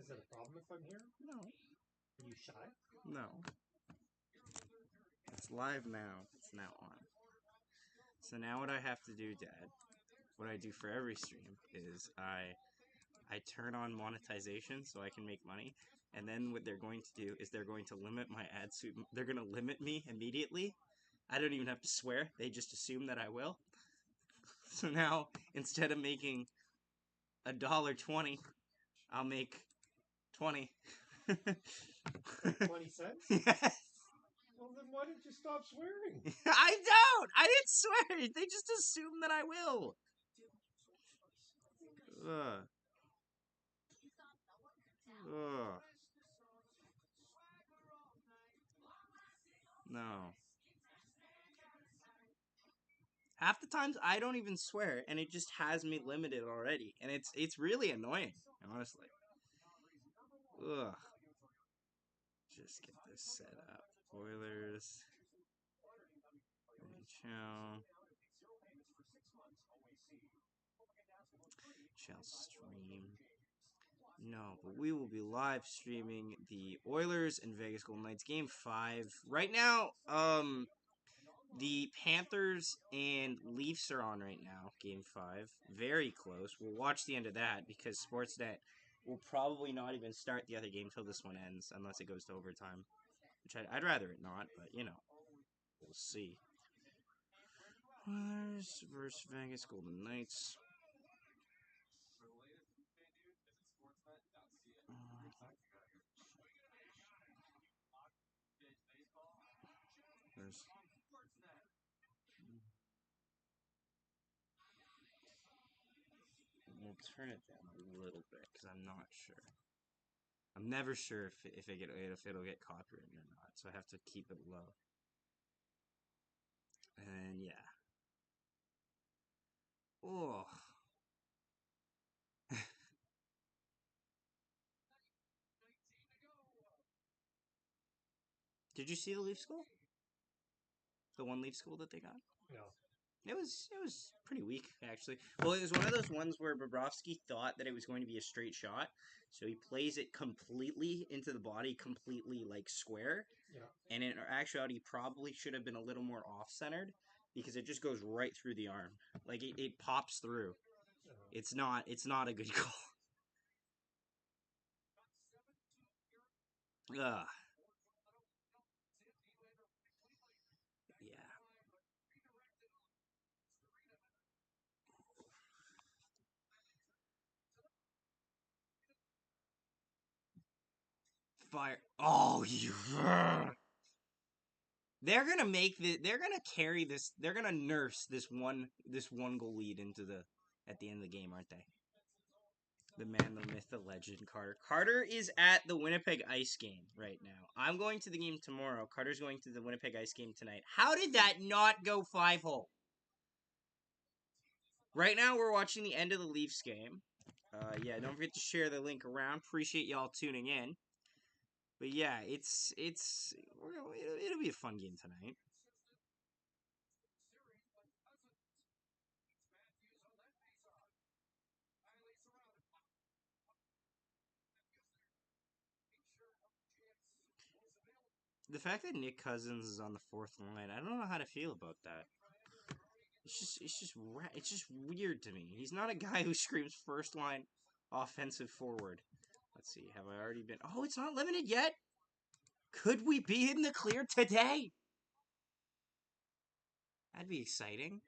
Is it a problem if I'm here? No. Are you shy? No. It's live now. It's now on. So now what I have to do, Dad, what I do for every stream is I turn on monetization so I can make money. And then what they're going to do is they're going to limit my ad suit. They're going to limit me immediately. I don't even have to swear. They just assume that I will. So now, instead of making $1.20, I'll make 20. 20 cents? Yes. Well, then why didn't you stop swearing? I don't. I didn't swear. They just assume that I will. Ugh. Ugh. No. Half the times I don't even swear, and it just has me limited already, and it's really annoying, honestly. Ugh. Just get this set up. Oilers. NHL. Shall stream. No, but we will be live streaming the Oilers and Vegas Golden Knights Game 5. Right now, the Panthers and Leafs are on right now, Game 5. Very close. We'll watch the end of that because Sportsnet will probably not even start the other game till this one ends, unless it goes to overtime. Which I'd rather it not, but, you know, we'll see. Oilers versus Vegas Golden Knights. There's... We'll turn it down a little bit because I'm not sure. I'm never sure if it'll get copyrighted or not, so I have to keep it low. And yeah. Oh. Did you see the Leaf School? The one Leaf School that they got? No. It was pretty weak, actually. Well, it was one of those ones where Bobrovsky thought that it was going to be a straight shot, so he plays it completely into the body, completely, like, square. Yeah. And in actuality, probably should have been a little more off-centered, because it just goes right through the arm. Like, it pops through. It's not a good goal. Ugh. Yeah. Fire. Oh, you. They're gonna make the. They're gonna carry this. They're gonna nurse this one goal lead into the at the end of the game, aren't they? The man, the myth, the legend, Carter. Carter is at the Winnipeg Ice game right now. I'm going to the game tomorrow. Carter's going to the Winnipeg Ice game tonight. How did that not go 5-hole? Right now, we're watching the end of the Leafs game. Yeah, don't forget to share the link around. Appreciate y'all tuning in. But yeah, it'll be a fun game tonight. The fact that Nick Cousins is on the fourth line, I don't know how to feel about that. It's just weird to me. He's not a guy who screams first line offensive forward. Let's see, have I already been... Oh, it's not limited yet? Could we be in the clear today? That'd be exciting.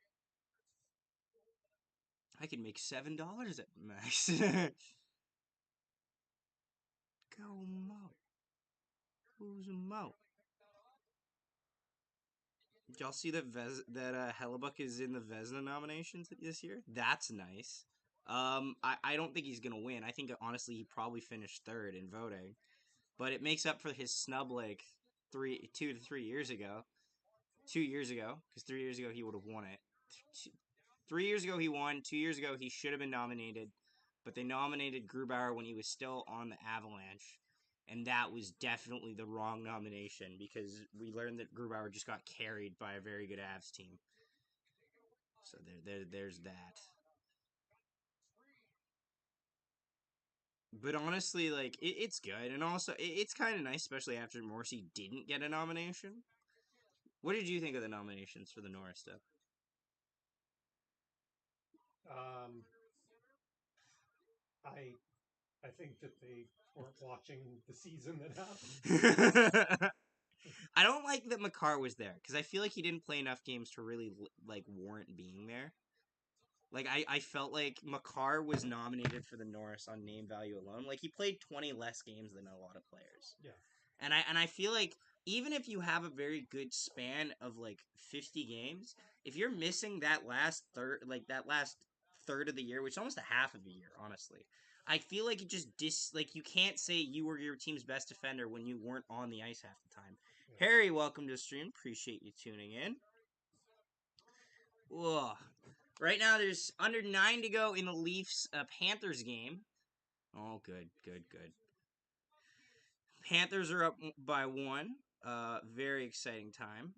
I could make $7 at max. Go Mo. Who's Mo? Did y'all see that Hellebuck is in the Vezina nominations this year? That's nice. I don't think he's gonna win. I think honestly he probably finished third in voting, but it makes up for his snub like 2 to 3 years ago. 2 years ago, because 3 years ago he would have won it. 3 years ago he won. 2 years ago he should have been nominated, but they nominated Grubauer when he was still on the Avalanche. And that was definitely the wrong nomination because we learned that Grubauer just got carried by a very good Avs team. So there's that. But honestly, like it's good, and also it's kind of nice, especially after Morrissey didn't get a nomination. What did you think of the nominations for the Norris stuff? Um, I think that they weren't watching the season that happened. I don't like that Makar was there because I feel like he didn't play enough games to really like warrant being there. Like I felt like Makar was nominated for the Norris on name value alone. Like he played 20 less games than a lot of players. Yeah. And I feel like even if you have a very good span of like 50 games, if you're missing that last third of the year, which is almost a half of a year, honestly. I feel like it just like you can't say you were your team's best defender when you weren't on the ice half the time. Yeah. Harry, welcome to the stream. Appreciate you tuning in. Ugh. Right now, there's under 9 to go in the Leafs Panthers game. Oh, good, good, good. Panthers are up by 1. Very exciting time.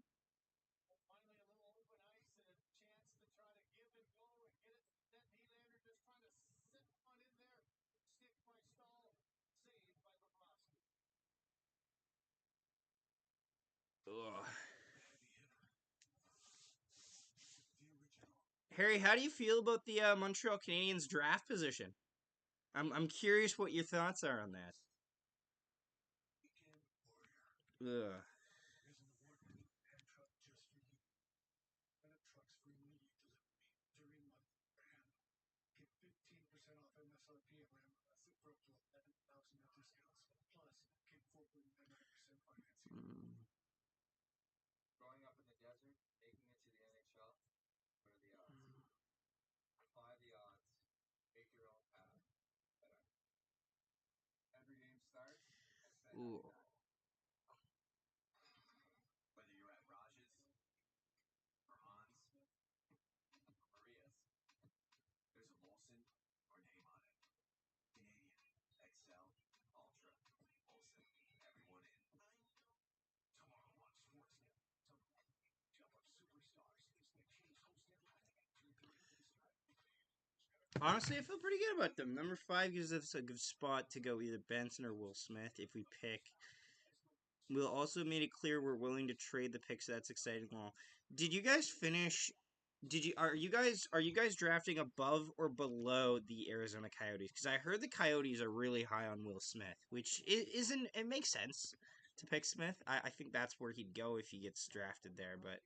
Ugh. Harry, how do you feel about the Montreal Canadiens draft position? I'm curious what your thoughts are on that. Ugh. Mm. Ooh. Honestly, I feel pretty good about them. Number 5 gives us a good spot to go either Benson or Will Smith if we pick. We'll also made it clear we're willing to trade the picks. So that's exciting. Well, did you guys finish? Did you are you guys drafting above or below the Arizona Coyotes? Because I heard the Coyotes are really high on Will Smith, which isn't. It makes sense to pick Smith. I think that's where he'd go if he gets drafted there. But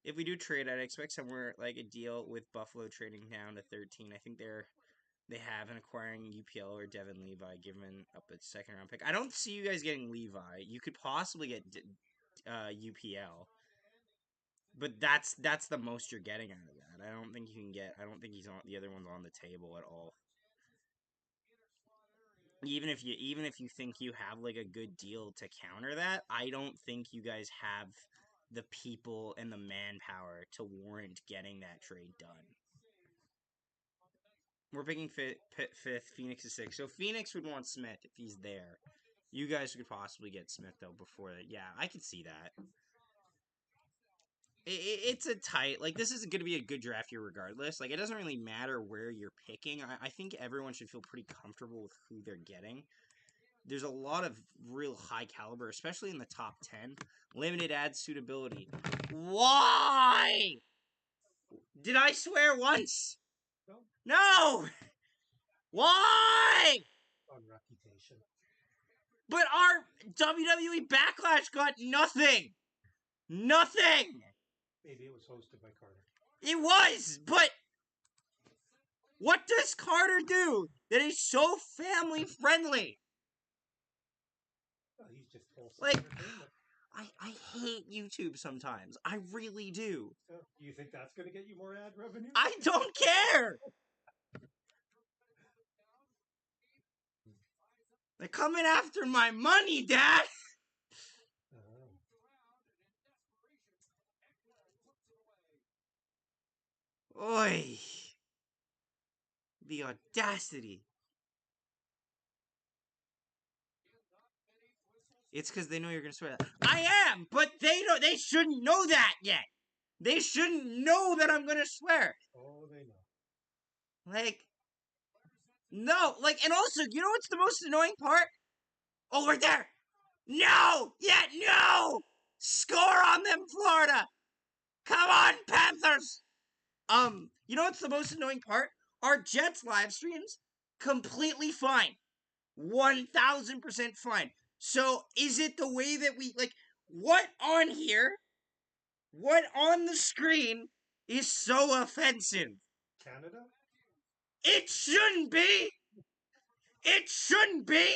if we do trade, I'd expect somewhere like a deal with Buffalo trading down to 13. I think they have an acquiring UPL or Devin Levi, giving up a second round pick. I don't see you guys getting Levi. You could possibly get UPL, but that's the most you're getting out of that. I don't think you can get. I don't think he's on the other one's on the table at all. Even if you think you have like a good deal to counter that, I don't think you guys have the people and the manpower to warrant getting that trade done. We're picking fifth. Phoenix is 6th. So Phoenix would want Smith if he's there. You guys could possibly get Smith though before that. Yeah, I could see that. It's a tight. Like this is going to be a good draft year regardless. Like it doesn't really matter where you're picking. I think everyone should feel pretty comfortable with who they're getting. There's a lot of real high caliber, especially in the top 10. Limited ad suitability. Why? Did I swear once? No. No! Why? On reputation. But our WWE Backlash got nothing. Nothing. Maybe it was hosted by Carter. It was, but what does Carter do that is so family friendly? Well, he's just wholesome Like, entertainment. I hate YouTube sometimes. I really do. So, you think that's going to get you more ad revenue? I don't care. They're coming after my money, Dad. Oi. The audacity. It's because they know you're going to swear that. I am, but they shouldn't know that yet. They shouldn't know that I'm going to swear. Oh, they know. Like, No, like, and also, you know what's the most annoying part? Oh, right there. No! Yeah, no! Score on them, Florida! Come on, Panthers! You know what's the most annoying part? Our Jets live streams completely fine. 1000% fine. So, is it the way that we like what on here, what on the screen is so offensive? Canada? It shouldn't be! It shouldn't be!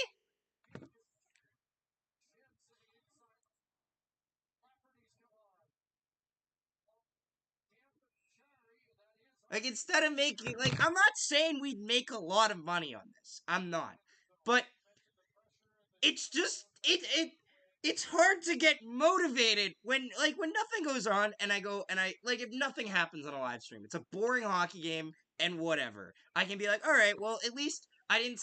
Like, instead of making, like, I'm not saying we'd make a lot of money on this. I'm not. But it's just, it's hard to get motivated when nothing goes on and I go, and I, like, if nothing happens on a live stream, it's a boring hockey game and whatever. I can be like, all right, well, at least I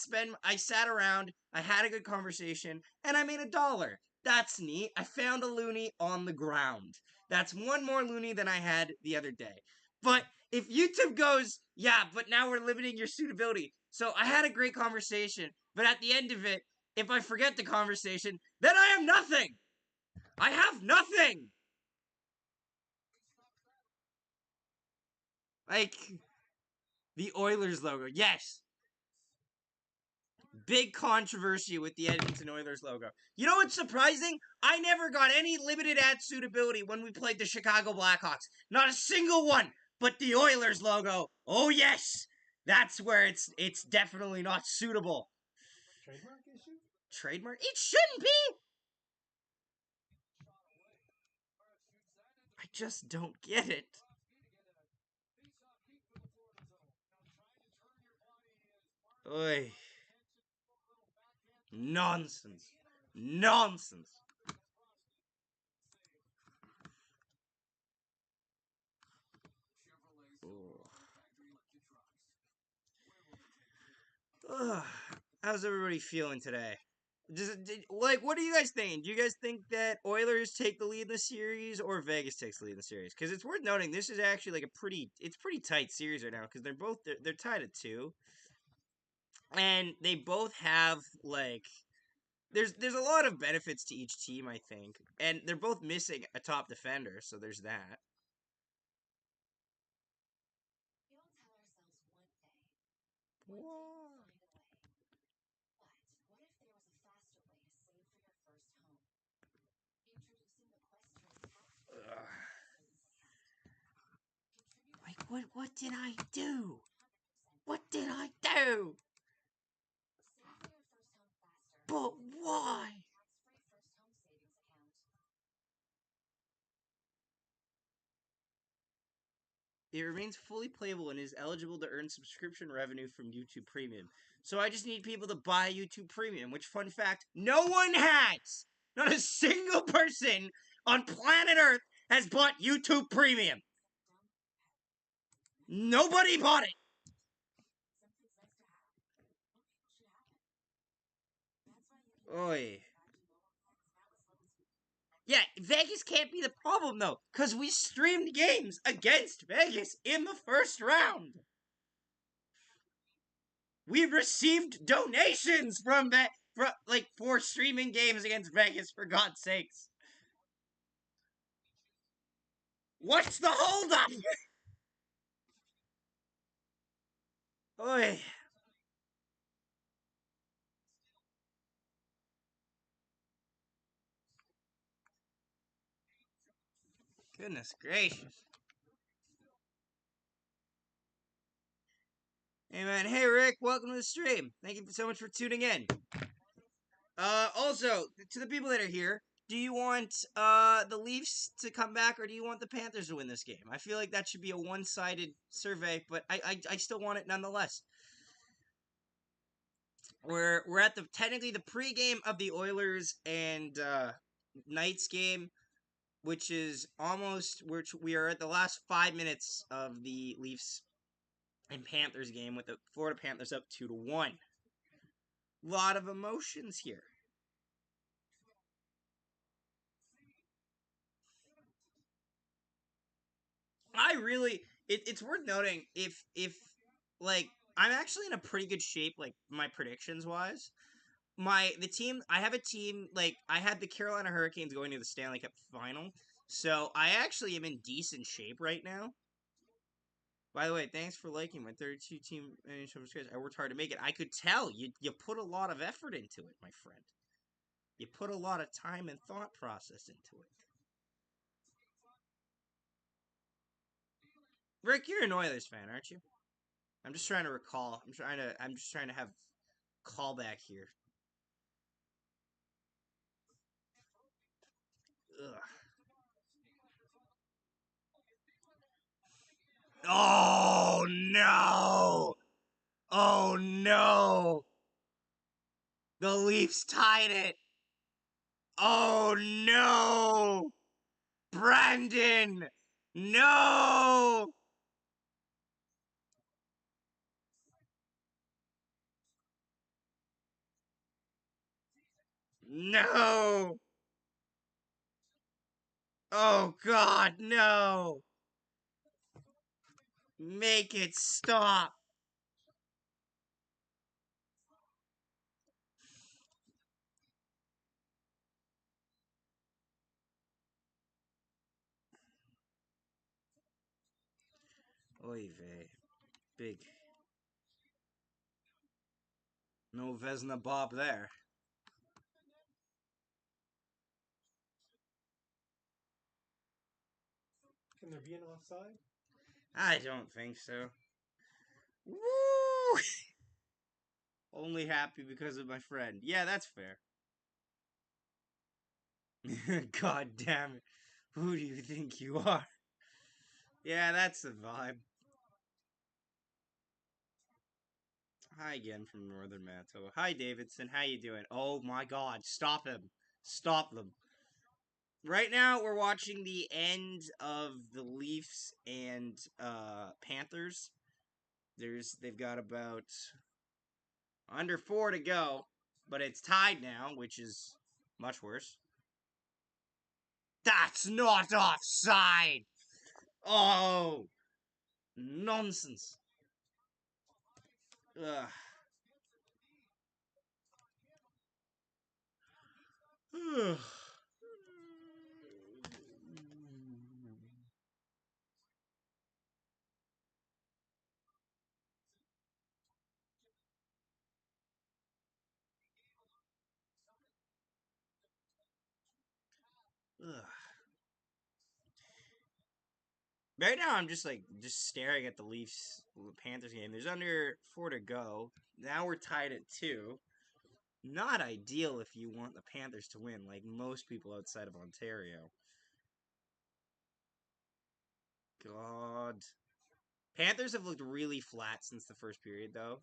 sat around, I had a good conversation, and I made $1. That's neat. I found a loony on the ground. That's one more loony than I had the other day. But if YouTube goes, yeah, but now we're limiting your suitability. So I had a great conversation, but at the end of it, if I forget the conversation, then I am nothing. I have nothing. Like the Oilers logo. Yes. Big controversy with the Edmonton Oilers logo. You know what's surprising? I never got any limited ad suitability when we played the Chicago Blackhawks. Not a single one. But the Oilers logo, oh yes, that's where it's definitely not suitable. Trademark issue? Trademark? It shouldn't be. I just don't get it. Oy. Nonsense. Nonsense. Ugh. How's everybody feeling today? Like, what are you guys thinking? Do you guys think that Oilers take the lead in the series or Vegas takes the lead in the series? Because it's worth noting this is actually like it's pretty tight series right now because they're tied at 2, and they both have like there's a lot of benefits to each team, I think, and they're both missing a top defender, so there's that. Whoa. Ugh. Like, what did I do? What did I do? But why? It remains fully playable and is eligible to earn subscription revenue from YouTube Premium. So I just need people to buy YouTube Premium, which, fun fact, no one has! Not a single person on planet Earth has bought YouTube Premium. Nobody bought it. Oi. Yeah, Vegas can't be the problem though, because we streamed games against Vegas in the first round. We received donations from that for streaming games against Vegas, for God's sakes. What's the holdup? Oi. Goodness gracious. Hey man, hey Rick, welcome to the stream. Thank you so much for tuning in. Also, to the people that are here, do you want the Leafs to come back or do you want the Panthers to win this game? I feel like that should be a one-sided survey, but I still want it nonetheless. We're at the technically the pregame of the Oilers and Knights game, which is which we are at the last 5 minutes of the Leafs and Panthers game with the Florida Panthers up 2-1. Lot of emotions here. It's worth noting if like I'm actually in a pretty good shape, like my predictions wise. I have a team like I had the Carolina Hurricanes going to the Stanley Cup final, so I actually am in decent shape right now. By the way, thanks for liking my 32 team NHL series. I worked hard to make it. I could tell you put a lot of effort into it, my friend. You put a lot of time and thought process into it. Rick, you're an Oilers fan, aren't you? I'm just trying to recall. I'm just trying to have callback here. Ugh. Oh no! Oh no! The Leafs tied it. Oh no! Brandon! No! No! Oh god, no! Make it stop! Oy vey. Big. No Vesna Bob there. Can there be an offside? I don't think so. Woo! Only happy because of my friend. Yeah, that's fair. God damn it. Who do you think you are? Yeah, that's the vibe. Hi again from Northern Manitoba. Hi Davidson, how you doing? Oh my god, stop him. Stop them. Right now we're watching the end of the Leafs and Panthers. They've got about under 4 to go, but it's tied now, which is much worse. That's not offside. Oh, nonsense. Ugh. Ugh. Ugh. Right now, I'm just staring at the Leafs Panthers game. There's under 4 to go. Now we're tied at 2. Not ideal if you want the Panthers to win, like most people outside of Ontario. God. Panthers have looked really flat since the first period, though.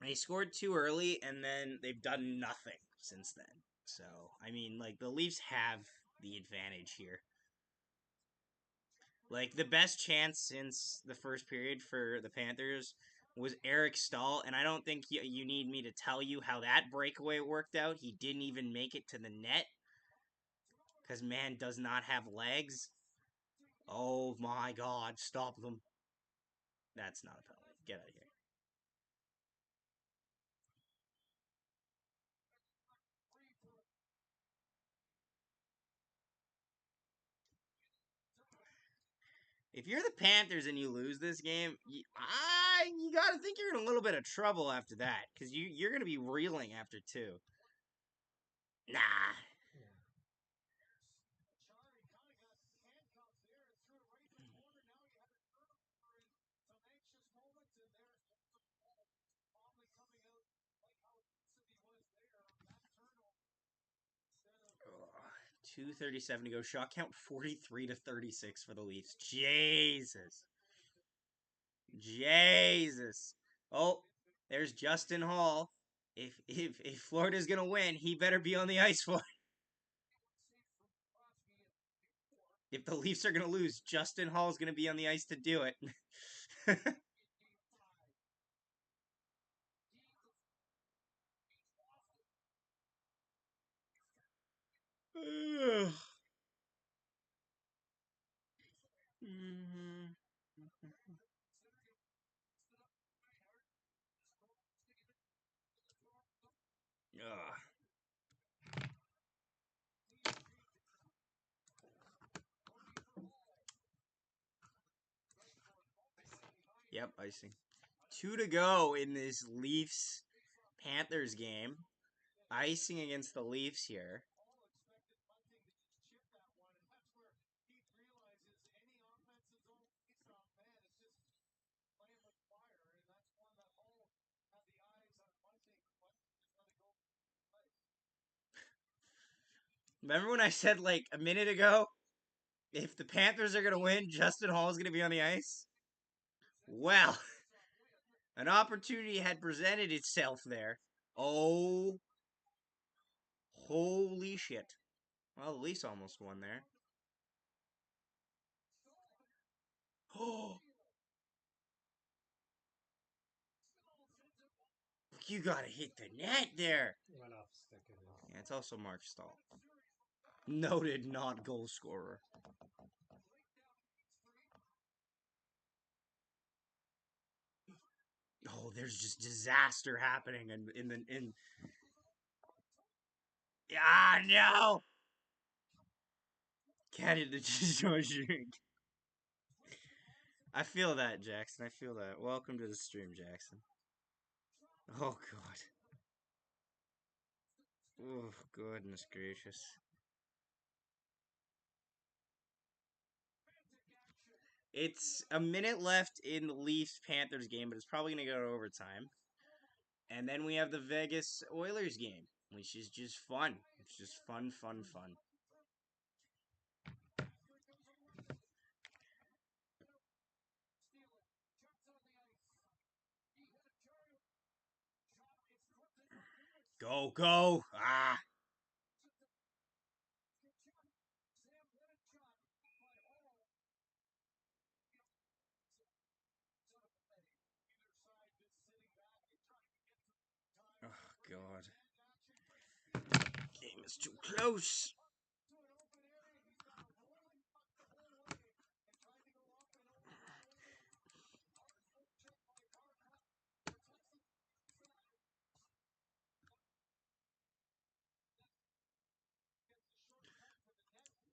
They scored too early, and then they've done nothing since then. So, I mean, like, the Leafs have the advantage here. Like, the best chance since the first period for the Panthers was Eric Stahl, and I don't think you need me to tell you how that breakaway worked out. He didn't even make it to the net because man does not have legs. Oh my god, stop them. That's not a penalty. Get out of here. If you're the Panthers and you lose this game, you got to think you're in a little bit of trouble after that because you're going to be reeling after 2. Nah. Ugh. 2:37 to go. Shot count 43-36 for the Leafs. Jesus. Jesus. Oh, there's Justin Hall. If Florida's gonna win, he better be on the ice for it. If the Leafs are gonna lose, Justin Hall's gonna be on the ice to do it. Ugh. Yep, icing. 2 to go in this Leafs Panthers game. Icing against the Leafs here. Remember when I said like a minute ago, if the Panthers are going to win, Justin Hall is going to be on the ice? Well, an opportunity had presented itself there. Oh, holy shit. Well, the Leafs almost won there. Oh, you got to hit the net there. Went off stick. Yeah, it's also Mark Stahl. Noted not goal scorer. Oh, there's just disaster happening in Ah, no! Canada just I feel that, Jackson. I feel that. Welcome to the stream, Jackson. Oh, God. Oh, goodness gracious. It's a minute left in the Leafs-Panthers game, but it's probably going to go to overtime. And then we have the Vegas Oilers game, which is just fun. It's just fun, fun, fun. Go, go! Ah! Oh, God. Game is too close.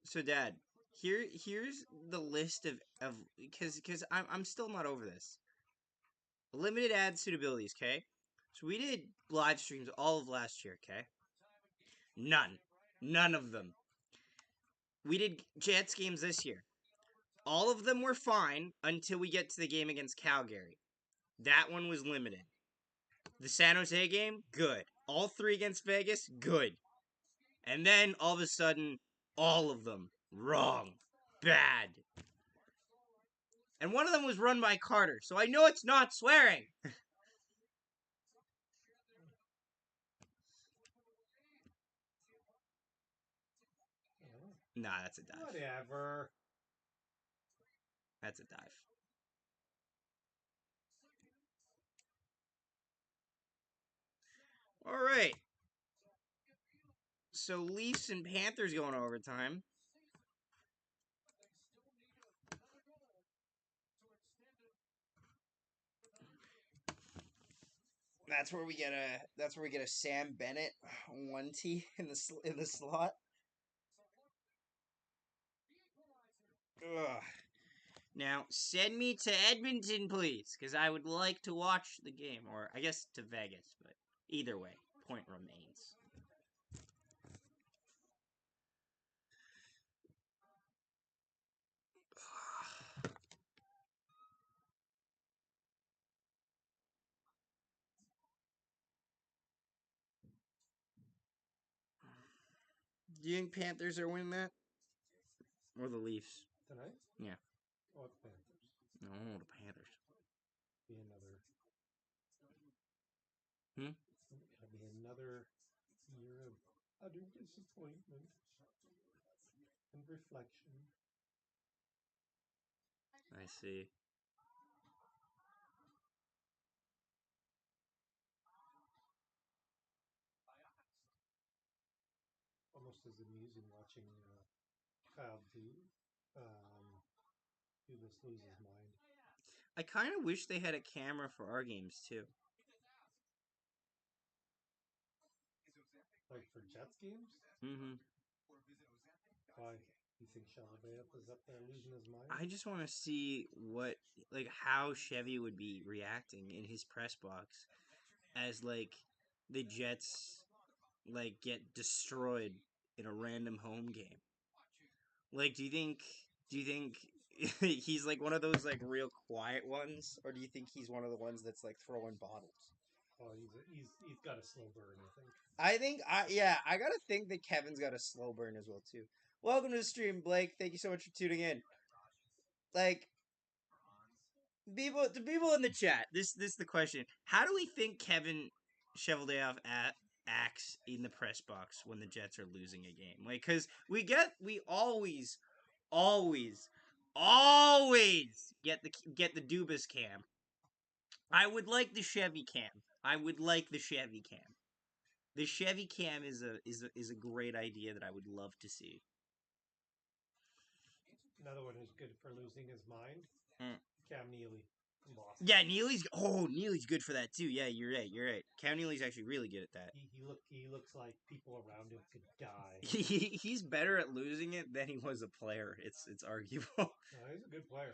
So, Dad, here's the list of because I'm still not over this. Limited ad suitabilities, okay? So we did live streams all of last year, okay? None of them. We did Jets games this year. All of them were fine until we get to the game against Calgary. That one was limited. The San Jose game, good. All 3 against Vegas, good. And then all of a sudden, all of them wrong, bad. And one of them was run by Carter, so I know it's not swearing. Nah, that's a dive. Whatever. That's a dive. All right. So Leafs and Panthers going overtime. That's where we get a Sam Bennett 1T in the slot. Ugh. Now send me to Edmonton, please, because I would like to watch the game, or I guess to Vegas, but either way, point remains. Do you think Panthers are winning that? Or the Leafs? Tonight? Yeah. Or the Panthers? No, the Panthers. Be another. It'll be another year of utter disappointment and reflection. I see. Almost as amusing watching Kyle do this lose his mind. I kind of wish they had a camera for our games too. Like for Jets games? Mm-hmm. Why? You think Shalabayup is up there losing his mind? I just want to see how Chevy would be reacting in his press box as the Jets get destroyed in a random home game. Do you think he's one of those real quiet ones, or do you think he's one of the ones that's throwing bottles? Oh, he's got a slow burn, I think. I gotta think that Kevin's got a slow burn as well too. Welcome to the stream, Blake. Thank you so much for tuning in. Like people in the chat. This is the question. How do we think Kevin Cheveldayoff acts in the press box when the Jets are losing a game? Because we always, always get the Dubas cam. I would like the Chevy cam. I would like the Chevy cam. The Chevy cam is a great idea that I would love to see. Another one who's good for losing his mind. Cam Neely from Boston. Yeah, Neely's good for that too. Yeah, you're right. Cam Neely's actually really good at that. He looks like people around him could die. He's better at losing it than he was a player. It's arguable. No, he's a good player.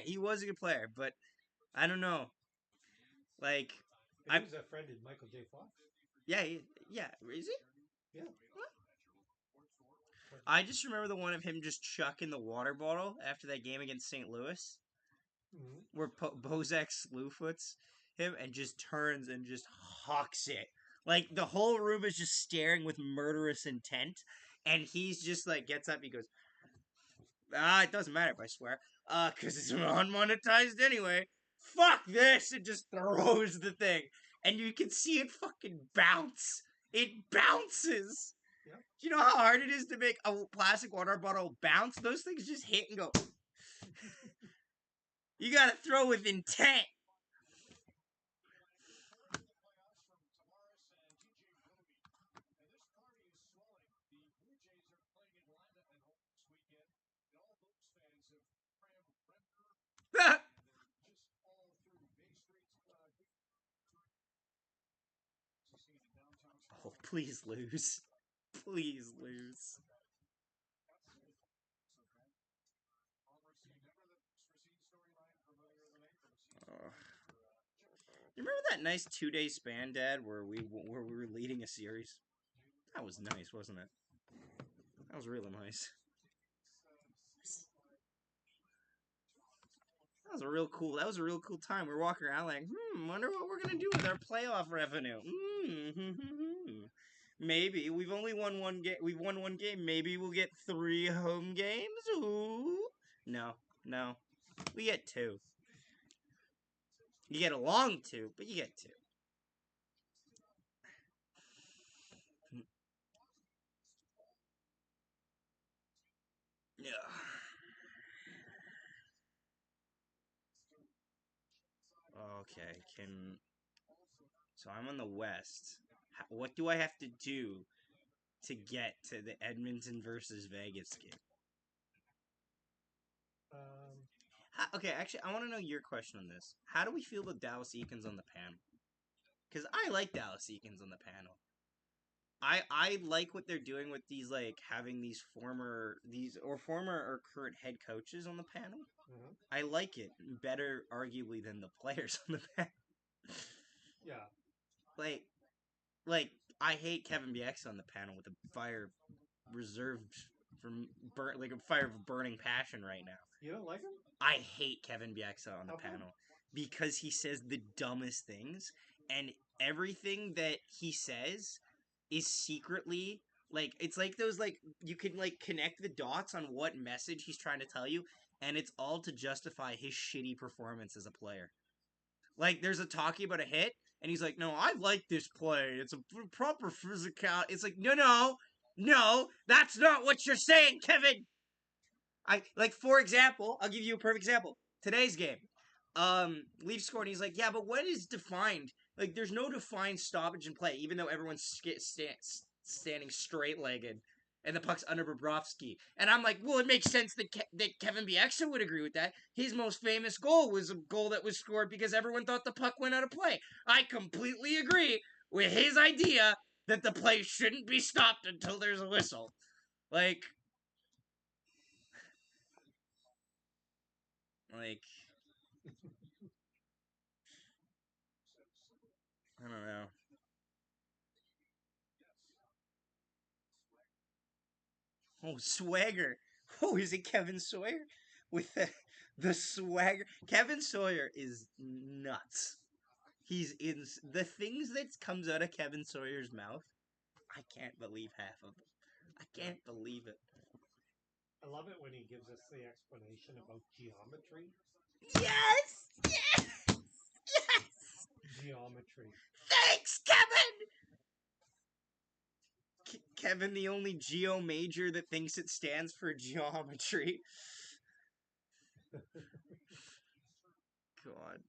He was a good player, but I don't know. He was a friend of Michael J. Fox. Yeah, is he? Yeah. What? I just remember the one of him just chucking the water bottle after that game against St. Louis, where Bozak slewfoots him and just turns and just hucks it. The whole room is just staring with murderous intent, and he's just gets up, he goes, it doesn't matter if I swear, because it's unmonetized anyway. Fuck this! And just throws the thing, and you can see it fucking bounce. It bounces. Yeah. Do you know how hard it is to make a plastic water bottle bounce? Those things just hit and go. You gotta throw with intent. Oh, please lose. Please lose. You remember that nice 2-day span, Dad, where we were leading a series? That was nice, wasn't it? That was really nice. That was a real cool time. We were walking around wonder what we're gonna do with our playoff revenue. Maybe we've only won one game. We've won one game. Maybe we'll get 3 home games. Ooh. No. We get 2. You get a long 2, but you get 2. Yeah. Okay, so I'm on the West. What do I have to do to get to the Edmonton versus Vegas game? Okay, actually, I want to know your question on this. How do we feel about Dallas Eakins on the panel? Because I like Dallas Eakins on the panel. I like what they're doing with these having these former or current head coaches on the panel. Mm-hmm. I like it better, arguably, than the players on the panel. Yeah. I hate Kevin Bieksa on the panel with a fire reserved from a fire of burning passion right now. You don't like him? I hate Kevin Bieksa on the panel because he says the dumbest things, and everything that he says is secretly it's those you can connect the dots on what message he's trying to tell you, and it's all to justify his shitty performance as a player. There's a talking about a hit, and he's like, no, I like this play. It's a proper physical. It's no, that's not what you're saying, Kevin. For example, I'll give you a perfect example. Today's game. Leafs scored, and he's like, yeah, but what is defined? There's no defined stoppage in play, even though everyone's standing straight-legged, and the puck's under Bobrovsky. And I'm like, well, it makes sense that Kevin Bieksa would agree with that. His most famous goal was a goal that was scored because everyone thought the puck went out of play. I completely agree with his idea that the play shouldn't be stopped until there's a whistle. Like, I don't know. Oh, swagger. Oh, is it Kevin Sawyer? With the swagger. Kevin Sawyer is nuts. He's in the things that comes out of Kevin Sawyer's mouth. I can't believe half of them. I can't believe it. I love it when he gives us the explanation about geometry. Yes! Yes! Yes! Geometry. Thanks, Kevin! Kevin, the only geo major that thinks it stands for geometry. God.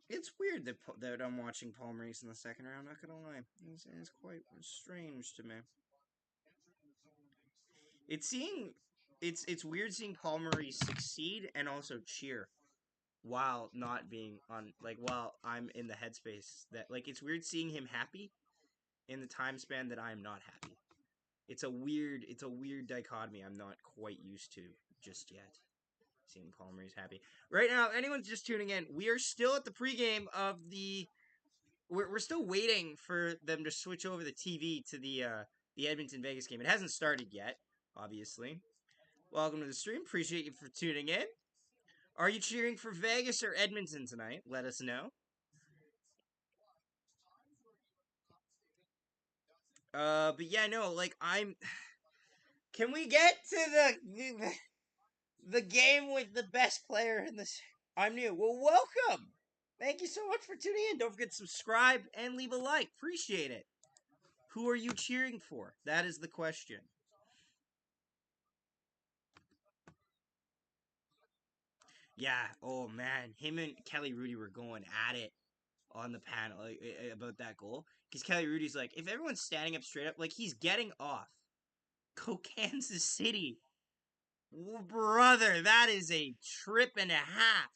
It's weird that I'm watching Paul Maurice in the second round. Not gonna lie, it's quite strange to me. It's weird seeing Paul Maurice succeed and also cheer while not being on, like, while I'm in the headspace that, like, it's weird seeing him happy in the time span that I'm not happy. It's a weird dichotomy I'm not quite used to just yet. Seeing Paul Maurice happy right now. If anyone's just tuning in, we are still at the pregame of the. We're still waiting for them to switch over the TV to the Edmonton Vegas game. It hasn't started yet, obviously. Welcome to the stream. Appreciate you for tuning in. Are you cheering for Vegas or Edmonton tonight? Let us know. But yeah, no, like I'm. Can we get to the game with the best player in this? I'm new. Well, welcome. Thank you so much for tuning in. Don't forget to subscribe and leave a like. Appreciate it. Who are you cheering for? That is the question. Yeah. Oh man, him and Kelly Rudy were going at it on the panel, like, about that goal, because Kelly Rudy's like, if everyone's standing up straight up, like, he's getting off. Go Kansas City, brother. That is a trip and a half.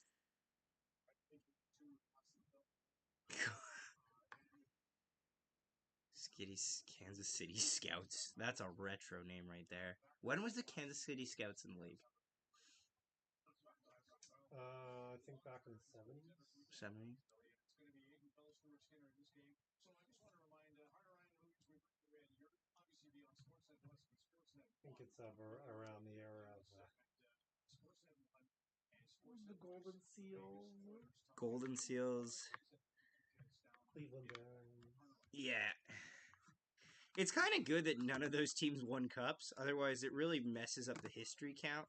Kansas City Scouts. That's a retro name right there. When was the Kansas City Scouts in the league? I think back in the 70s. 70s? I think it's around the era of the Golden Seals. Golden Seals. Cleveland. Yeah. It's kind of good that none of those teams won cups. Otherwise, it really messes up the history count.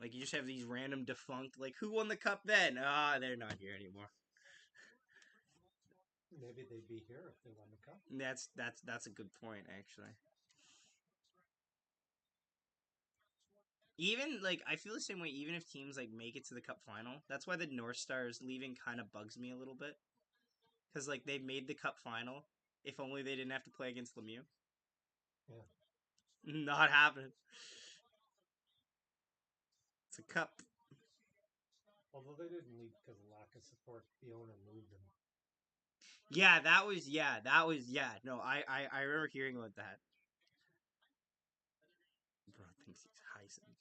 Like, you just have these random defunct, like, who won the cup then? Ah, they're not here anymore. Maybe they'd be here if they won the cup. That's a good point, actually. Even, like, I feel the same way, even if teams, like, make it to the cup final. That's why the North Stars leaving kind of bugs me a little bit. Because, like, they made the cup final. If only they didn't have to play against Lemieux. Yeah. Not happening. It's a cup. Although they didn't leave because of lack of support, the owner moved them. Yeah, no, I remember hearing about that. Bro thinks he's Heisen.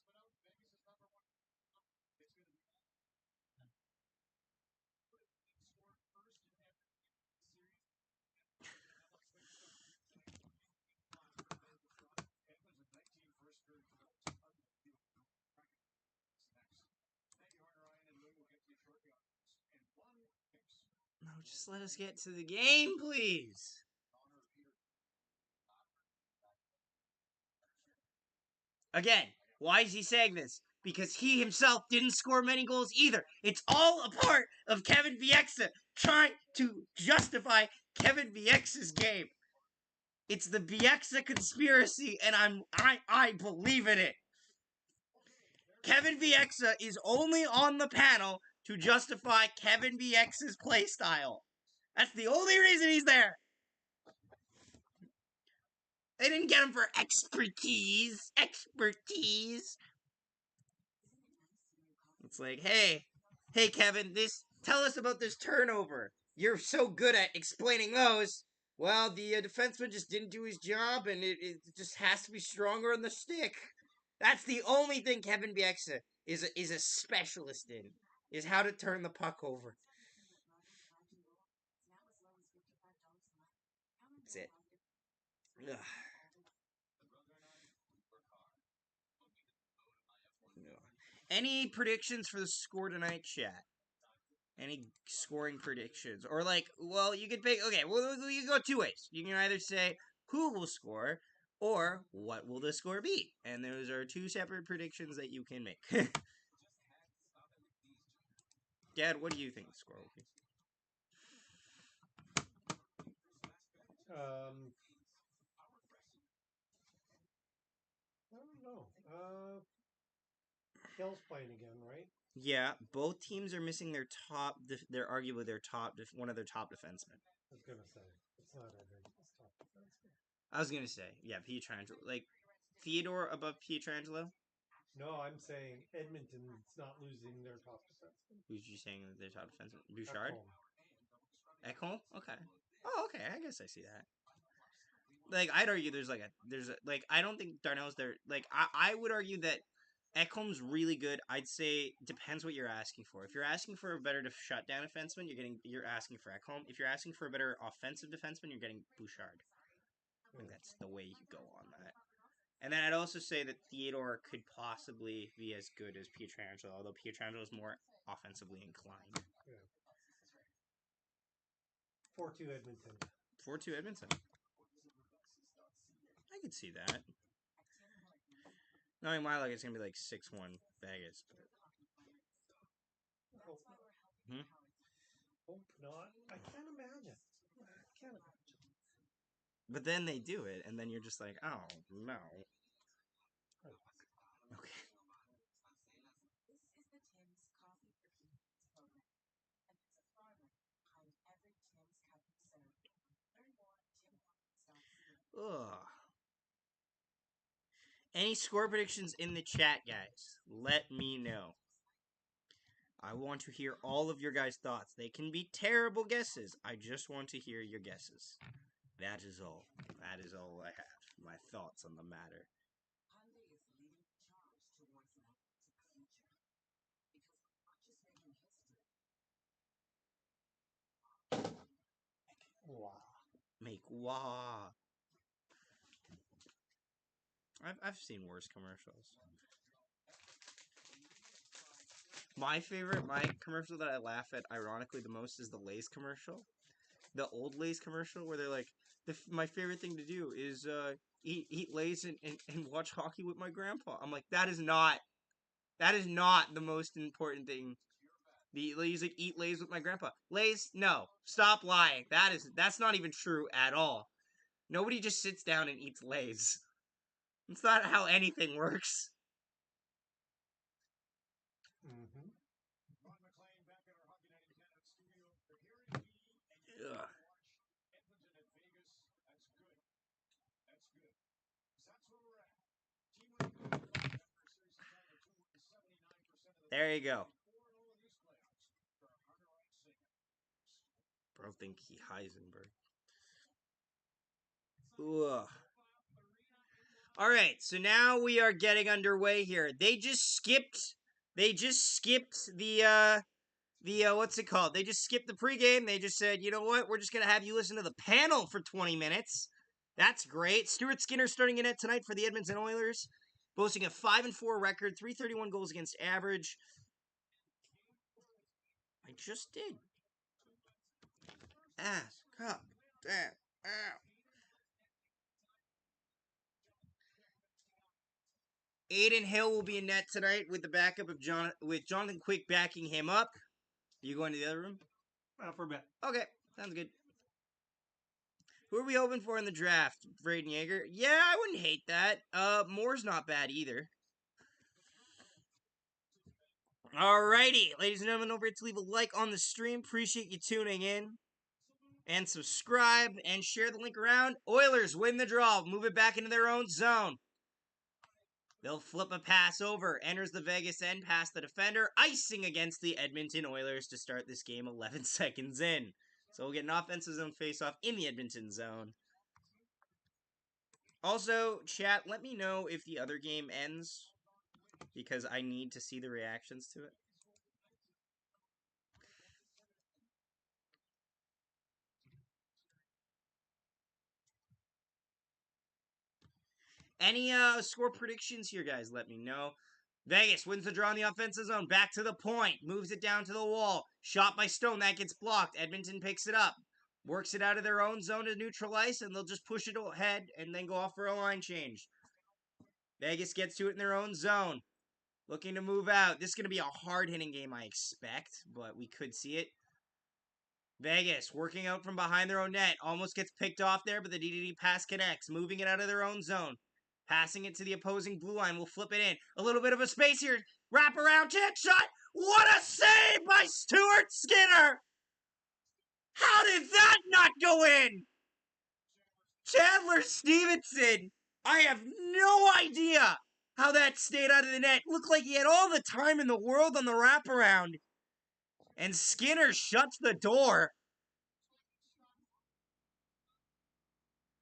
No, just let us get to the game, please. Again, why is he saying this? Because he himself didn't score many goals either. It's all a part of Kevin Bieksa trying to justify Kevin Bieksa's game. It's the Bieksa conspiracy, and I believe in it. Kevin Bieksa is only on the panel to justify Kevin Bieksa's playstyle. That's the only reason he's there. They didn't get him for expertise. Expertise. It's like, hey, Kevin, tell us about this turnover. You're so good at explaining those. Well, the defenseman just didn't do his job, and it just has to be stronger on the stick. That's the only thing Kevin Bieksa is a specialist in, is how to turn the puck over. That's it. Ugh. Any predictions for the score tonight, chat? Any scoring predictions? Or like, well, you could pick, okay, well, you can go two ways. You can either say who will score or what will the score be? And those are two separate predictions that you can make. Dad, what do you think the score will be? I don't know. Hill's playing again, right? Yeah, both teams are missing their top. They're arguably their top, one of their top defensemen. I was gonna say it's not Edmonton's top defenseman. I was gonna say, yeah, Pietrangelo, like Theodore above Pietrangelo. No, I'm saying Edmonton's not losing their top defenseman. Who's you saying their top defenseman? Bouchard. Ekholm. Okay. Oh, okay. I guess I see that. Like, I'd argue I don't think Darnell's there. Like, I would argue that Ekholm's really good. I'd say depends what you're asking for. If you're asking for a better shutdown defenseman, you're asking for Ekholm. If you're asking for a better offensive defenseman, you're getting Bouchard. I think that's the way you go on that. And then I'd also say that Theodore could possibly be as good as Pietrangelo, although Pietrangelo is more offensively inclined. Yeah. 4-2 Edmonton. 4-2 Edmonton. I could see that. Knowing my luck, it's going to be like 6-1 Vegas. Hope not. I can't imagine. But then they do it, and then you're just like, oh, no. Okay. Ugh. Any score predictions in the chat, guys? Let me know. I want to hear all of your guys' thoughts. They can be terrible guesses. I just want to hear your guesses. That is all. That is all I have. My thoughts on the matter. Wow. Make wah. I've seen worse commercials. My commercial that I laugh at ironically the most is the Lay's commercial. The old Lay's commercial where they're like, my favorite thing to do is eat Lay's and watch hockey with my grandpa. I'm like, that is not the most important thing. He's like, eat Lay's with my grandpa. Lay's, no, stop lying. That's not even true at all. Nobody just sits down and eats Lay's. It's not how anything works. Mm-hmm. Ugh. There you go. Bro, think he Heisenberg. Ugh. All right, so now we are getting underway here. They just skipped the what's it called? They just skipped the pregame. They just said, you know what? We're just gonna have you listen to the panel for 20 minutes. That's great. Stuart Skinner starting in it tonight for the Edmonton Oilers, boasting a 5-4 record, 331 goals against average. I just did. Ass, cup, damn, ow. Aiden Hill will be in net tonight with the backup of Jonathan Quick backing him up. Are you going to the other room? For a bit. Okay, sounds good. Who are we hoping for in the draft? Braden Yeager? Yeah, I wouldn't hate that. Moore's not bad either. Alrighty, ladies and gentlemen, don't forget to leave a like on the stream. Appreciate you tuning in. and subscribe and share the link around. Oilers win the draw. Move it back into their own zone. They'll flip a pass over. Enters the Vegas end past the defender. Icing against the Edmonton Oilers to start this game 11 seconds in. So we'll get an offensive zone faceoff in the Edmonton zone. Also, chat, let me know if the other game ends, because I need to see the reactions to it. Any score predictions here, guys? Let me know. Vegas wins the draw in the offensive zone. Back to the point. Moves it down to the wall. Shot by Stone. That gets blocked. Edmonton picks it up. Works it out of their own zone to neutral ice, and they'll just push it ahead and then go off for a line change. Vegas gets to it in their own zone. Looking to move out. This is going to be a hard-hitting game, I expect, but we could see it. Vegas working out from behind their own net. Almost gets picked off there, but the DDD pass connects. Moving it out of their own zone. Passing it to the opposing blue line. We'll flip it in. A little bit of a space here. Wrap around, chance shot. What a save by Stuart Skinner! How did that not go in? Chandler Stevenson. I have no idea how that stayed out of the net. Looked like he had all the time in the world on the wraparound. And Skinner shuts the door.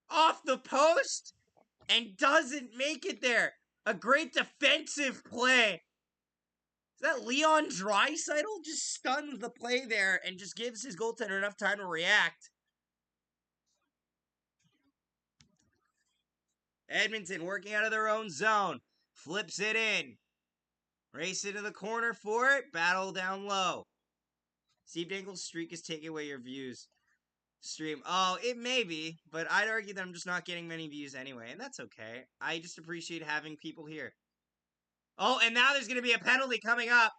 Off the post and doesn't make it there. A great defensive play. Is that Leon Draisaitl? Just stuns the play there and just gives his goaltender enough time to react. Edmonton working out of their own zone. Flips it in. Race into the corner for it. Battle down low. Steve Dangel's streak is taking away your views. Stream. Oh, it may be, but I'd argue that I'm just not getting many views anyway, and that's okay. I just appreciate having people here. Oh, and now there's going to be a penalty coming up.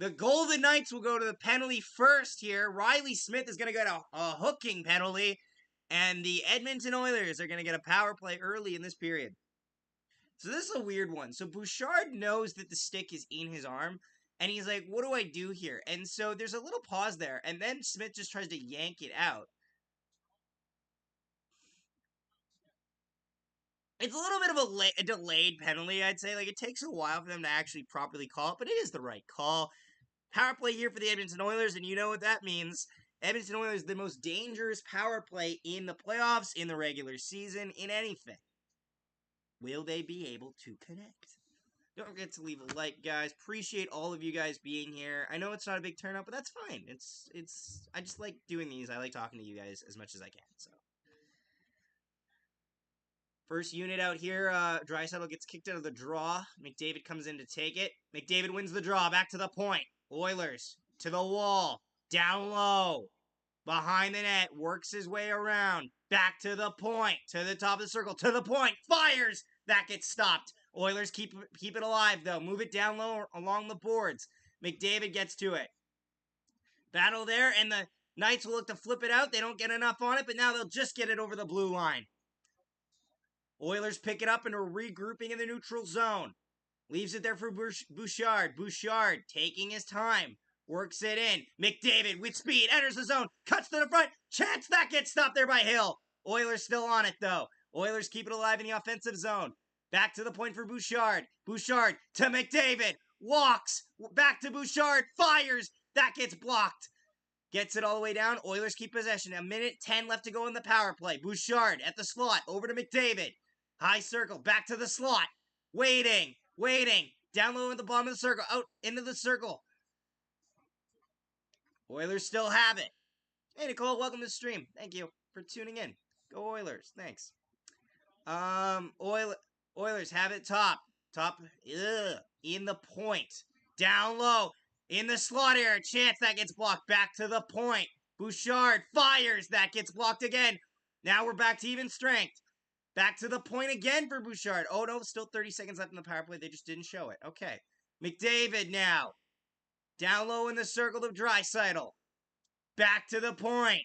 The Golden Knights will go to the penalty first here. Riley Smith is going to get a hooking penalty, and the Edmonton Oilers are going to get a power play early in this period. So this is a weird one. So Bouchard knows that the stick is in his arm, and he's like, what do I do here? And so there's a little pause there, and then Smith just tries to yank it out. It's a little bit of a delayed penalty, I'd say. Like, it takes a while for them to actually properly call it, but it is the right call. Power play here for the Edmonton Oilers, and you know what that means. Edmonton Oilers, the most dangerous power play in the playoffs, in the regular season, in anything. Will they be able to connect? Don't forget to leave a like, guys. Appreciate all of you guys being here. I know it's not a big turnout, but that's fine. I just like doing these. I like talking to you guys as much as I can. So, first unit out here, Draisaitl gets kicked out of the draw. McDavid comes in to take it. McDavid wins the draw. Back to the point. Oilers to the wall. Down low. Behind the net. Works his way around. Back to the point. To the top of the circle. To the point. Fires. That gets stopped. Oilers keep it alive, though. Move it down low along the boards. McDavid gets to it. Battle there, and the Knights will look to flip it out. They don't get enough on it, but now they'll just get it over the blue line. Oilers pick it up and are regrouping in the neutral zone. Leaves it there for Bouchard. Bouchard taking his time. Works it in. McDavid with speed. Enters the zone. Cuts to the front. Chance that gets stopped there by Hill. Oilers still on it, though. Oilers keep it alive in the offensive zone. Back to the point for Bouchard. Bouchard to McDavid. Walks. Back to Bouchard. Fires. That gets blocked. Gets it all the way down. Oilers keep possession. 1:10 left to go in the power play. Bouchard at the slot. Over to McDavid. High circle. Back to the slot. Waiting. Down low at the bottom of the circle. Out into the circle. Oilers still have it. Hey, Nicole. Welcome to the stream. Thank you for tuning in. Go Oilers. Thanks. Oilers have it top, in the point, down low, in the slot area, chance that gets blocked, back to the point, Bouchard fires, that gets blocked again, now we're back to even strength, back to the point again for Bouchard, oh no, still 30 seconds left in the power play, they just didn't show it, okay, McDavid now, down low in the circle of Draisaitl, back to the point,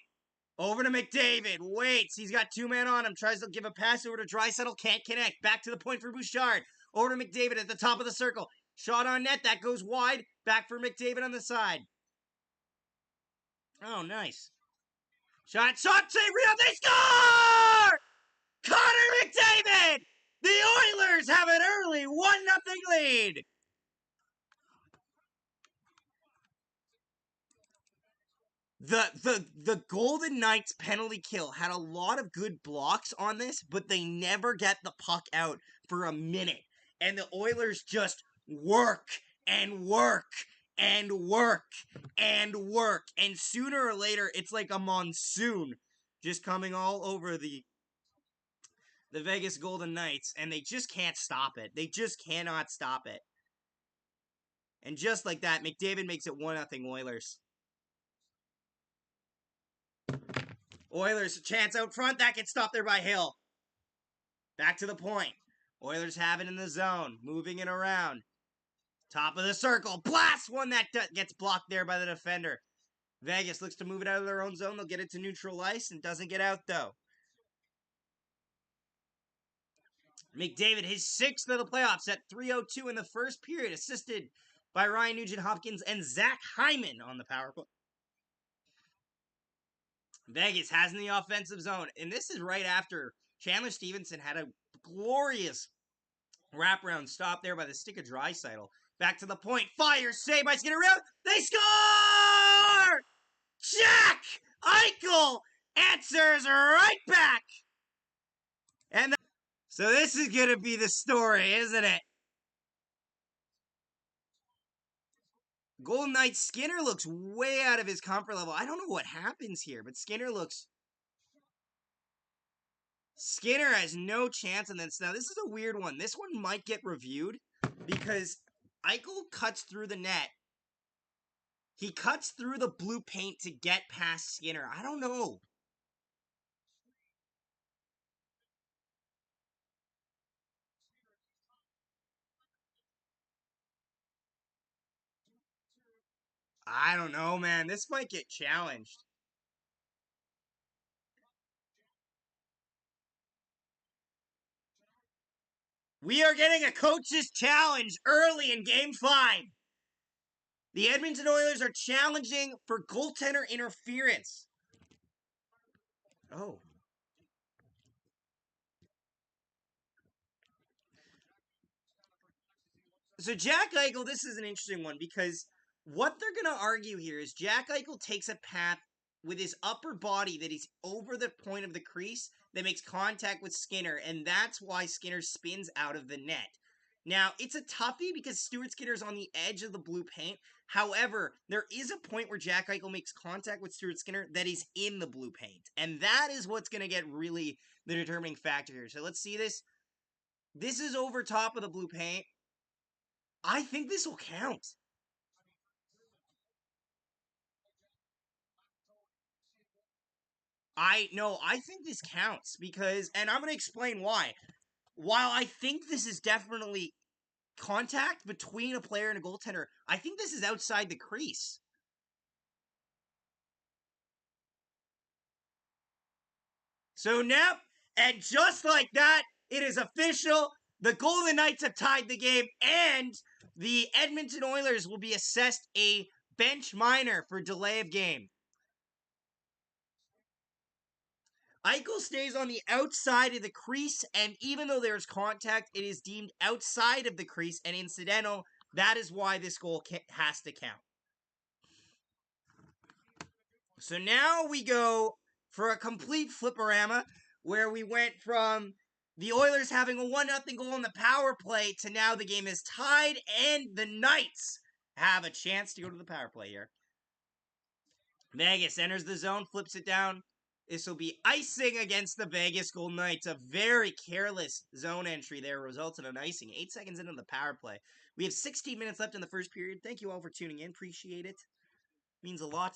over to McDavid. Waits. He's got two men on him. Tries to give a pass over to Draisaitl. Can't connect. Back to the point for Bouchard. Over to McDavid at the top of the circle. Shot on net. That goes wide. Back for McDavid on the side. Oh, nice. Shot, save, rebound, they score! Connor McDavid! The Oilers have an early 1-0 lead. The Golden Knights penalty kill had a lot of good blocks on this, but they never get the puck out for a minute. And the Oilers just work and work and work and work. And sooner or later, it's like a monsoon just coming all over the Vegas Golden Knights, and they just can't stop it. They just cannot stop it. And just like that, McDavid makes it 1-0 Oilers. Oilers, a chance out front. That gets stopped there by Hill. Back to the point. Oilers have it in the zone. Moving it around. Top of the circle. Blast one that gets blocked there by the defender. Vegas looks to move it out of their own zone. They'll get it to neutral ice and doesn't get out, though. McDavid, his 6th of the playoffs at 3:02 in the first period, assisted by Ryan Nugent-Hopkins and Zach Hyman on the power play. Vegas has in the offensive zone, and this is right after Chandler Stevenson had a glorious wraparound stop there by the stick of Draisaitl. Back to the point, fire, save by Skinner, they score! Jack Eichel answers right back! And so this is going to be the story, isn't it? Golden Knights, Skinner looks way out of his comfort level. I don't know what happens here, but Skinner has no chance in this. Now, this is a weird one. This one might get reviewed because Eichel cuts through the net. He cuts through the blue paint to get past Skinner. I don't know. I don't know, man. This might get challenged. We are getting a coach's challenge early in Game 5. The Edmonton Oilers are challenging for goaltender interference. Oh. So Jack Eichel, this is an interesting one because what they're going to argue here is Jack Eichel takes a path with his upper body that is over the point of the crease that makes contact with Skinner, and that's why Skinner spins out of the net. Now, it's a toughie because Stuart Skinner's on the edge of the blue paint. However, there is a point where Jack Eichel makes contact with Stuart Skinner that is in the blue paint. And that is what's going to get really the determining factor here. So let's see this. This is over top of the blue paint. I think this will count. I think this counts because, and I'm going to explain why. While I think this is definitely contact between a player and a goaltender, I think this is outside the crease. So now, and just like that, it is official. The Golden Knights have tied the game, and the Edmonton Oilers will be assessed a bench minor for delay of game. Eichel stays on the outside of the crease, and even though there's contact, it is deemed outside of the crease and incidental. That is why this goal has to count. So now we go for a complete flipperama, where we went from the Oilers having a 1-0 goal on the power play to now the game is tied, and the Knights have a chance to go to the power play here. Vegas enters the zone, flips it down. This will be icing against the Vegas Golden Knights. A very careless zone entry there results in an icing. 8 seconds into the power play. We have 16 minutes left in the first period. Thank you all for tuning in. Appreciate it. Means a lot.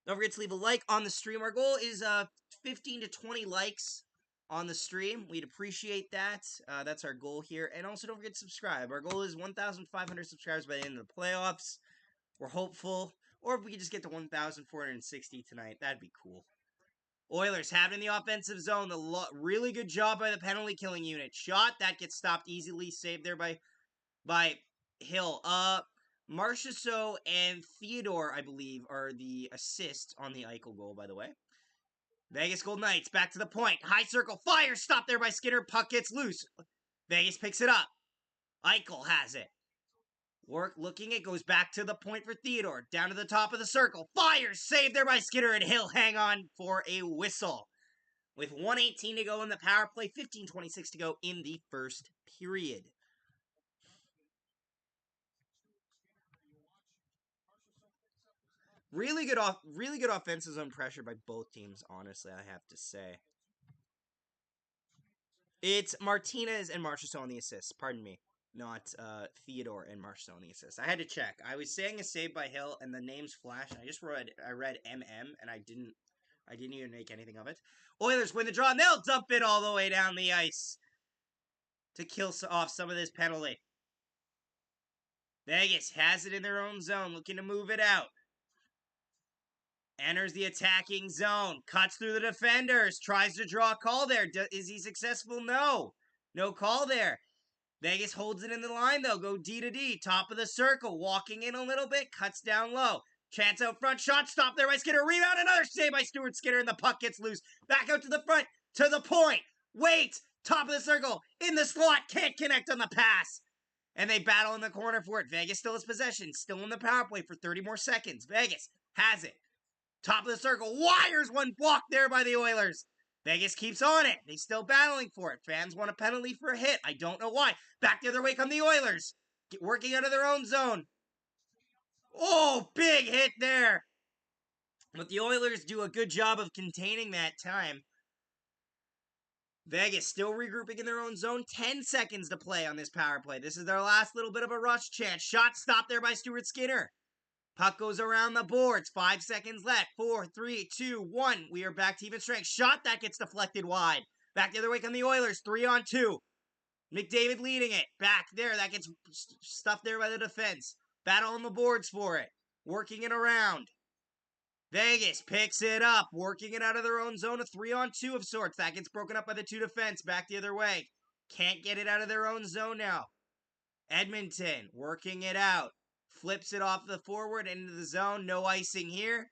Don't forget to leave a like on the stream. Our goal is 15 to 20 likes on the stream. We'd appreciate that. That's our goal here. And also don't forget to subscribe. Our goal is 1,500 subscribers by the end of the playoffs. We're hopeful. Or if we could just get to 1,460 tonight, that'd be cool. Oilers have it in the offensive zone. Really good job by the penalty killing unit. Shot, that gets stopped easily. Saved there by Hill. Marchessault and Theodore, I believe, are the assists on the Eichel goal, by the way. Vegas Golden Knights back to the point. High circle, fire, stopped there by Skinner. Puck gets loose. Vegas picks it up. Eichel has it. Looking, it goes back to the point for Theodore. Down to the top of the circle. Fires, saved there by Skinner, and he'll hang on for a whistle. With 1:18 to go in the power play, 15:26 to go in the first period. Really good offensive zone pressure by both teams, honestly, I have to say. It's Martinez and Marchessault on the assists, pardon me. Not Theodore and Marchessault on the assists. I had to check. I was saying a save by Hill and the names flashed, and I read MM and I didn't even make anything of it. Oilers win the draw, and they'll dump it all the way down the ice to kill off some of this penalty. Vegas has it in their own zone, looking to move it out. Enters the attacking zone, cuts through the defenders, tries to draw a call there. Is he successful? No. No call there. Vegas holds it in the line, though. Go D to D, top of the circle, walking in a little bit, cuts down low. Chance out front, shot stopped there by Skinner. Rebound, another save by Stuart Skinner, and the puck gets loose. Back out to the front, to the point. Wait, top of the circle, in the slot, can't connect on the pass. And they battle in the corner for it. Vegas still has possession, still in the power play for 30 more seconds. Vegas has it. Top of the circle, wires one block there by the Oilers. Vegas keeps on it. They still battling for it. Fans want a penalty for a hit. I don't know why. Back the other way come the Oilers. Working out of their own zone. Oh, big hit there. But the Oilers do a good job of containing that time. Vegas still regrouping in their own zone. 10 seconds to play on this power play. This is their last little bit of a rush chance. Shot stopped there by Stuart Skinner. Puck goes around the boards. 5 seconds left. 4, 3, 2, 1. We are back to even strength. Shot that gets deflected wide. Back the other way come the Oilers. 3-on-2. McDavid leading it. Back there. That gets stuffed there by the defense. Battle on the boards for it. Working it around. Vegas picks it up. Working it out of their own zone. A 3-on-2 of sorts. That gets broken up by the two defense. Back the other way. Can't get it out of their own zone now. Edmonton working it out. Flips it off the forward into the zone. No icing here.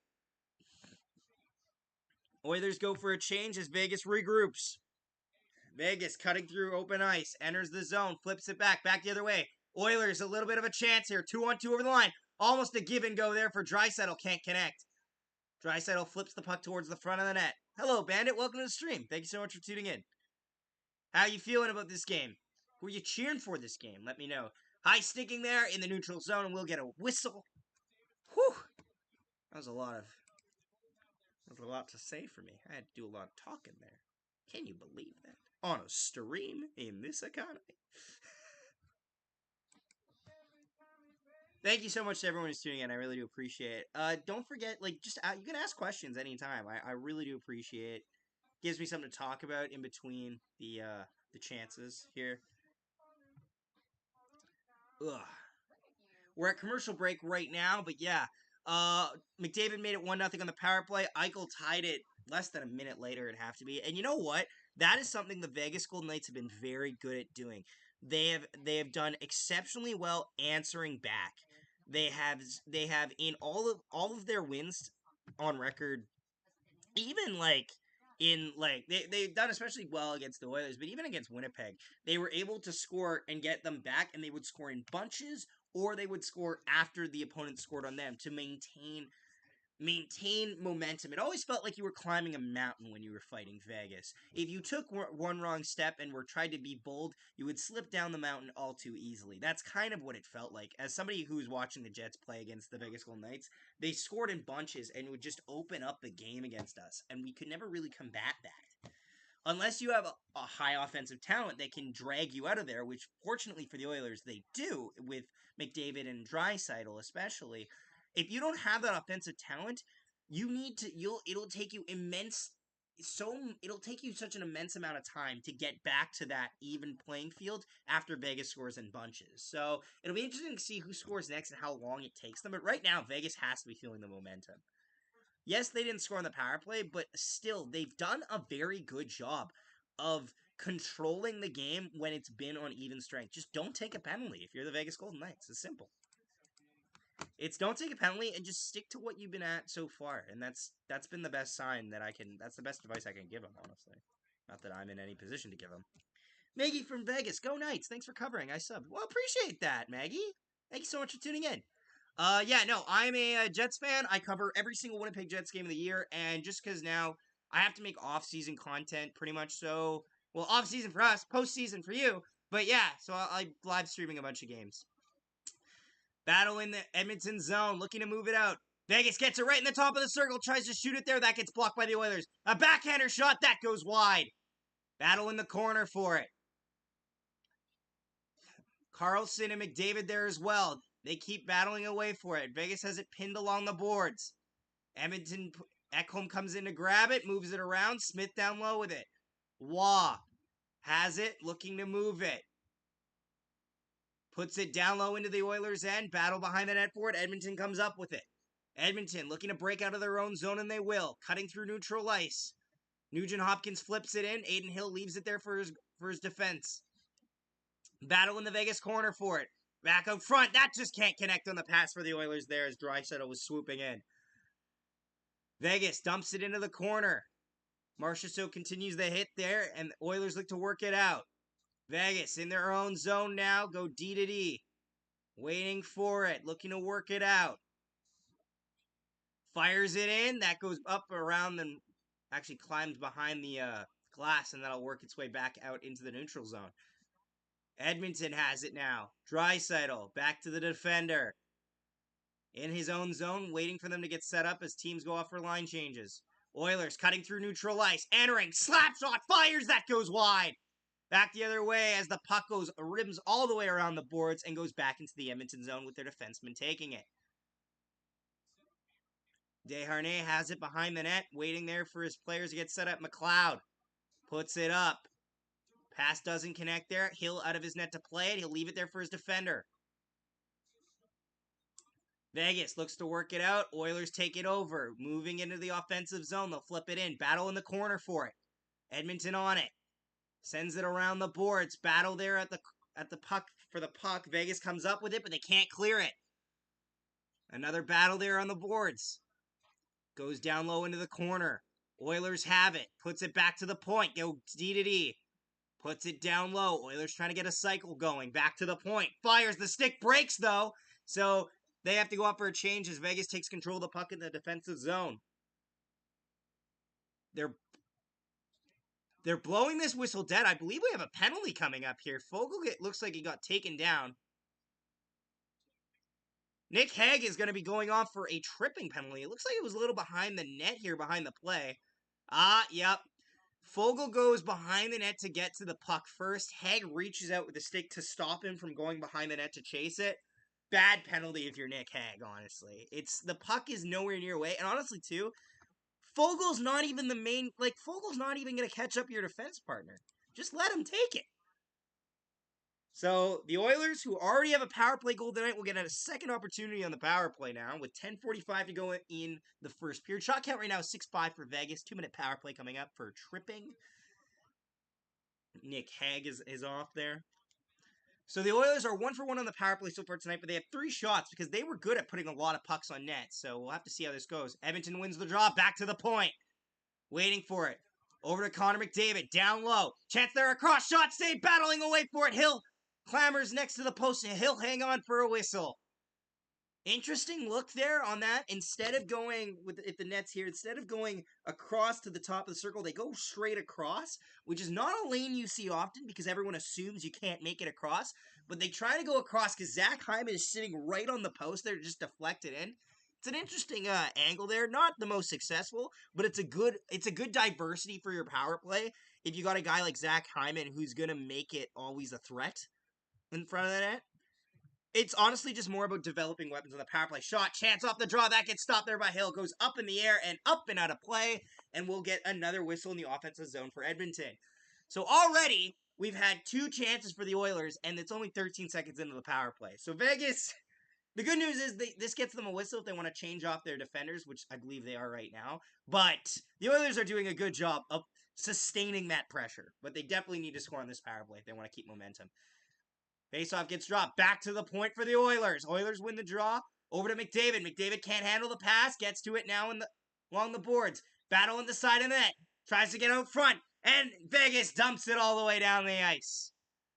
Oilers go for a change as Vegas regroups. Vegas cutting through open ice. Enters the zone. Flips it back. Back the other way. Oilers a little bit of a chance here. 2-on-2 over the line. Almost a give and go there for Draisaitl. Can't connect. Draisaitl flips the puck towards the front of the net. Hello, Bandit. Welcome to the stream. Thank you so much for tuning in. How you feeling about this game? Who are you cheering for this game? Let me know. High sticking there in the neutral zone, and we'll get a whistle. Whew. That was a lot to say for me. I had to do a lot of talking there. Can you believe that? On a stream in this economy. Thank you so much to everyone who's tuning in. I really do appreciate it. Don't forget, you can ask questions anytime. I really do appreciate it. Gives me something to talk about in between the chances here. Ugh. We're at commercial break right now, but yeah. McDavid made it 1-0 on the power play. Eichel tied it less than a minute later, it'd have to be. And you know what? That is something the Vegas Golden Knights have been very good at doing. They have done exceptionally well answering back. They have in all of their wins on record, even they've done especially well against the Oilers, but even against Winnipeg, they were able to score and get them back, and they would score in bunches, or they would score after the opponent scored on them to maintain momentum. It always felt like you were climbing a mountain when you were fighting Vegas. If you took one wrong step and were tried to be bold, you would slip down the mountain all too easily. That's kind of what it felt like. As somebody who was watching the Jets play against the Vegas Golden Knights, they scored in bunches and would just open up the game against us, and we could never really combat that. Unless you have a high offensive talent that can drag you out of there, which fortunately for the Oilers they do with McDavid and Draisaitl especially. If you don't have that offensive talent, it'll take you such an immense amount of time to get back to that even playing field after Vegas scores in bunches. So it'll be interesting to see who scores next and how long it takes them. But right now, Vegas has to be feeling the momentum. Yes, they didn't score on the power play, but still, they've done a very good job of controlling the game when it's been on even strength. Just don't take a penalty if you're the Vegas Golden Knights. It's simple. It's don't take a penalty and just stick to what you've been at so far, and that's been the best sign that I can. That's the best advice I can give him, honestly. Not that I'm in any position to give him. Maggie from Vegas, go Knights! Thanks for covering. I subbed. Well, appreciate that, Maggie. Thank you so much for tuning in. Yeah, no, I'm a Jets fan. I cover every single Winnipeg Jets game of the year, and just because now I have to make off-season content, pretty much. So, well, off-season for us, post-season for you. But yeah, so I'm live streaming a bunch of games. Battle in the Edmonton zone, looking to move it out. Vegas gets it right in the top of the circle, tries to shoot it there. That gets blocked by the Oilers. A backhander shot, that goes wide. Battle in the corner for it. Carlson and McDavid there as well. They keep battling away for it. Vegas has it pinned along the boards. Edmonton, Ekholm comes in to grab it, moves it around. Smith down low with it. Waugh has it, looking to move it. Puts it down low into the Oilers' end. Battle behind the net for it. Edmonton comes up with it. Edmonton looking to break out of their own zone, and they will. Cutting through neutral ice. Nugent Hopkins flips it in. Aiden Hill leaves it there for his defense. Battle in the Vegas corner for it. Back up front. That just can't connect on the pass for the Oilers there as Draisaitl was swooping in. Vegas dumps it into the corner. Marchessault continues the hit there, and the Oilers look to work it out. Vegas in their own zone now. Go D to D. Waiting for it. Looking to work it out. Fires it in. That goes up around and actually climbs behind the glass, and that'll work its way back out into the neutral zone. Edmonton has it now. Draisaitl back to the defender. In his own zone, waiting for them to get set up as teams go off for line changes. Oilers cutting through neutral ice. Entering. Slap shot. Fires. That goes wide. Back the other way as the puck goes rims all the way around the boards and goes back into the Edmonton zone with their defenseman taking it. Desharnais has it behind the net, waiting there for his players to get set up. McLeod puts it up. Pass doesn't connect there. Hill out of his net to play it. He'll leave it there for his defender. Vegas looks to work it out. Oilers take it over. Moving into the offensive zone. They'll flip it in. Battle in the corner for it. Edmonton on it. Sends it around the boards. Battle there at the puck for the puck. Vegas comes up with it, but they can't clear it. Another battle there on the boards. Goes down low into the corner. Oilers have it. Puts it back to the point. Go D to D. Puts it down low. Oilers trying to get a cycle going. Back to the point. Fires. The stick breaks, though. So they have to go up for a change as Vegas takes control of the puck in the defensive zone. They're blowing this whistle dead. I believe we have a penalty coming up here. Fogle looks like he got taken down. Nick Hague is going to be going off for a tripping penalty. It looks like it was a little behind the net here, behind the play. Yep. Fogle goes behind the net to get to the puck first. Hague reaches out with the stick to stop him from going behind the net to chase it. Bad penalty if you're Nick Hague, honestly. The puck is nowhere near away. And honestly, too, Fogle's not even Fogle's not even going to catch up your defense partner. Just let him take it. So, the Oilers, who already have a power play goal tonight, will get a second opportunity on the power play now, with 10:45 to go in the first period. Shot count right now is 6-5 for Vegas. 2-minute power play coming up for tripping. Nick Hague is off there. So, the Oilers are 1 for 1 on the power play so far tonight, but they have 3 shots because they were good at putting a lot of pucks on net. So, we'll have to see how this goes. Edmonton wins the draw. Back to the point. Waiting for it. Over to Connor McDavid. Down low. Chance there across. Shot save. Battling away for it. Hill clambers next to the post, and he'll hang on for a whistle. Interesting look there on that. Instead of going with the nets here, instead of going across to the top of the circle, they go straight across, which is not a lane you see often because everyone assumes you can't make it across. But they try to go across because Zach Hyman is sitting right on the post there, just deflected in. It's an interesting angle there. Not the most successful, but it's a good diversity for your power play. If you got a guy like Zach Hyman who's gonna make it always a threat in front of the net. It's honestly just more about developing weapons on the power play. Shot, chance off the draw. That gets stopped there by Hill. Goes up in the air and up and out of play. And we'll get another whistle in the offensive zone for Edmonton. So already, we've had 2 chances for the Oilers, and it's only 13 seconds into the power play. So Vegas, the good news is this gets them a whistle if they want to change off their defenders, which I believe they are right now. But the Oilers are doing a good job of sustaining that pressure. But they definitely need to score on this power play if they want to keep momentum. Faceoff gets dropped. Back to the point for the Oilers. Oilers win the draw. Over to McDavid. McDavid can't handle the pass. Gets to it now along the boards. Battle on the side of the net. Tries to get out front. And Vegas dumps it all the way down the ice.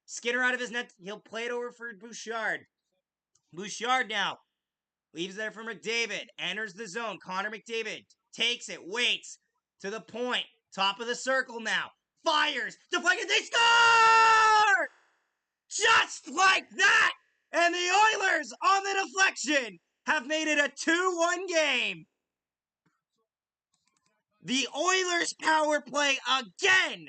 Skinner out of his net. He'll play it over for Bouchard. Bouchard now leaves there for McDavid. Enters the zone. Connor McDavid takes it. Waits. To the point. Top of the circle now. Fires. Deflected. They score! Just like that! And the Oilers, on the deflection, have made it a 2-1 game. The Oilers power play again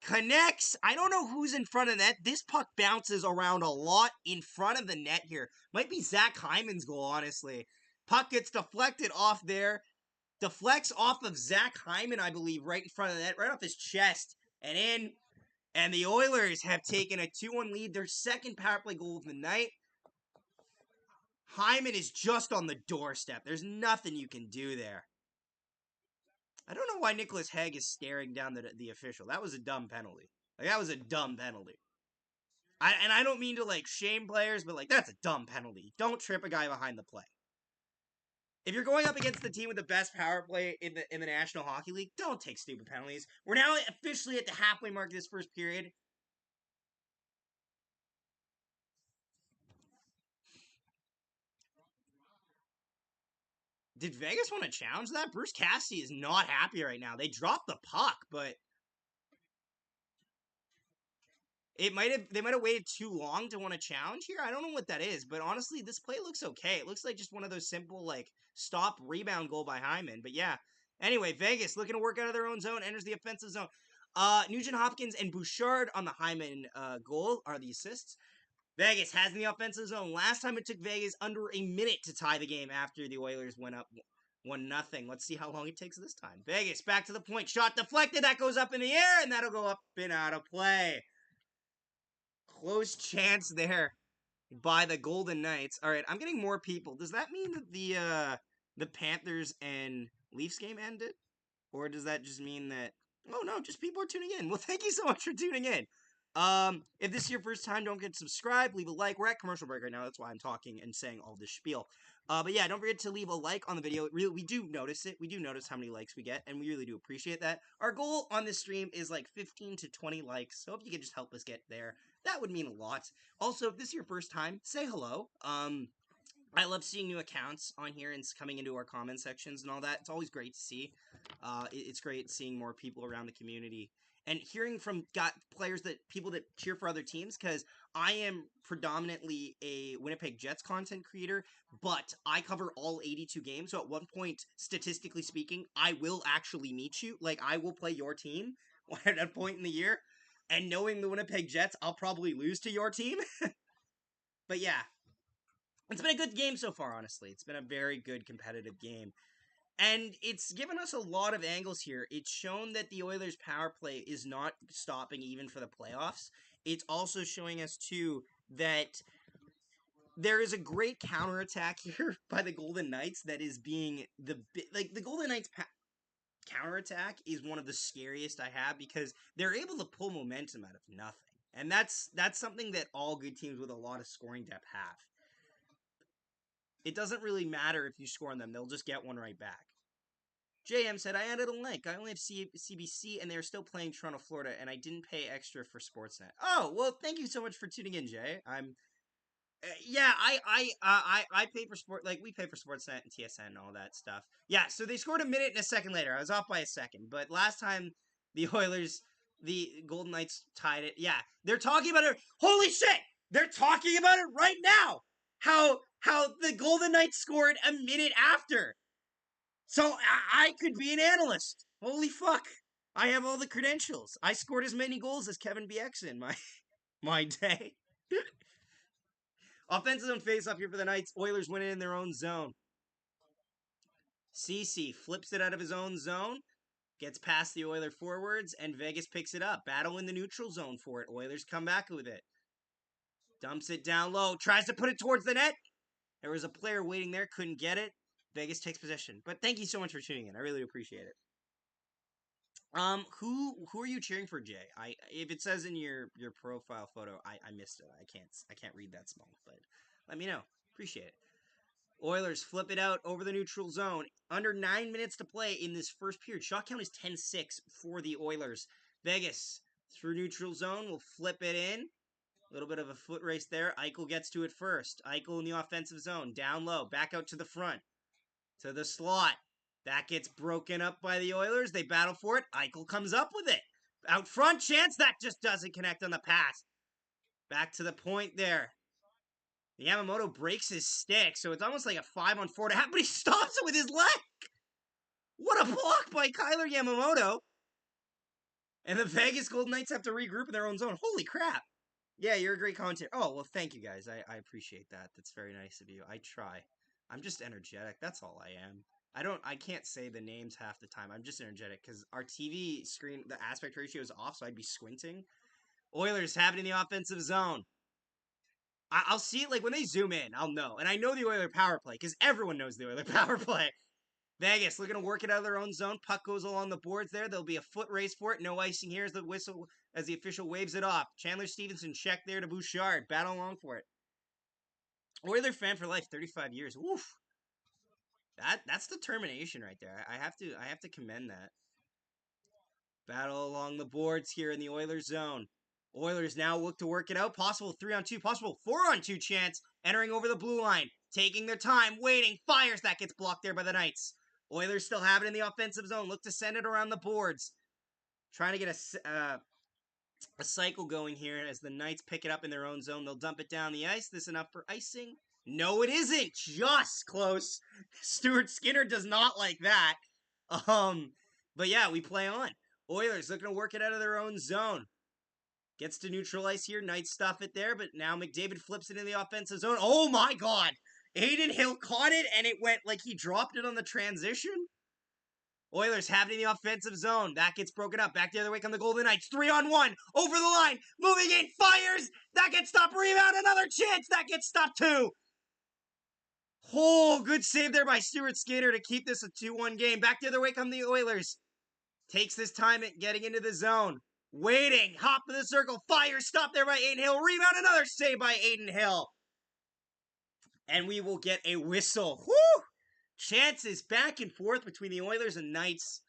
connects. I don't know who's in front of net. This puck bounces around a lot in front of the net here. Might be Zach Hyman's goal, honestly. Puck gets deflected off there. Deflects off of Zach Hyman, I believe, right in front of the net, right off his chest. And in. And the Oilers have taken a 2-1 lead. Their second power play goal of the night. Hyman is just on the doorstep. There's nothing you can do there. I don't know why Nicholas Hague is staring down the official. That was a dumb penalty. That was a dumb penalty. I don't mean to, shame players, but, that's a dumb penalty. Don't trip a guy behind the play. If you're going up against the team with the best power play in the National Hockey League, don't take stupid penalties. We're now officially at the halfway mark of this first period. Did Vegas want to challenge that? Bruce Cassidy is not happy right now. They dropped the puck, but they might have waited too long to want to challenge here. I don't know what that is, but honestly, this play looks okay. It looks like just one of those simple stop rebound goal by Hyman. But yeah. Anyway, Vegas looking to work out of their own zone, enters the offensive zone. Nugent Hopkins and Bouchard on the Hyman goal are the assists. Vegas has the offensive zone. Last time it took Vegas under a minute to tie the game after the Oilers went up 1-0. Let's see how long it takes this time. Vegas back to the point. Shot deflected. That goes up in the air, and that'll go up and out of play. Close chance there by the Golden Knights. All right, I'm getting more people. Does that mean that the Panthers and Leafs game ended? Or does that just mean that... Oh, no, just people are tuning in. Well, thank you so much for tuning in. If this is your first time, don't forget to subscribe, leave a like. We're at commercial break right now. That's why I'm talking and saying all this spiel. But yeah, don't forget to leave a like on the video. We do notice it. We do notice how many likes we get, and we really do appreciate that. Our goal on this stream is 15 to 20 likes. So if you could just help us get there, that would mean a lot. Also, if this is your first time, say hello. I love seeing new accounts on here and coming into our comment sections and all that. It's always great to see. It's great seeing more people around the community and hearing from people that cheer for other teams, because I am predominantly a Winnipeg Jets content creator, but I cover all 82 games. So at one point, statistically speaking, I will actually meet you. I will play your team at a point in the year. And knowing the Winnipeg Jets, I'll probably lose to your team. But yeah, it's been a good game so far, honestly. It's been a very good competitive game. And it's given us a lot of angles here. It's shown that the Oilers' power play is not stopping even for the playoffs. It's also showing us, too, that there is a great counterattack here by the Golden Knights that is being the Golden Knights' counterattack is one of the scariest I have, because they're able to pull momentum out of nothing. And that's something that all good teams with a lot of scoring depth have. It doesn't really matter if you score on them. They'll just get one right back. JM said, I added a link. I only have CBC, and they're still playing Toronto, Florida, and I didn't pay extra for Sportsnet. Oh, well, thank you so much for tuning in, Jay. I pay for we pay for Sportsnet and TSN and all that stuff. Yeah, so they scored a minute and a second later. I was off by a second. But last time the Golden Knights tied it. Yeah, they're talking about it. Holy shit! They're talking about it right now! How the Golden Knights scored a minute after. So I could be an analyst. Holy fuck. I have all the credentials. I scored as many goals as Kevin BX in my day. Offensive zone face-off here for the Knights. Oilers win it in their own zone. CC flips it out of his own zone. Gets past the Oiler forwards, and Vegas picks it up. Battle in the neutral zone for it. Oilers come back with it. Dumps it down low. Tries to put it towards the net. There was a player waiting there. Couldn't get it. Vegas takes possession. But thank you so much for tuning in. I really appreciate it. Who are you cheering for, Jay? If it says in your profile photo, I missed it. I can't read that small, but let me know. Appreciate it. Oilers flip it out over the neutral zone. Under 9 minutes to play in this first period. Shot count is 10-6 for the Oilers. Vegas through neutral zone will flip it in. A little bit of a foot race there. Eichel gets to it first. Eichel in the offensive zone. Down low. Back out to the front. To the slot. That gets broken up by the Oilers. They battle for it. Eichel comes up with it. Out front chance. That just doesn't connect on the pass. Back to the point there. Yamamoto breaks his stick, so it's almost like a 5-on-4 to have, but he stops it with his leg. What a block by Kyler Yamamoto. And the Vegas Golden Knights have to regroup in their own zone. Holy crap. Yeah, you're a great commentator. Oh, well, thank you guys. I appreciate that. That's very nice of you. I try. I'm just energetic. That's all I am. I can't say the names half the time. I'm just energetic because our TV screen, the aspect ratio is off, so I'd be squinting. Oilers have it in the offensive zone. I'll see it, like, when they zoom in, I'll know. And I know the Oiler power play, because everyone knows the Oiler power play. Vegas looking to work it out of their own zone. Puck goes along the boards there. There'll be a foot race for it. No icing here as the whistle, as the official waves it off. Chandler Stevenson check there to Bouchard. Battle along for it. Oiler fan for life, 35 years. Oof. That's determination right there. I have to commend that. Battle along the boards here in the Oilers zone. Oilers now look to work it out. Possible 3-on-2, possible 4-on-2 chance. Entering over the blue line. Taking their time, waiting. Fires. That gets blocked there by the Knights. Oilers still have it in the offensive zone. Look to send it around the boards. Trying to get a cycle going here as the Knights pick it up in their own zone. They'll dump it down the ice. This enough for icing? No, it isn't. Just close. Stuart Skinner does not like that. But yeah, we play on. Oilers looking to work it out of their own zone. Gets to neutral ice here. Knights stuff it there, but now McDavid flips it in the offensive zone. Oh my god! Aiden Hill caught it, and it went like he dropped it on the transition. Oilers have it in the offensive zone. That gets broken up. Back the other way come the Golden Knights. 3-on-1. Over the line. Moving in. Fires. That gets stopped. Rebound. Another chance. That gets stopped too. Oh, good save there by Stuart Skinner to keep this a 2-1 game. Back the other way come the Oilers. Takes this time at getting into the zone. Waiting. Hop of the circle. Fire. Stop there by Aiden Hill. Rebound. Another save by Aiden Hill. And we will get a whistle. Woo! Chances back and forth between the Oilers and Knights.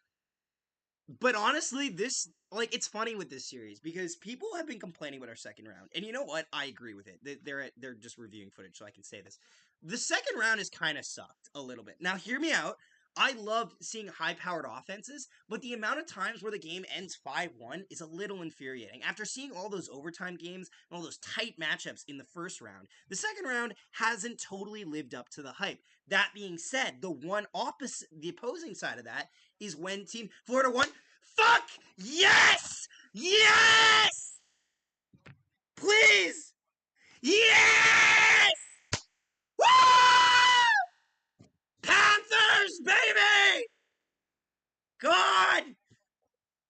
But honestly, this, like, it's funny with this series because people have been complaining about our second round. And you know what? I agree with it. They're just reviewing footage, so I can say this. The second round has kind of sucked a little bit. Now, hear me out. I love seeing high-powered offenses, but the amount of times where the game ends 5-1 is a little infuriating. After seeing all those overtime games and all those tight matchups in the first round, the second round hasn't totally lived up to the hype. That being said, the opposing side of that is when Team Florida won. Fuck! Yes! Yes! Please! Yes! Woo! Panthers, baby! God!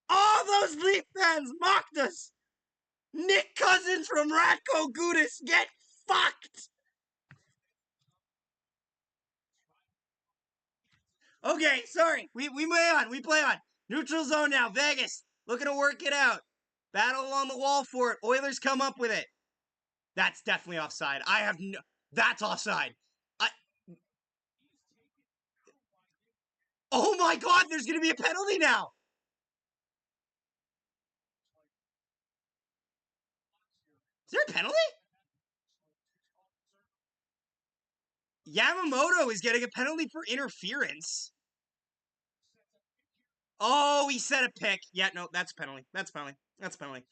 All those Leaf fans mocked us! Nick Cousins from Ratko Gudis, get fucked! Okay, sorry. We play on. We play on. Neutral zone now. Vegas looking to work it out. Battle along the wall for it. Oilers come up with it. That's definitely offside. That's offside. Oh my god, there's going to be a penalty now. Is there a penalty? Yamamoto is getting a penalty for interference. Oh, he set a pick. Yeah, no, that's a penalty. That's a penalty. That's a penalty.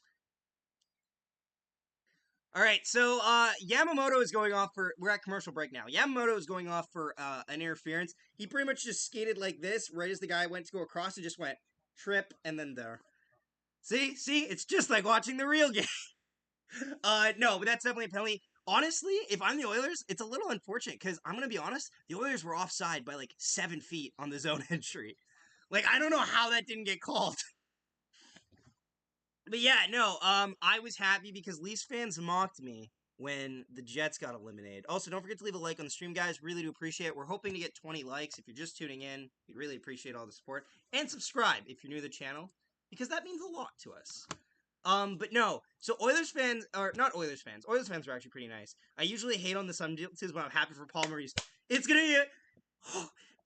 All right, so Yamamoto is going off for. We're at commercial break now. Yamamoto is going off for an interference. He pretty much just skated like this right as the guy went to go across and just went trip and then there. See, it's just like watching the real game. No, but that's definitely a penalty. Honestly, if I'm the Oilers, it's a little unfortunate because I'm gonna be honest. The Oilers were offside by like 7 feet on the zone entry. Like I don't know how that didn't get called. But yeah, no, I was happy because Leafs fans mocked me when the Jets got eliminated. Also, don't forget to leave a like on the stream, guys. Really do appreciate it. We're hoping to get 20 likes. If you're just tuning in, we'd really appreciate all the support. And subscribe if you're new to the channel. because that means a lot to us. But no. So Oilers fans, or not Oilers fans. Oilers fans are actually pretty nice. I usually hate on the Sundials, but I'm happy for Paul Maurice. It's gonna be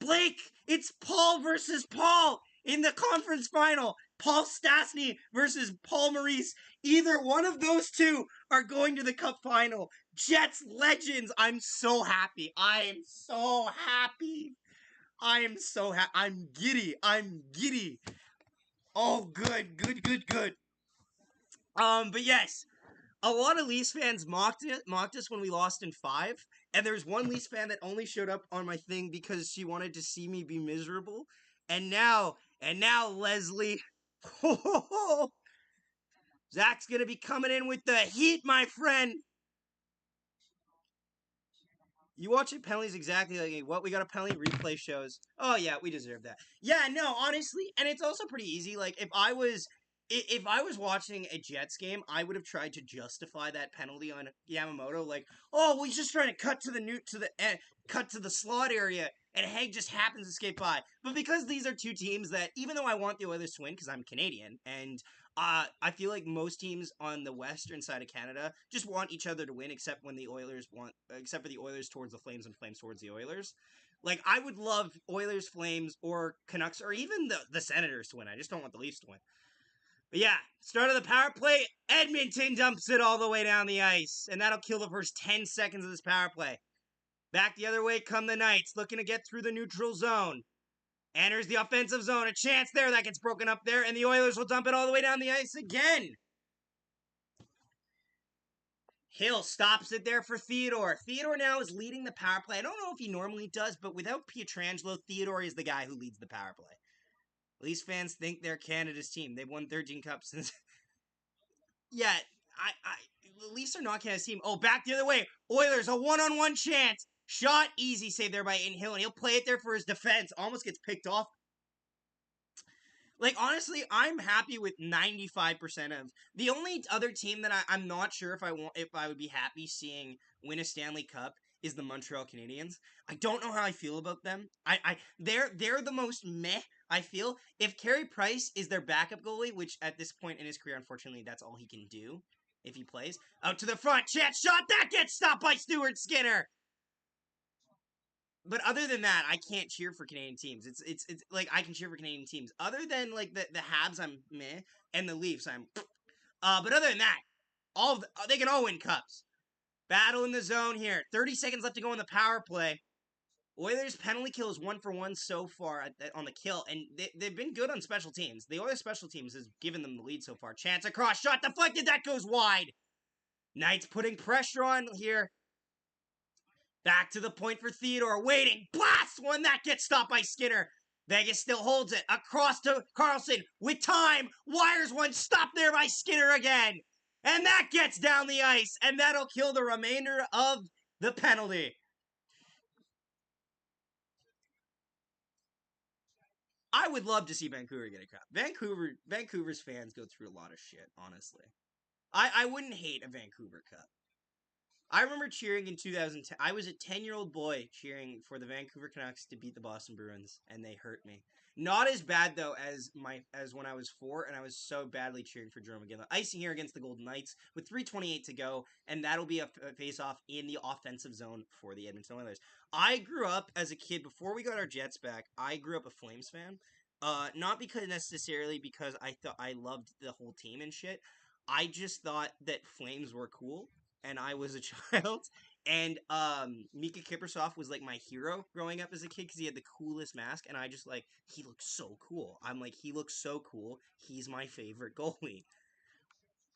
Blake. It's Paul versus Paul in the conference final. Paul Stastny versus Paul Maurice. Either one of those two are going to the Cup final. Jets legends. I'm so happy. I am so happy. I am so happy. I'm giddy. I'm giddy. Oh, good, good, good, good. But yes, a lot of Leafs fans mocked us when we lost in 5, and there's one Leafs fan that only showed up on my thing because she wanted to see me be miserable. And now, Leslie, Zach's gonna be coming in with the heat, my friend. You watching penalties exactly like what we got a penalty replay shows. Oh yeah, we deserve that. Yeah, no, honestly, and it's also pretty easy. Like if I was watching a Jets game, I would have tried to justify that penalty on Yamamoto. Like, oh, well, he's just trying to cut to the slot area, and Haig just happens to skate by. But because these are two teams that, even though I want the Oilers to win because I'm Canadian, and I feel like most teams on the western side of Canada just want each other to win, except for the Oilers towards the Flames and Flames towards the Oilers. Like, I would love Oilers, Flames, or Canucks, or even the Senators to win. I just don't want the Leafs to win. But yeah, start of the power play, Edmonton dumps it all the way down the ice, and that'll kill the first 10 seconds of this power play. Back the other way come the Knights, looking to get through the neutral zone. Enters the offensive zone, a chance there, that gets broken up there, and the Oilers will dump it all the way down the ice again. Hill stops it there for Theodore. Theodore now is leading the power play. I don't know if he normally does, but without Pietrangelo, Theodore is the guy who leads the power play. Leafs fans think they're Canada's team. They've won 13 cups since... Yeah, the Leafs are not Canada's team. Oh, back the other way. Oilers, a one-on-one chance. Shot, easy save there by Aiden Hill, and he'll play it there for his defense. Almost gets picked off. Like, honestly, I'm happy with 95% of... The only other team that I'm not sure if I would be happy seeing win a Stanley Cup is the Montreal Canadiens. I don't know how I feel about them. They're the most meh, I feel. If Carey Price is their backup goalie, which at this point in his career, unfortunately, that's all he can do if he plays. Out to the front, chance shot, that gets stopped by Stuart Skinner! But other than that, I can't cheer for Canadian teams. It's like I can cheer for Canadian teams. Other than like the Habs, I'm meh, and the Leafs, I'm. But other than that, they can all win cups. Battle in the zone here. 30 seconds left to go in the power play. Oilers penalty kill is 1-for-1 so far on the kill, and they've been good on special teams. The Oilers special teams has given them the lead so far. Chance across, shot deflected, that goes wide. Knights putting pressure on here. Back to the point for Theodore, waiting, blast one, that gets stopped by Skinner. Vegas still holds it, across to Carlson, with time, wires one, stopped there by Skinner again. And that gets down the ice, and that'll kill the remainder of the penalty. I would love to see Vancouver get a cup. Vancouver's fans go through a lot of shit, honestly. I wouldn't hate a Vancouver Cup. I remember cheering in 2010. I was a 10-year-old boy cheering for the Vancouver Canucks to beat the Boston Bruins, and they hurt me. Not as bad though as when I was 4, and I was so badly cheering for Jerome McGinley. Icing here against the Golden Knights with 3:28 to go, and that'll be a face-off in the offensive zone for the Edmonton Oilers. I grew up as a kid before we got our Jets back. I grew up a Flames fan, not necessarily because I thought I loved the whole team and shit. I just thought that Flames were cool. And I was a child, and Mika Kiprusoff was like my hero growing up as a kid because he had the coolest mask, and I just like, he looks so cool. I'm like, he looks so cool. He's my favorite goalie.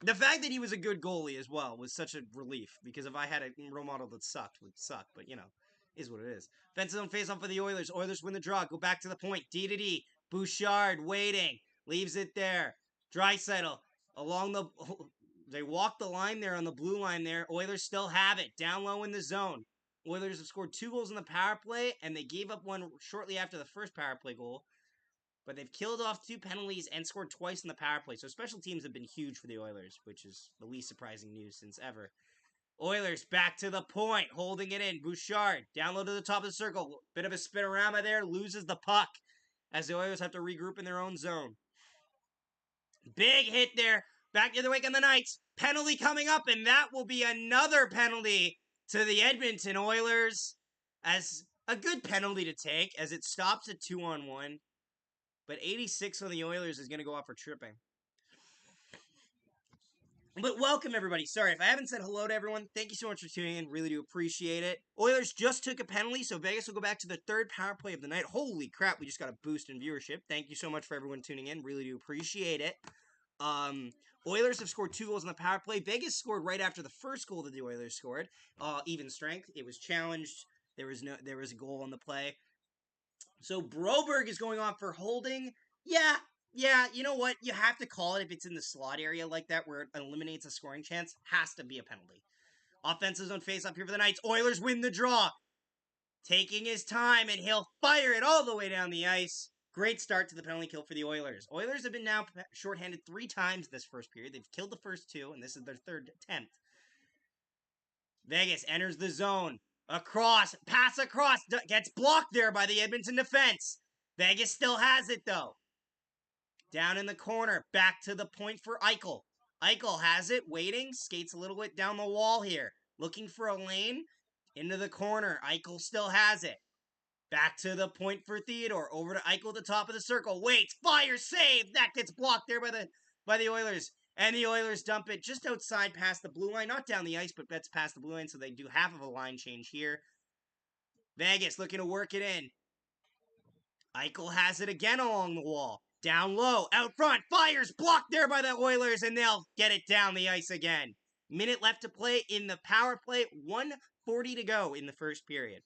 The fact that he was a good goalie as well was such a relief, because if I had a role model that sucked, it would suck, but you know, is what it is. Fence zone face off for the Oilers. Oilers win the draw. Go back to the point. D-to-D. Bouchard waiting. Leaves it there. Draisaitl along the... They walked the line there on the blue line there. Oilers still have it. Down low in the zone. Oilers have scored 2 goals in the power play, and they gave up one shortly after the first power play goal. But they've killed off 2 penalties and scored twice in the power play. So special teams have been huge for the Oilers, which is the least surprising news since ever. Oilers back to the point, holding it in. Bouchard down low to the top of the circle. Bit of a spinorama there, loses the puck as the Oilers have to regroup in their own zone. Big hit there. Back the other way on the Knights. Penalty coming up, and that will be another penalty to the Edmonton Oilers. As a good penalty to take, as it stops at 2-on-1. But 86 on the Oilers is going to go off for tripping. But welcome, everybody. Sorry, if I haven't said hello to everyone, thank you so much for tuning in. Really do appreciate it. Oilers just took a penalty, so Vegas will go back to the third power play of the night. Holy crap, we just got a boost in viewership. Thank you so much for everyone tuning in. Really do appreciate it. Oilers have scored 2 goals on the power play. Vegas scored right after the first goal that the Oilers scored. Even strength. It was challenged. There was a goal on the play. So Broberg is going on for holding. Yeah, you know what? You have to call it if it's in the slot area like that where it eliminates a scoring chance. Has to be a penalty. Offensive zone face up here for the Knights. Oilers win the draw. Taking his time, and he'll fire it all the way down the ice. Great start to the penalty kill for the Oilers. Oilers have been now shorthanded 3 times this first period. They've killed the first 2, and this is their 3rd attempt. Vegas enters the zone. Pass across, gets blocked there by the Edmonton defense. Vegas still has it, though. Down in the corner, back to the point for Eichel. Eichel has it, waiting, skates a little bit down the wall here. Looking for a lane, into the corner. Eichel still has it. Back to the point for Theodore. Over to Eichel at the top of the circle. Waits. Fire. Save. That gets blocked there by the Oilers. And the Oilers dump it just outside past the blue line. Not down the ice, but that's past the blue line. So they do half of a line change here. Vegas looking to work it in. Eichel has it again along the wall. Down low. Out front. Fires. Blocked there by the Oilers. And they'll get it down the ice again. Minute left to play in the power play. 1:40 to go in the first period.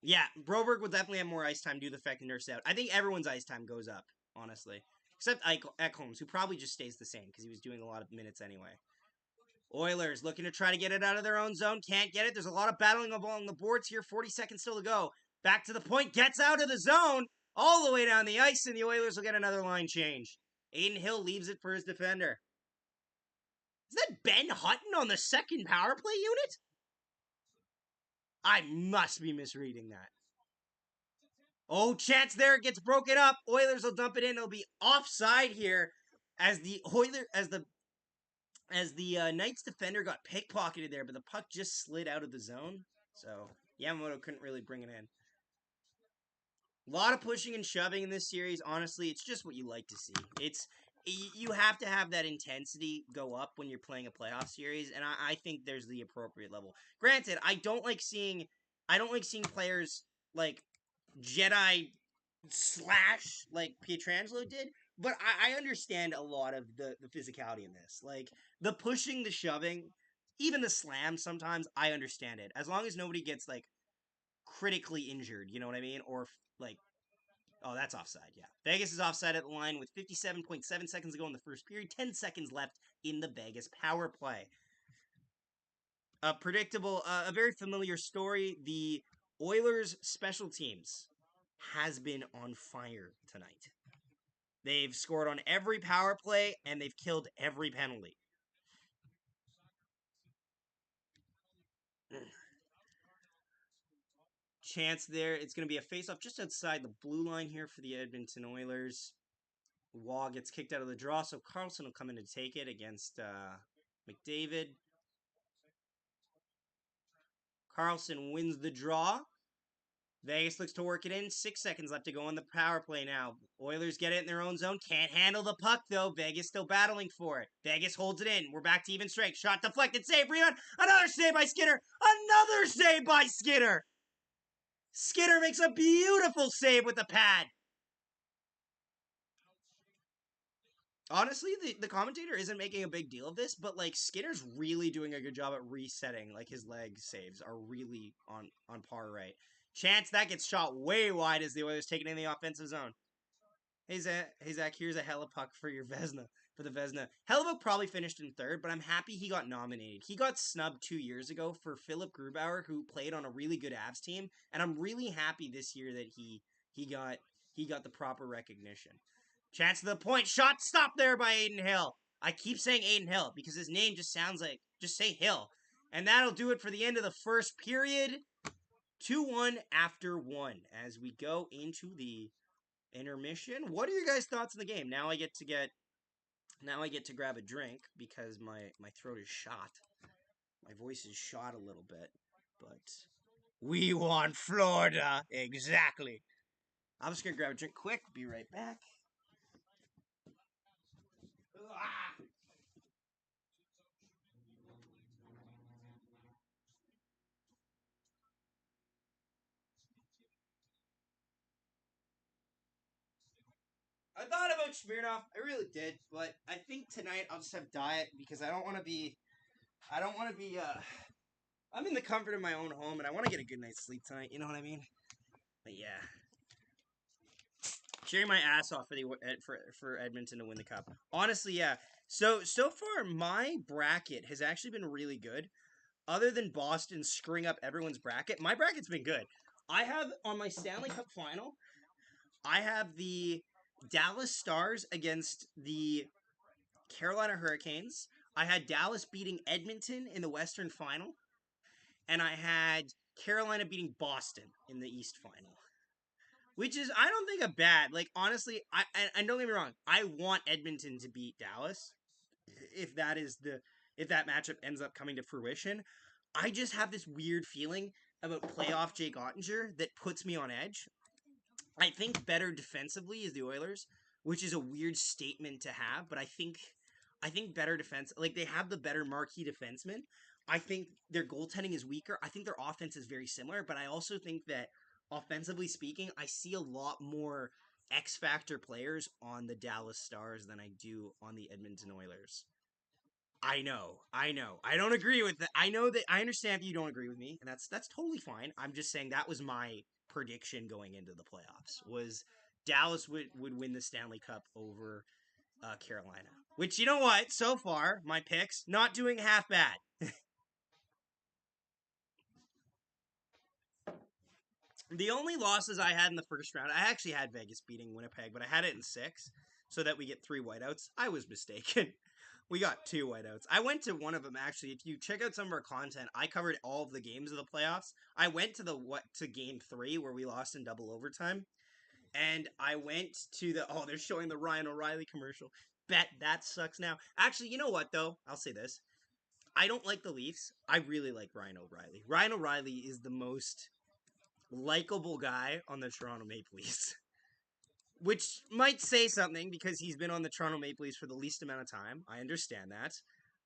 Yeah, Broberg will definitely have more ice time due to the fact that Nurse out. I think everyone's ice time goes up, honestly. Except Ekholm's, who probably just stays the same because he was doing a lot of minutes anyway. Oilers looking to try to get it out of their own zone. Can't get it. There's a lot of battling along the boards here. 40 seconds still to go. Back to the point. Gets out of the zone. All the way down the ice, and the Oilers will get another line change. Aiden Hill leaves it for his defender. Is that Ben Hutton on the second power play unit? I must be misreading that. Oh, chance there. It gets broken up. Oilers will dump it in. It'll be offside here as the Knights defender got pickpocketed there, but the puck just slid out of the zone. So Yamamoto couldn't really bring it in. A lot of pushing and shoving in this series. Honestly, it's just what you like to see. You have to have that intensity go up when you're playing a playoff series, and I think there's the appropriate level. Granted, I don't like seeing players like Jedi slash like Pietrangelo did, but I understand a lot of the physicality in this. Like the pushing, the shoving, even the slam sometimes, I understand it. As long as nobody gets like critically injured, you know what I mean? Or like, oh, that's offside, yeah. Vegas is offside at the line with 57.7 seconds to go in the first period, 10 seconds left in the Vegas power play. A very familiar story. The Oilers special teams has been on fire tonight. They've scored on every power play, and they've killed every penalty. Chance there. It's going to be a face-off just outside the blue line here for the Edmonton Oilers. Wall gets kicked out of the draw, so Carlson will come in to take it against McDavid. Carlson wins the draw. Vegas looks to work it in. 6 seconds left to go on the power play now. Oilers get it in their own zone. Can't handle the puck, though. Vegas still battling for it. Vegas holds it in. We're back to even strength. Shot deflected. Save. Rebound. Another save by Skinner. Another save by Skinner. Skinner makes a beautiful save with the pad. Honestly, the commentator isn't making a big deal of this, but like Skinner's really doing a good job at resetting. Like his leg saves are really on par right. Chance that gets shot way wide as the Oilers take it in the offensive zone. Hey Zach, here's a hella puck for your Vezina, for the Vezina. Hellebuyck probably finished in third, but I'm happy he got nominated. He got snubbed 2 years ago for Philip Grubauer, who played on a really good Avs team, and I'm really happy this year that he got the proper recognition. Chance to the point, shot stopped there by Aiden Hill. I keep saying Aiden Hill because his name just sounds like, just say Hill. And that'll do it for the end of the first period. 2-1 after 1 as we go into the Intermission. What are your guys' thoughts on the game? Now I get to grab a drink because my throat is shot. My voice is shot a little bit, but we want Florida exactly. I'm just gonna grab a drink quick. Be right back. Ah! I thought about Smirnoff. I really did, but I think tonight I'll just have diet because I don't want to be. I don't want to be. I'm in the comfort of my own home, and I want to get a good night's sleep tonight. You know what I mean? But yeah, cheering my ass off for Edmonton to win the cup. Honestly, yeah. So far, my bracket has actually been really good. Other than Boston screwing up everyone's bracket, my bracket's been good. I have on my Stanley Cup final. I have the Dallas Stars against the Carolina Hurricanes. I had Dallas beating Edmonton in the Western Final, and I had Carolina beating Boston in the East Final. Which is, I don't think a bad. Like honestly, I don't get me wrong. I want Edmonton to beat Dallas if that is the if that matchup ends up coming to fruition. I just have this weird feeling about playoff Jake Ottinger that puts me on edge. I think better defensively is the Oilers, which is a weird statement to have, but I think better defense, like they have the better marquee defenseman. I think their goaltending is weaker. I think their offense is very similar, but I also think that offensively speaking, I see a lot more X factor players on the Dallas Stars than I do on the Edmonton Oilers. I know. I don't agree with that. I know that I understand if you don't agree with me, and that's totally fine. I'm just saying that was my prediction going into the playoffs was Dallas would win the Stanley Cup over Carolina. Which you know what? So far, my picks not doing half bad. The only losses I had in the first round, I actually had Vegas beating Winnipeg, but I had it in six so that we get three whiteouts. I was mistaken. We got two whiteouts. I went to one of them actually. If you check out some of our content, I covered all of the games of the playoffs. I went to game 3 where we lost in double overtime, and I went to the they're showing the Ryan O'Reilly commercial. Bet that sucks now. Actually, you know what though? I'll say this. I don't like the Leafs. I really like Ryan O'Reilly. Ryan O'Reilly is the most likable guy on the Toronto Maple Leafs. Which might say something because he's been on the Toronto Maple Leafs for the least amount of time. I understand that.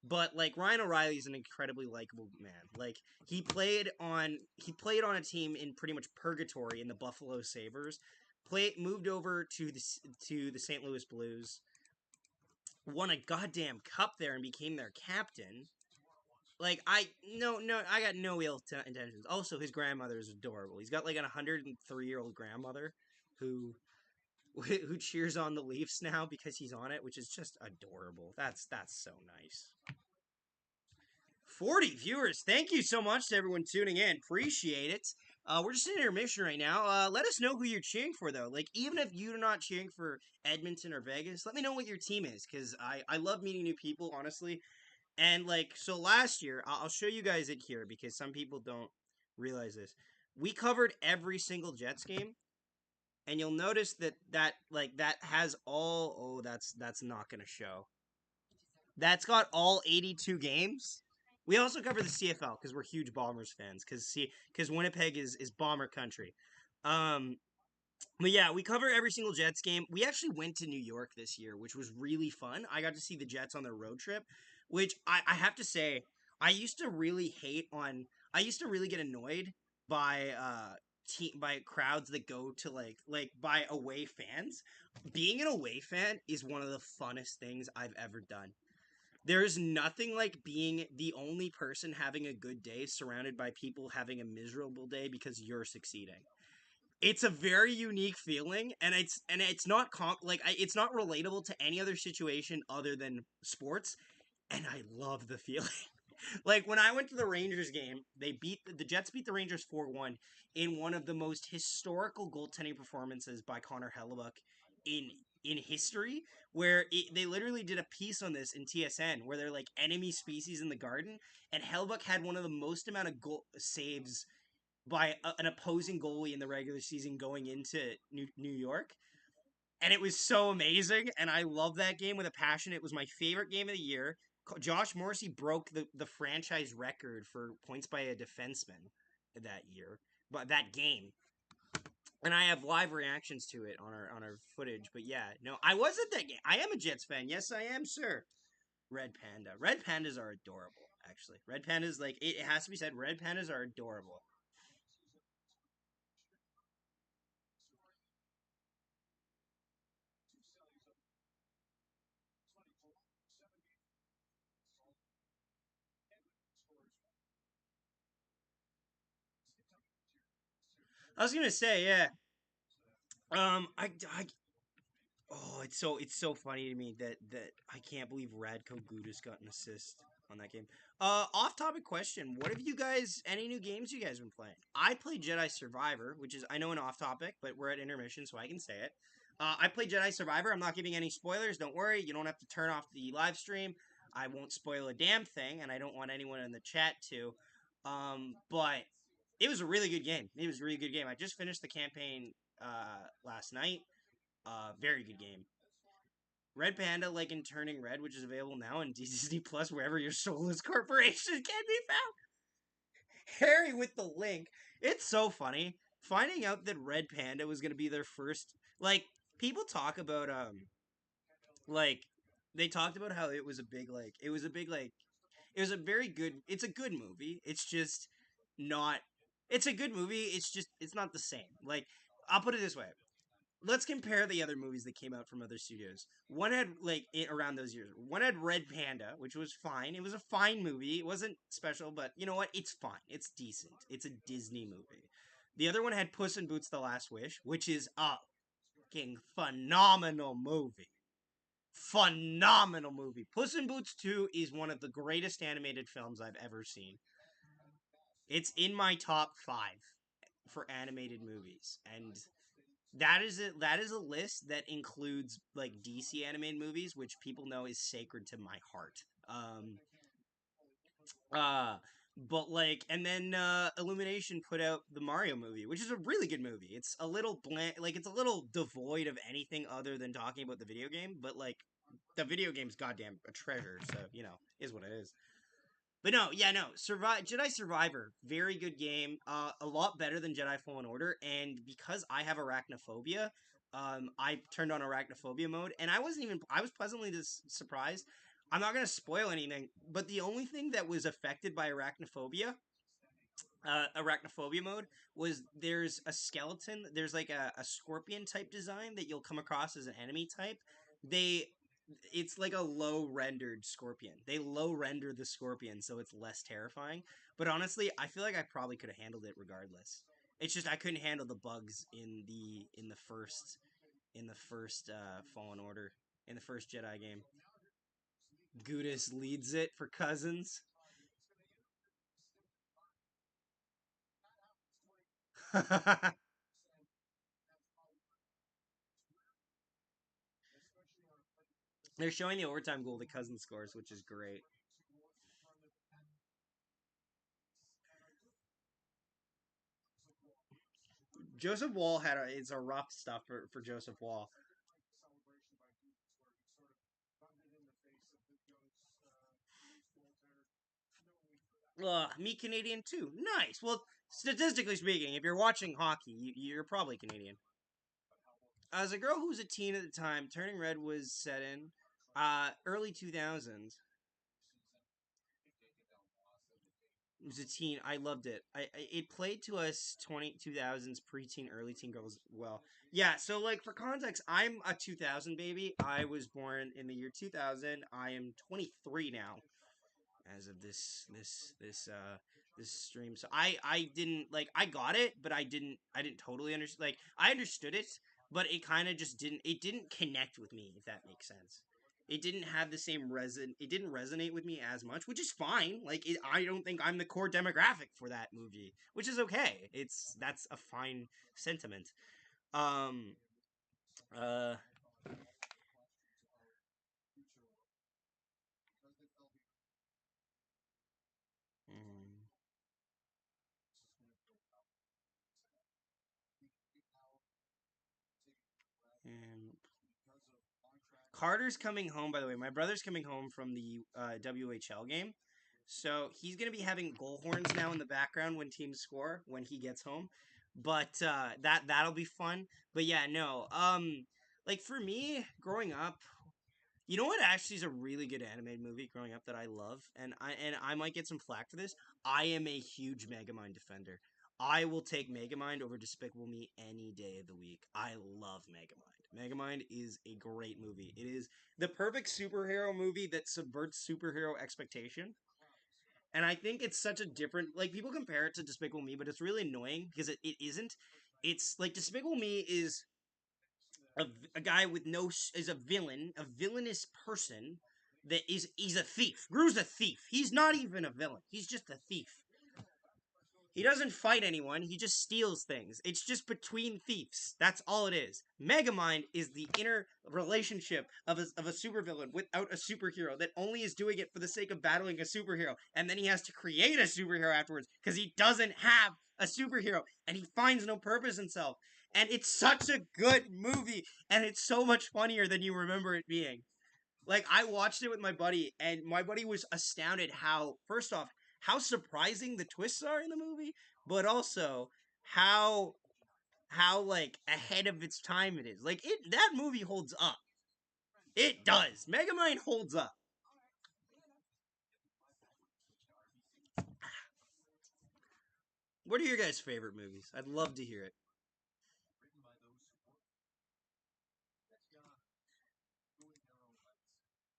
But like Ryan O'Reilly is an incredibly likable man. Like he played on a team in pretty much purgatory in the Buffalo Sabres. Moved over to the St. Louis Blues, won a goddamn cup there and became their captain. Like I got no intentions. Also, his grandmother is adorable. He's got like an 103-year-old grandmother who who cheers on the Leafs now because he's on it, which is just adorable. That's so nice. 40 viewers. Thank you so much to everyone tuning in. Appreciate it. We're just in intermission right now. Let us know who you're cheering for, though. Like, even if you're not cheering for Edmonton or Vegas, let me know what your team is, because I love meeting new people, honestly. And, like, so last year, I'll show you guys it here, because some people don't realize this. We covered every single Jets game, and you'll notice that has all. Oh, that's not gonna show. That's got all 82 games. We also cover the CFL because we're huge Bombers fans. Because Winnipeg is Bomber country. Um, but yeah, we cover every single Jets game. We actually went to New York this year, which was really fun. I got to see the Jets on their road trip, which I have to say, I used to really hate on. I used to really get annoyed by by crowds that go to like by away fans. Being an away fan is one of the funnest things I've ever done. There's nothing like being the only person having a good day surrounded by people having a miserable day because you're succeeding. It's a very unique feeling, and it's not it's not relatable to any other situation other than sports, and I love the feeling. Like when I went to the Rangers game, the Jets beat the Rangers 4-1 in one of the most historical goaltending performances by Connor Hellebuck in in history, where they literally did a piece on this in TSN where they're like enemy species in the garden, and Hellebuck had one of the most amount of saves by an opposing goalie in the regular season going into New York. and it was so amazing. And I love that game with a passion. It was my favorite game of the year. Josh Morrissey broke the franchise record for points by a defenseman that year, but that game. And I have live reactions to it on our footage. But yeah, no, I was at that game. I am a Jets fan. Yes, I am, sir. Red Panda. Red pandas are adorable. Actually, red pandas like it has to be said. Red pandas are adorable. I was gonna say, yeah. I oh, it's so funny to me that I can't believe Radko Gudas got an assist on that game. Off topic question: what have you guys? Any new games you guys been playing? I played Jedi Survivor, which is I know an off topic, but we're at intermission, so I can say it. I played Jedi Survivor. I'm not giving any spoilers. Don't worry. You don't have to turn off the live stream. I won't spoil a damn thing, and I don't want anyone in the chat to. But it was a really good game. It was a really good game. I just finished the campaign last night. Very good game. Red Panda, like in Turning Red, which is available now in Disney Plus, wherever your soulless corporation can be found. Harry with the link. It's so funny finding out that Red Panda was gonna be their first. Like people talk about like they talked about how it was a big like it was a big like it was a very good. It's a good movie. It's just not. It's a good movie. It's just it's not the same. Like I'll put it this way: let's compare the other movies that came out from other studios. One had around those years. One had Red Panda, which was fine. It was a fine movie. It wasn't special, but you know what? It's fine. It's decent. It's a Disney movie. The other one had Puss in Boots: The Last Wish, which is a fucking phenomenal movie. Phenomenal movie. Puss in Boots 2 is one of the greatest animated films I've ever seen. It's in my top 5 for animated movies, and that is a list that includes like DC animated movies, which people know is sacred to my heart. Uh but like and then Illumination put out the Mario movie, which is a really good movie. It's a little bland, like it's a little devoid of anything other than talking about the video game, but like the video game's goddamn a treasure, so you know, is what it is. But no, yeah, no. Jedi Survivor, very good game. A lot better than Jedi Fallen Order. And because I have arachnophobia, I turned on arachnophobia mode, and I wasn't even. I was pleasantly surprised. I'm not gonna spoil anything, but the only thing that was affected by arachnophobia mode was there's a skeleton. There's like a scorpion type design that you'll come across as an enemy type. They it's like a low rendered scorpion. They low render the scorpion so it's less terrifying. But honestly, I feel like I probably could have handled it regardless. It's just I couldn't handle the bugs in the first Fallen Order in the first Jedi game. Gudis leads it for Cousins. They're showing the overtime goal that Cousins scores, which is great. Joseph Wall it's a rough stuff for Joseph Wall. Me Canadian too. Nice. Well, statistically speaking, if you're watching hockey, you're probably Canadian. As a girl who was a teen at the time, Turning Red was set in early 2000s. It was a teen. I loved it. It played to us 2000s preteen, early teen girls well. Yeah, so like for context, I'm a 2000 baby. I was born in the year 2000. I am 23 now as of this stream. So I didn't like I got it, but I didn't totally understand. Like I understood it, but it kind of just didn't connect with me, if that makes sense. It didn't have the same reson. It didn't resonate with me as much, which is fine. I don't think I'm the core demographic for that movie, which is okay. That's a fine sentiment. Um. Uh. mm, Carter's coming home, by the way. My brother's coming home from the WHL game. So he's going to be having goal horns now in the background when teams score when he gets home. But that'll be fun. But yeah, no. Like for me, growing up, you know what actually is a really good animated movie growing up that I love, and I might get some flack for this. I am a huge Megamind defender. I will take Megamind over Despicable Me any day of the week. I love Megamind. Megamind is a great movie. It is the perfect superhero movie that subverts superhero expectation. And I think it's such a different, like, people compare it to Despicable Me, but it's really annoying because it isn't. It's like Despicable Me is a guy with no is a villain, a villainous person that is he's a thief. Gru's a thief. He's not even a villain. He's just a thief. He doesn't fight anyone. He just steals things. It's just between thieves. That's all it is. Megamind is the inner relationship of a supervillain without a superhero that only is doing it for the sake of battling a superhero, and then he has to create a superhero afterwards because he doesn't have a superhero and he finds no purpose in himself. And it's such a good movie, and it's so much funnier than you remember it being. Like, I watched it with my buddy, and my buddy was astounded how, first off, how surprising the twists are in the movie, but also how like ahead of its time it is. Like, that movie holds up. It does. Megamind holds up. What are your guys' favorite movies? I'd love to hear it.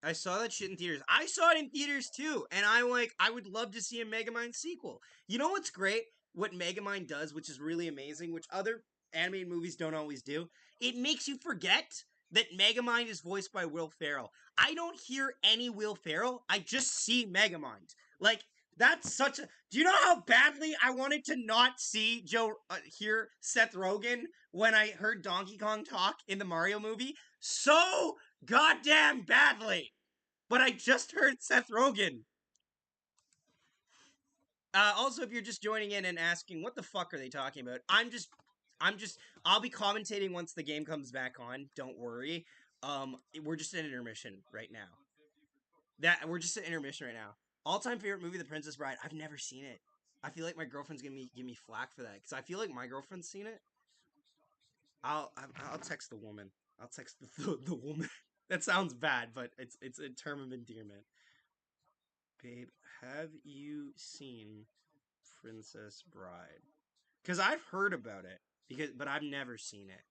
I saw that shit in theaters. I saw it in theaters too, and I would love to see a Megamind sequel. You know what's great? What Megamind does, which is really amazing, which other animated movies don't always do, it makes you forget that Megamind is voiced by Will Ferrell. I don't hear any Will Ferrell. I just see Megamind. Like, that's such a. Do you know how badly I wanted to not see hear Seth Rogen when I heard Donkey Kong talk in the Mario movie? So goddamn badly. But I just heard Seth Rogen. Also, if you're just joining in and asking what the fuck are they talking about, I'll be commentating once the game comes back on. Don't worry. We're just in intermission right now. We're just in intermission right now. All-time favorite movie, The Princess Bride. I've never seen it. I feel like my girlfriend's gonna give me flack for that because I feel like my girlfriend's seen it. I'll text the woman. I'll text the woman. That sounds bad, but it's a term of endearment. Babe, have you seen Princess Bride? Because I've heard about it, but I've never seen it,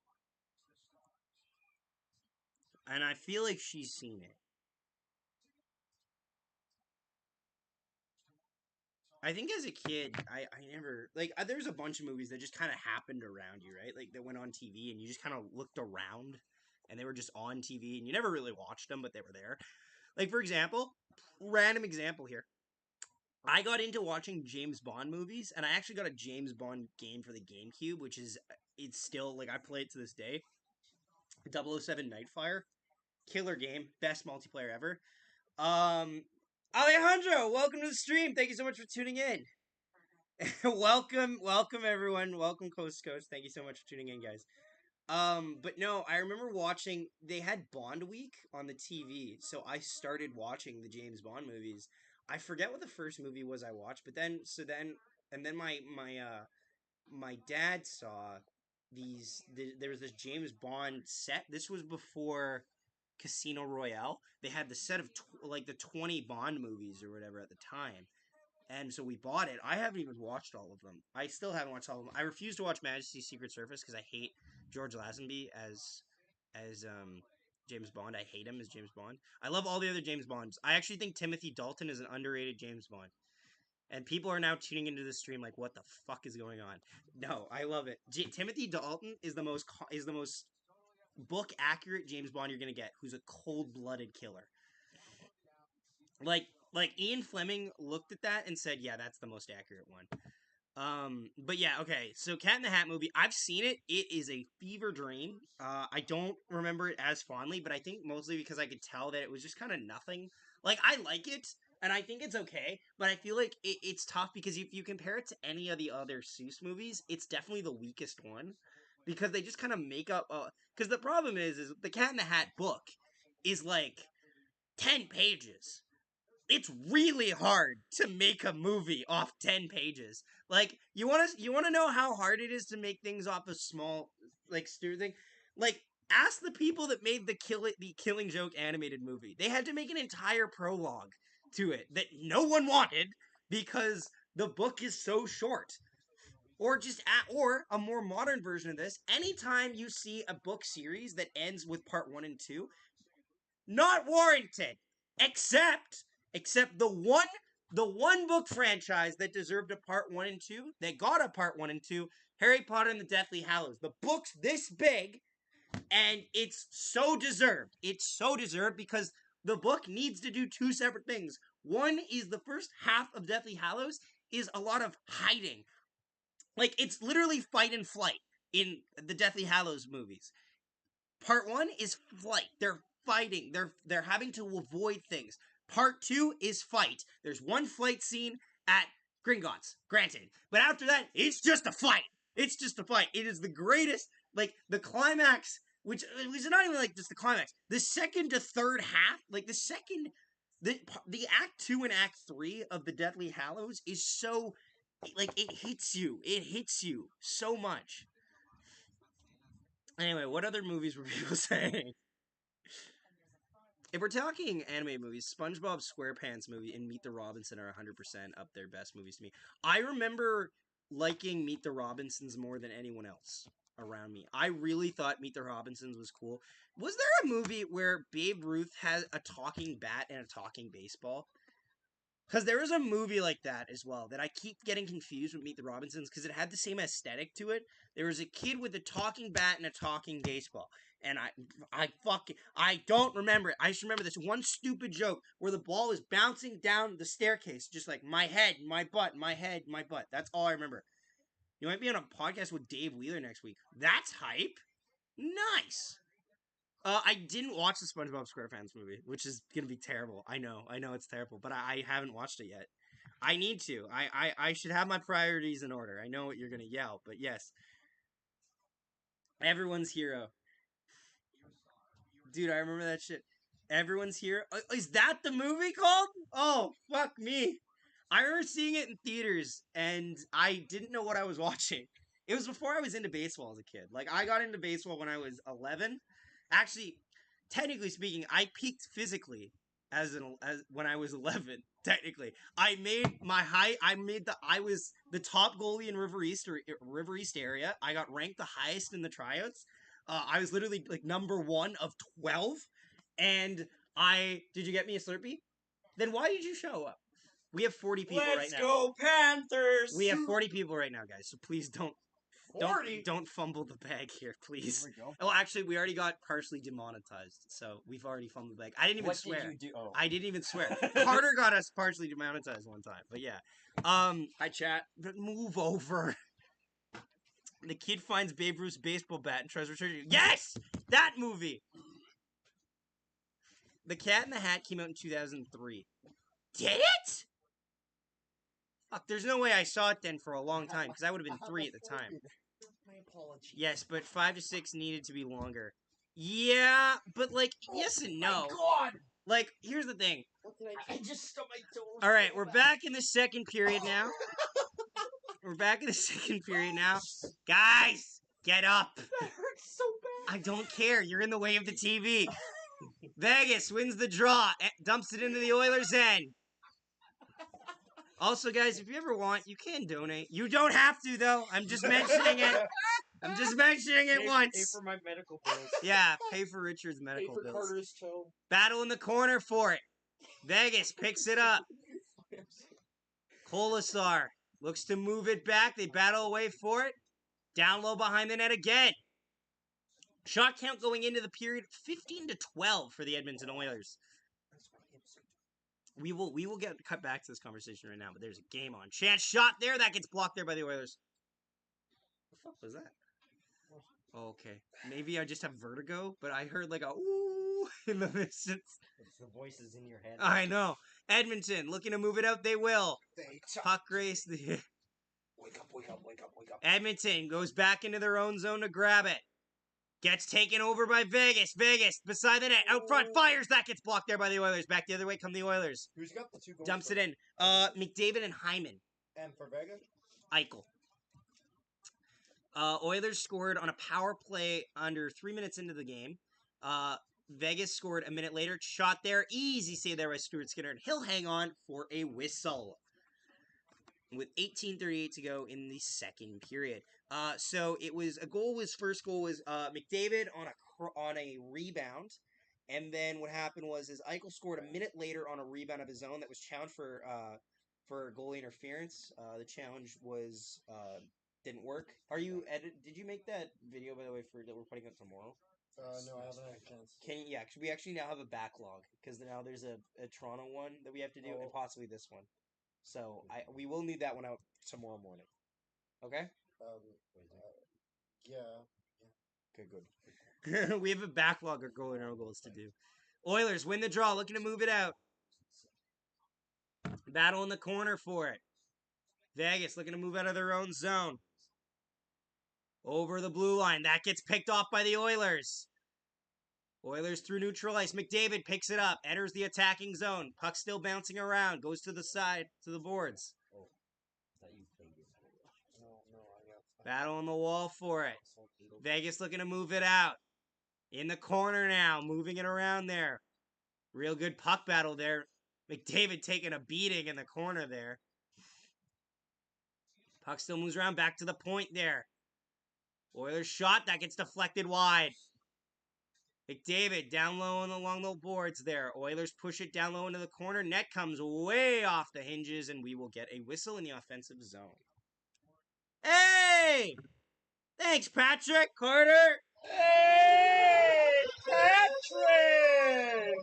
and I feel like she's seen it. I think as a kid, I never like. There's a bunch of movies that just kind of happened around you, right? Like that went on TV, and you just kind of looked around, and they were just on TV, and you never really watched them, but they were there. Like for example, random example here. I got into watching James Bond movies, and I actually got a James Bond game for the GameCube, which is it's still like I play it to this day. 007 Nightfire, killer game, best multiplayer ever. Um, Alejandro, welcome to the stream. Thank you so much for tuning in. welcome everyone. Welcome Coast to Coast. Thank you so much for tuning in, guys. But no, I remember watching. They had Bond Week on the TV, so I started watching the James Bond movies. I forget what the first movie was I watched, but then my dad saw there was this James Bond set. This was before Casino Royale. They had the set of like the 20 Bond movies or whatever at the time. And so we bought it. I haven't even watched all of them. I still haven't watched all of them. I refuse to watch Majesty's Secret Service because I hate George Lazenby as James Bond. I hate him as James Bond. I love all the other James Bonds. I actually think Timothy Dalton is an underrated James Bond. And people are now tuning into the stream like, what the fuck is going on? No, I love it. Timothy Dalton is the most book accurate James Bond you're gonna get. Who's a cold blooded killer. Like Ian Fleming looked at that and said, yeah, that's the most accurate one. But yeah, okay. So Cat in the Hat movie, I've seen it. It is a fever dream. I don't remember it as fondly, but I think mostly because I could tell that it was just kind of nothing. Like I like it, and I think it's okay, but I feel like it's tough because if you compare it to any of the other Seuss movies, it's definitely the weakest one because they just kind of make up. Because the problem is the Cat in the Hat book is like 10 pages. It's really hard to make a movie off 10 pages. Like, you want to know how hard it is to make things off a small, like, stupid thing? Like, ask the people that made the Killing Joke animated movie. They had to make an entire prologue to it that no one wanted because the book is so short. Or or a more modern version of this, anytime you see a book series that ends with part 1 and 2, not warranted. Except the one book franchise that deserved a part 1 and 2, that got a part 1 and 2, Harry Potter and the Deathly Hallows. The book's this big, and it's so deserved. It's so deserved because the book needs to do two separate things. One is the first half of Deathly Hallows is a lot of hiding. Like, it's literally fight and flight in the Deathly Hallows movies. Part 1 is flight. They're fighting. They're having to avoid things. Part 2 is fight. There's one flight scene at Gringotts, granted. But after that, it's just a fight. It's just a fight. It is the greatest, like, the climax, which is not even, like, just the climax. The second to third half, like, the Act 2 and Act 3 of the Deathly Hallows is so, like, it hits you. It hits you so much. Anyway, what other movies were people saying? If we're talking anime movies, SpongeBob SquarePants movie and Meet the Robinson are 100% up there best movies to me. I remember liking Meet the Robinsons more than anyone else around me. I really thought Meet the Robinsons was cool. Was there a movie where Babe Ruth had a talking bat and a talking baseball? Because there was a movie like that as well that I keep getting confused with Meet the Robinsons because it had the same aesthetic to it. There was a kid with a talking bat and a talking baseball. And I don't remember it. I just remember this one stupid joke where the ball is bouncing down the staircase, just like my head, my butt, my head, my butt. That's all I remember. You might be on a podcast with Dave Wheeler next week. That's hype. Nice. I didn't watch the SpongeBob SquarePants movie, which is gonna be terrible. I know it's terrible, but I haven't watched it yet. I need to. I should have my priorities in order. I know what you're gonna yell, but yes. Everyone's Hero. Dude, I remember that shit. Everyone's Hero. Is that the movie called? Oh, fuck me. I remember seeing it in theaters, and I didn't know what I was watching. It was before I was into baseball as a kid. Like, I got into baseball when I was 11. Actually, technically speaking, I peaked physically as when I was 11. Technically, I made my height. I was the top goalie in River East area. I got ranked the highest in the tryouts. I was literally like number 1 of 12. And did you get me a Slurpee? Then why did you show up? We have 40 people right now. Let's go Panthers! We have 40 people right now, guys. So please don't 40? Don't fumble the bag here, please. There we go. Oh, actually, we already got partially demonetized, so we've already fumbled the bag. I didn't even swear. What did you do? Oh. I didn't even swear. Carter got us partially demonetized one time, but yeah. Hi, chat. Move over. The kid finds Babe Ruth's baseball bat and tries to return it. Yes! That movie! The Cat in the Hat came out in 2003. Did it? Fuck, there's no way I saw it then for a long time, because I would have been 3 at the time. My apologies. Yes, but 5 to 6 needed to be longer. Yeah, but like, yes and no. My God! Like, here's the thing. What did I just stubbed my toe. Alright, we're back in the second period now. We're back in the second period now. Guys, get up. That hurts so bad. I don't care. You're in the way of the TV. Vegas wins the draw. Dumps it into the Oilers' end. Also, guys, if you ever want, you can donate. You don't have to, though. I'm just mentioning it. I'm just mentioning it once. Pay for my medical bills. Yeah, pay for Richard's Pay medical for bills. Carter's toe. Battle in the corner for it. Vegas picks it up. Colasar looks to move it back. They battle away for it. Down low behind the net again. Shot count going into the period 15-12 for the Edmonton Oilers. We will get cut back to this conversation right now, but there's a game on. Chance shot there. That gets blocked there by the Oilers. What the fuck was that? Oh, okay. Maybe I just have vertigo, but I heard like a ooh in the distance. It's the voices in your head. I know. Edmonton looking to move it out. They will. Puck race. Wake up, wake up, wake up, wake up. Edmonton goes back into their own zone to grab it. Gets taken over by Vegas. Vegas beside the net. Out front. Fires. That gets blocked there by the Oilers. Back the other way come the Oilers. Who's got the 2 goals? Dumps it in. McDavid and Hyman. And for Vegas? Eichel. Oilers scored on a power play under 3 minutes into the game. Vegas scored a minute later. Shot there. Easy save there by Stuart Skinner. And he'll hang on for a whistle. With 18:38 to go in the second period. So it was first goal was McDavid on a rebound. And then what happened was Eichel scored a minute later on a rebound of his own that was challenged for goalie interference. The challenge was didn't work. Did you make that video, by the way, that we're putting up tomorrow? No, I haven't had a chance. Cause we actually now have a backlog because now there's a Toronto one that we have to do and possibly this one. So we will need that one out tomorrow morning. Okay? Yeah. Okay, good. We have a backlog of goals to do. Oilers win the draw, looking to move it out. Battle in the corner for it. Vegas looking to move out of their own zone. Over the blue line. That gets picked off by the Oilers. Oilers through neutral ice. McDavid picks it up. Enters the attacking zone. Puck still bouncing around. Goes to the side, to the boards. Battle on the wall for it. Vegas looking to move it out. In the corner now. Moving it around there. Real good puck battle there. McDavid taking a beating in the corner there. Puck still moves around. Back to the point there. Oilers shot. That gets deflected wide. McDavid down low along the boards there. Oilers push it down low into the corner. Net comes way off the hinges, and we will get a whistle in the offensive zone. Hey! Thanks, Patrick. Carter. Hey, Patrick!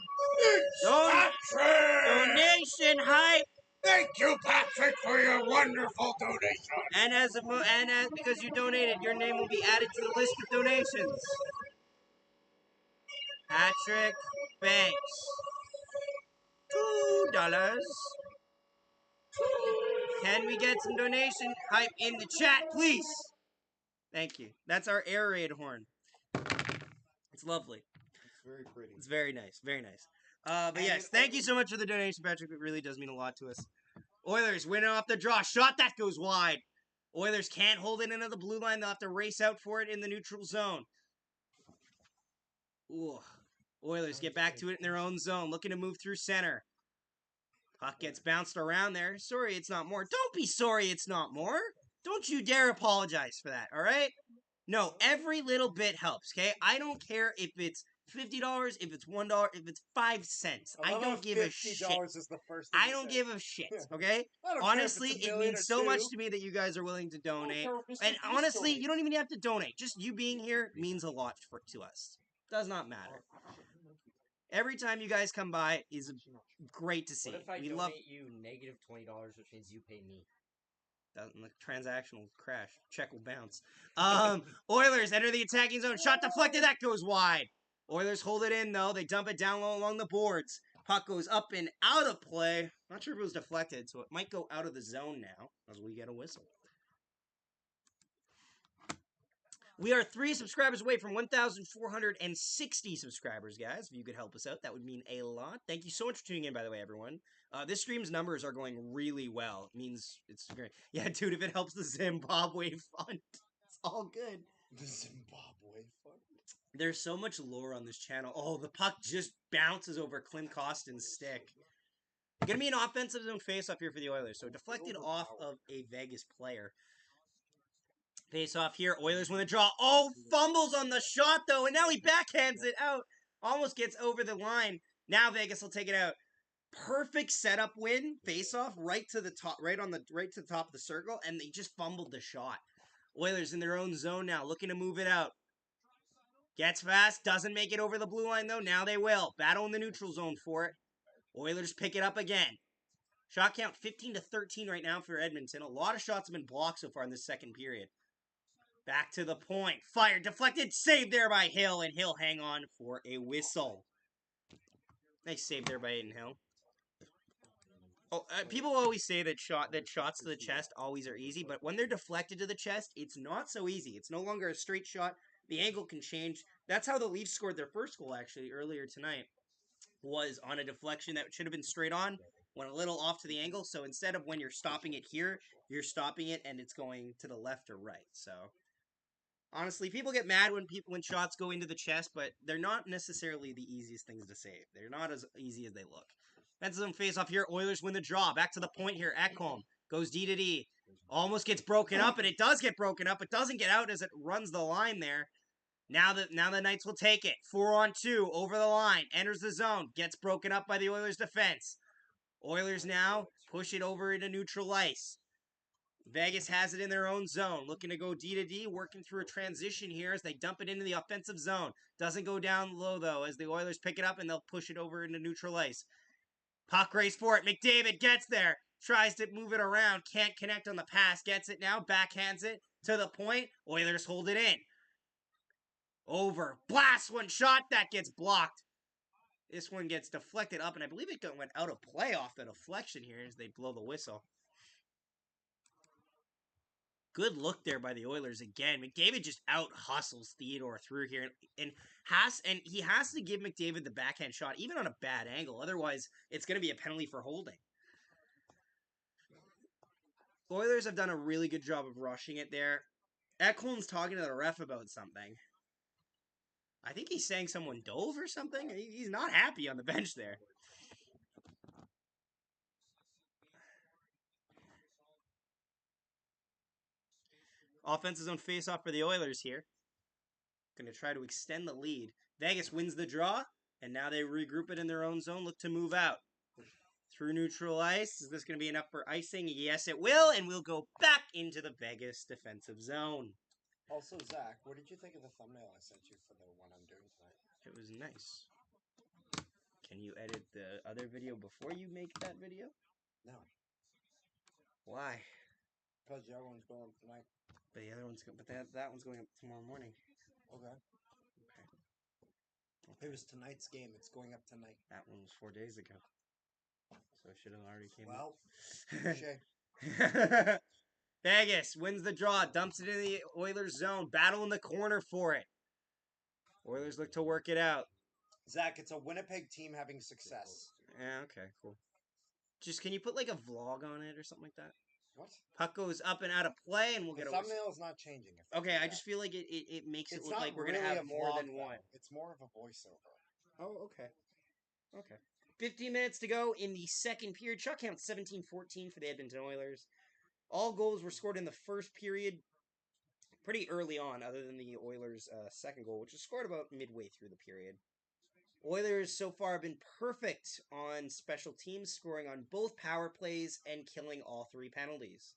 Donation hype. Thank you, Patrick, for your wonderful donation. And because you donated, your name will be added to the list of donations. Patrick Banks. $2. Can we get some donation hype in the chat, please? Thank you. That's our air raid horn. It's lovely. It's very pretty. It's very nice. Very nice. But yes, thank you so much for the donation, Patrick. It really does mean a lot to us. Oilers winning off the draw. Shot that goes wide. Oilers can't hold it into the blue line. They'll have to race out for it in the neutral zone. Ooh. Oilers get back to it in their own zone. Looking to move through center. Puck gets bounced around there. Sorry it's not more. Don't be sorry it's not more. Don't you dare apologize for that, all right? No, every little bit helps, okay? I don't care if it's $50, if it's $1, if it's 5 cents. I don't give a shit. $50 is the first thing I don't give a shit, okay? I don't Honestly, care if it's a it million means or so two. much to me that you guys are willing to donate. care if Mr. And Beast honestly, donates. you don't even have to donate. Just you being here means a lot to us. Does not matter. Every time you guys come by is great to see. What if I We donate love you negative $20, which means you pay me? the transactional crash. Check will bounce. Oilers enter the attacking zone. Shot deflected. That goes wide. Oilers hold it in, though. They dump it down low along the boards. Puck goes up and out of play. Not sure if it was deflected, so it might go out of the zone now as we get a whistle. We are 3 subscribers away from 1,460 subscribers, guys. If you could help us out, that would mean a lot. Thank you so much for tuning in, by the way, everyone. This stream's numbers are going really well. It means it's great. Yeah, dude, if it helps the Zimbabwe fund, it's all good. The Zimbabwe fund? There's so much lore on this channel. Oh, the puck just bounces over Clint Costin's stick. Gonna be an offensive zone face-off here for the Oilers. So deflected off of a Vegas player. Face off here. Oilers win the draw. Oh, fumbles on the shot, though. And now he backhands it out. Almost gets over the line. Now Vegas will take it out. Perfect setup win. Face off right to the top, right to the top of the circle. And they just fumbled the shot. Oilers in their own zone now. Looking to move it out. Gets fast. Doesn't make it over the blue line, though. Now they will. Battle in the neutral zone for it. Oilers pick it up again. Shot count 15-13 right now for Edmonton. A lot of shots have been blocked so far in this second period. Back to the point. Fire deflected. Saved there by Hill. And Hill hang on for a whistle. Nice save there by Aiden Hill. Oh, people always say that shots to the chest always are easy. But when they're deflected to the chest, it's not so easy. It's no longer a straight shot. the angle can change. That's how the Leafs scored their first goal, actually, earlier tonight, was on a deflection that should have been straight on, went a little off to the angle. So instead of when you're stopping it here, you're stopping it and it's going to the left or right. So honestly, people get mad when shots go into the chest, but they're not necessarily the easiest things to save. They're not as easy as they look. That's some face off here. Oilers win the draw. Back to the point here. Ekholm goes D to D. Almost gets broken up, and it does get broken up. It doesn't get out as it runs the line there. Now the Knights will take it. 4-on-2 over the line. Enters the zone. Gets broken up by the Oilers defense. Oilers now push it over into neutral ice. Vegas has it in their own zone. Looking to go D to D. Working through a transition here as they dump it into the offensive zone. Doesn't go down low, though, as the Oilers pick it up and they'll push it over into neutral ice. Puck race for it. McDavid gets there. Tries to move it around. Can't connect on the pass. Gets it now. Backhands it to the point. Oilers hold it in. Over. Blast one shot. That gets blocked. This one gets deflected up, and I believe it went out of play off the deflection here as they blow the whistle. Good look there by the Oilers again. McDavid just out hustles Theodore through here, and he has to give McDavid the backhand shot, even on a bad angle. Otherwise, it's going to be a penalty for holding. Oilers have done a really good job of rushing it there. Ekholm's talking to the ref about something. I think he's saying someone dove or something. He's not happy on the bench there. Offensive zone face-off for the Oilers here. Going to try to extend the lead. Vegas wins the draw, and now they regroup it in their own zone, look to move out. Through neutral ice. Is this going to be enough for icing? Yes, it will, and we'll go back into the Vegas defensive zone. Also, Zach, what did you think of the thumbnail I sent you for the one I'm doing tonight? It was nice. Can you edit the other video before you make that video? No. Why? Because the other one's going up tonight. But the other one's that one's going up tomorrow morning. Okay. It was tonight's game. It's going up tonight. That one was 4 days ago. So it should have already came Well, out. Vegas wins the draw, dumps it in the Oilers zone, battle in the corner for it. Oilers look to work it out. Zach, it's a Winnipeg team having success. Yeah, okay, cool. Just, can you put like a vlog on it or something like that? What? Puck goes up and out of play, and we'll The get a thumbnail is not changing. Okay, I just feel like it makes it It's look not like we're really gonna have a more vlog, than one. though. It's more of a voiceover. Oh, okay. Okay. 15 minutes to go in the second period. Shot count 17-14 for the Edmonton Oilers. All goals were scored in the first period pretty early on, other than the Oilers' second goal, which was scored about midway through the period. Oilers so far have been perfect on special teams, scoring on both power plays and killing all three penalties.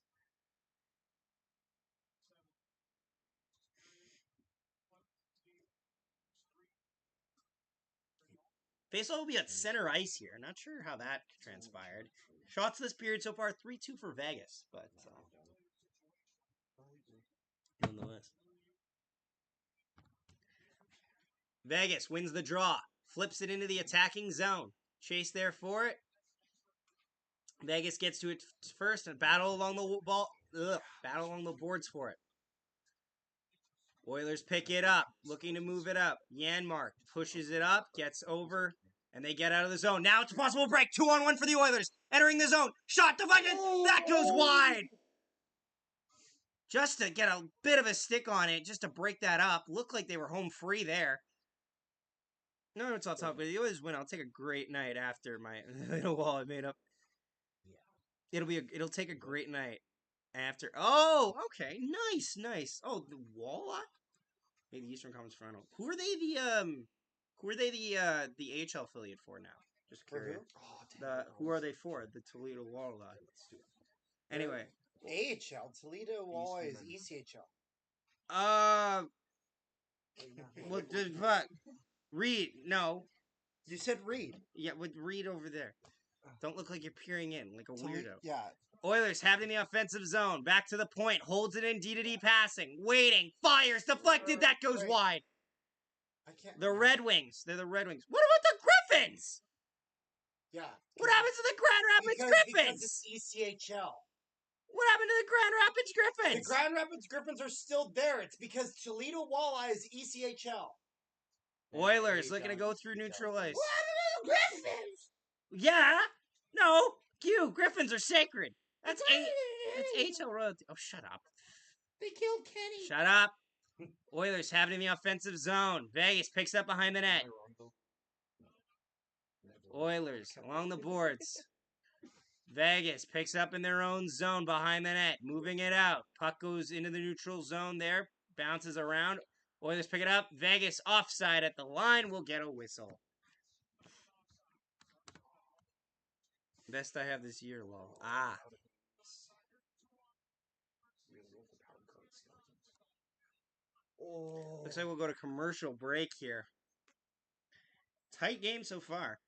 Faceoff will be at center ice here. Not sure how that transpired. Shots this period so far, 3-2 for Vegas, but nonetheless. Vegas wins the draw. Flips it into the attacking zone. Chase there for it. Vegas gets to it first and battle along the ball. Battle along the boards for it. Oilers pick it up, looking to move it up. Janmark pushes it up, gets over, and they get out of the zone. Now it's a possible break. 2-on-1 for the Oilers. Entering the zone. Shot deflected. That goes wide. Just to get a bit of a stick on it, just to break that up. Looked like they were home free there. No, it's all tough, but the Oilers win. I'll take a great night after my little wall I made up. It'll take a great night after. Oh, okay, nice. Oh, the Walleye. Maybe the Eastern Conference Final. Who are they the AHL affiliate for now? Just curious. Who are they for? The Toledo Walleye. Anyway. AHL, Toledo Walleye is ECHL. What the fuck? Reed, no. You said Reed. Yeah, with Reed over there. Don't look like you're peering in like a weirdo. Yeah. Oilers have it in the offensive zone. Back to the point. Holds it in D-to-D passing. Waiting. Fires. Deflected. That goes wide. I can't. The Red Wings. They're the Red Wings. What about the Griffins? Yeah. What happens to the Grand Rapids Griffins? Because it's ECHL. What happened to the Grand Rapids The Griffins? Grand Rapids Griffins are still there. It's because Toledo Walleye is ECHL. Oilers looking to go through neutral ice. What happened to the Griffins? Yeah. No. Q. Griffins are sacred. That's HL royalty. Oh, shut up. They killed Kenny. Shut up. Oilers have it in the offensive zone. Vegas picks up behind the net. Oilers along the boards. Vegas picks up in their own zone behind the net, moving it out. Puck goes into the neutral zone there, bounces around. Oilers pick it up. Vegas offside at the line will get a whistle. Best I have this year, lol. Ah. Oh. Looks like we'll go to commercial break here. Tight game so far.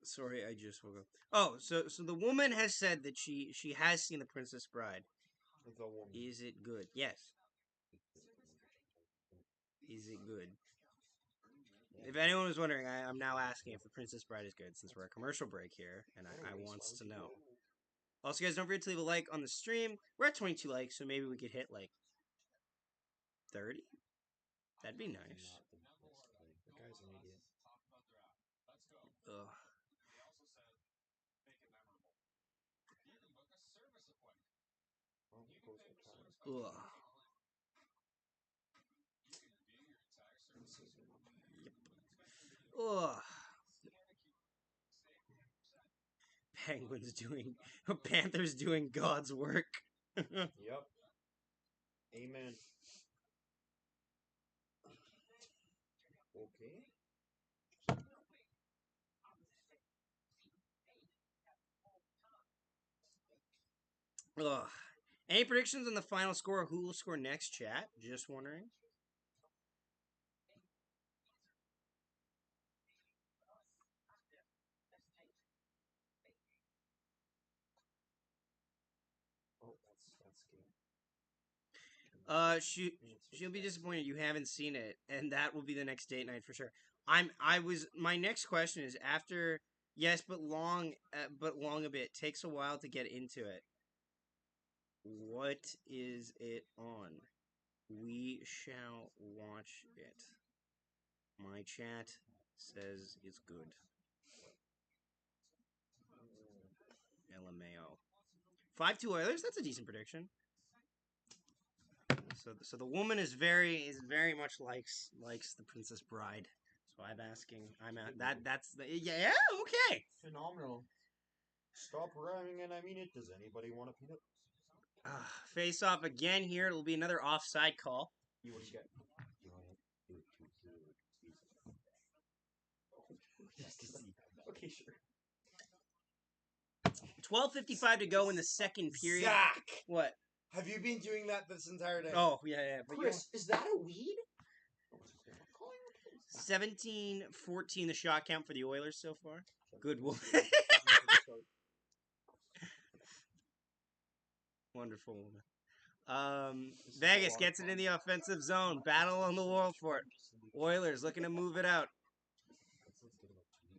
Sorry, I just woke up. Oh, so the woman has said that she has seen The Princess Bride. The woman. Is it good? Yes. Is it good? If anyone was wondering, I'm now asking if The Princess Bride is good, since we're at commercial break here, and I wants to know. Also, guys, don't forget to leave a like on the stream. We're at 22 likes, so maybe we could hit, like, 30? That'd be nice. The guy's an idiot. Ugh. Ugh. Yep. Ugh. Panthers doing God's work. Yep. Amen. Okay. Ugh. Any predictions on the final score or who will score next, chat? Just wondering. Oh, that's good. She'll be disappointed you haven't seen it, and that will be the next date night for sure. My next question is after yes, but long a bit. Takes a while to get into it. What is it on? We shall watch it. My chat says it's good. LMAO. 5-2 Oilers. That's a decent prediction. So the woman is very much likes The Princess Bride. So that's the yeah okay. Phenomenal. Stop rhyming, and I mean it. Does anybody want a peanut? Face off again here. It'll be another offside call. You want to get? You want to do it too good. Okay, sure. 12:55 to go in the second period. Zach, What? have you been doing that this entire day? Oh yeah. But Chris, is that a weed? 17-14 the shot count for the Oilers so far. Good woman. Wonderful woman. Vegas gets it in the offensive zone. Battle on the wall for it. Oilers looking to move it out.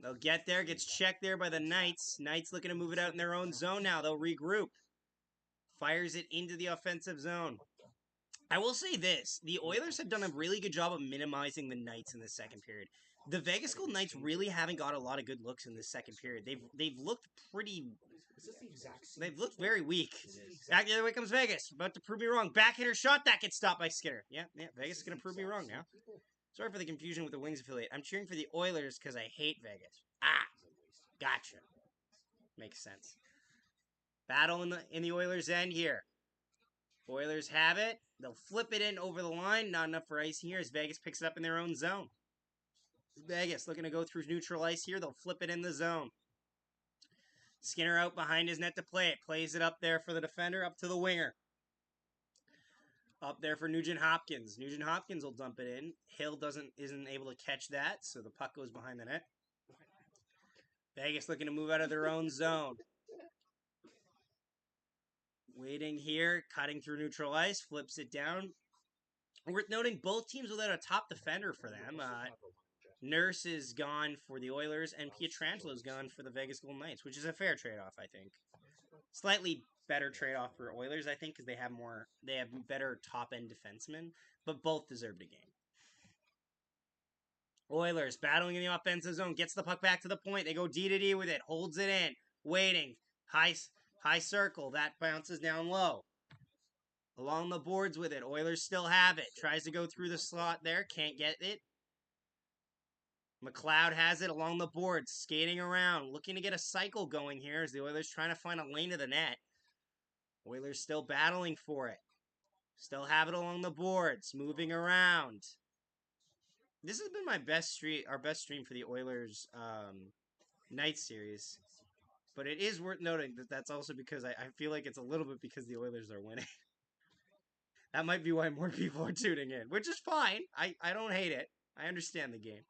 They'll get there. Gets checked there by the Knights. Knights looking to move it out in their own zone now. They'll regroup. Fires it into the offensive zone. I will say this. The Oilers have done a really good job of minimizing the Knights in the second period. The Vegas Golden Knights really haven't got a lot of good looks in this second period. They've looked pretty... They've looked very weak. Back the other way comes Vegas. About to prove me wrong. Backhander shot. That gets stopped by Skinner. Yeah. Vegas is going to prove me wrong now. Sorry for the confusion with the Wings affiliate. I'm cheering for the Oilers because I hate Vegas. Gotcha. Makes sense. Battle in the Oilers' end here. Oilers have it. They'll flip it in over the line. Not enough for icing here as Vegas picks it up in their own zone. Vegas looking to go through neutral ice here. They'll flip it in the zone. Skinner out behind his net to play it. Plays it up there for the defender, up to the winger. Up there for Nugent Hopkins. Nugent Hopkins will dump it in. Hill isn't able to catch that, so the puck goes behind the net. Vegas looking to move out of their own zone. Waiting here, cutting through neutral ice, flips it down. Worth noting, both teams without a top defender for them. Nurse is gone for the Oilers, and Pietrangelo's gone for the Vegas Golden Knights, which is a fair trade-off, I think. Slightly better trade-off for Oilers, I think, because they have better top-end defensemen, but both deserved a game. Oilers battling in the offensive zone, gets the puck back to the point. They go D to D with it, holds it in, waiting, high circle. That bounces down low. Along the boards with it, Oilers still have it. Tries to go through the slot there, can't get it. McLeod has it along the boards, skating around, looking to get a cycle going here as the Oilers trying to find a lane to the net. Oilers still battling for it. Still have it along the boards, moving around. This has been our best stream for the Oilers night series. But it is worth noting that that's also because I feel like it's a little bit because the Oilers are winning. That might be why more people are tuning in, which is fine. I don't hate it. I understand the game.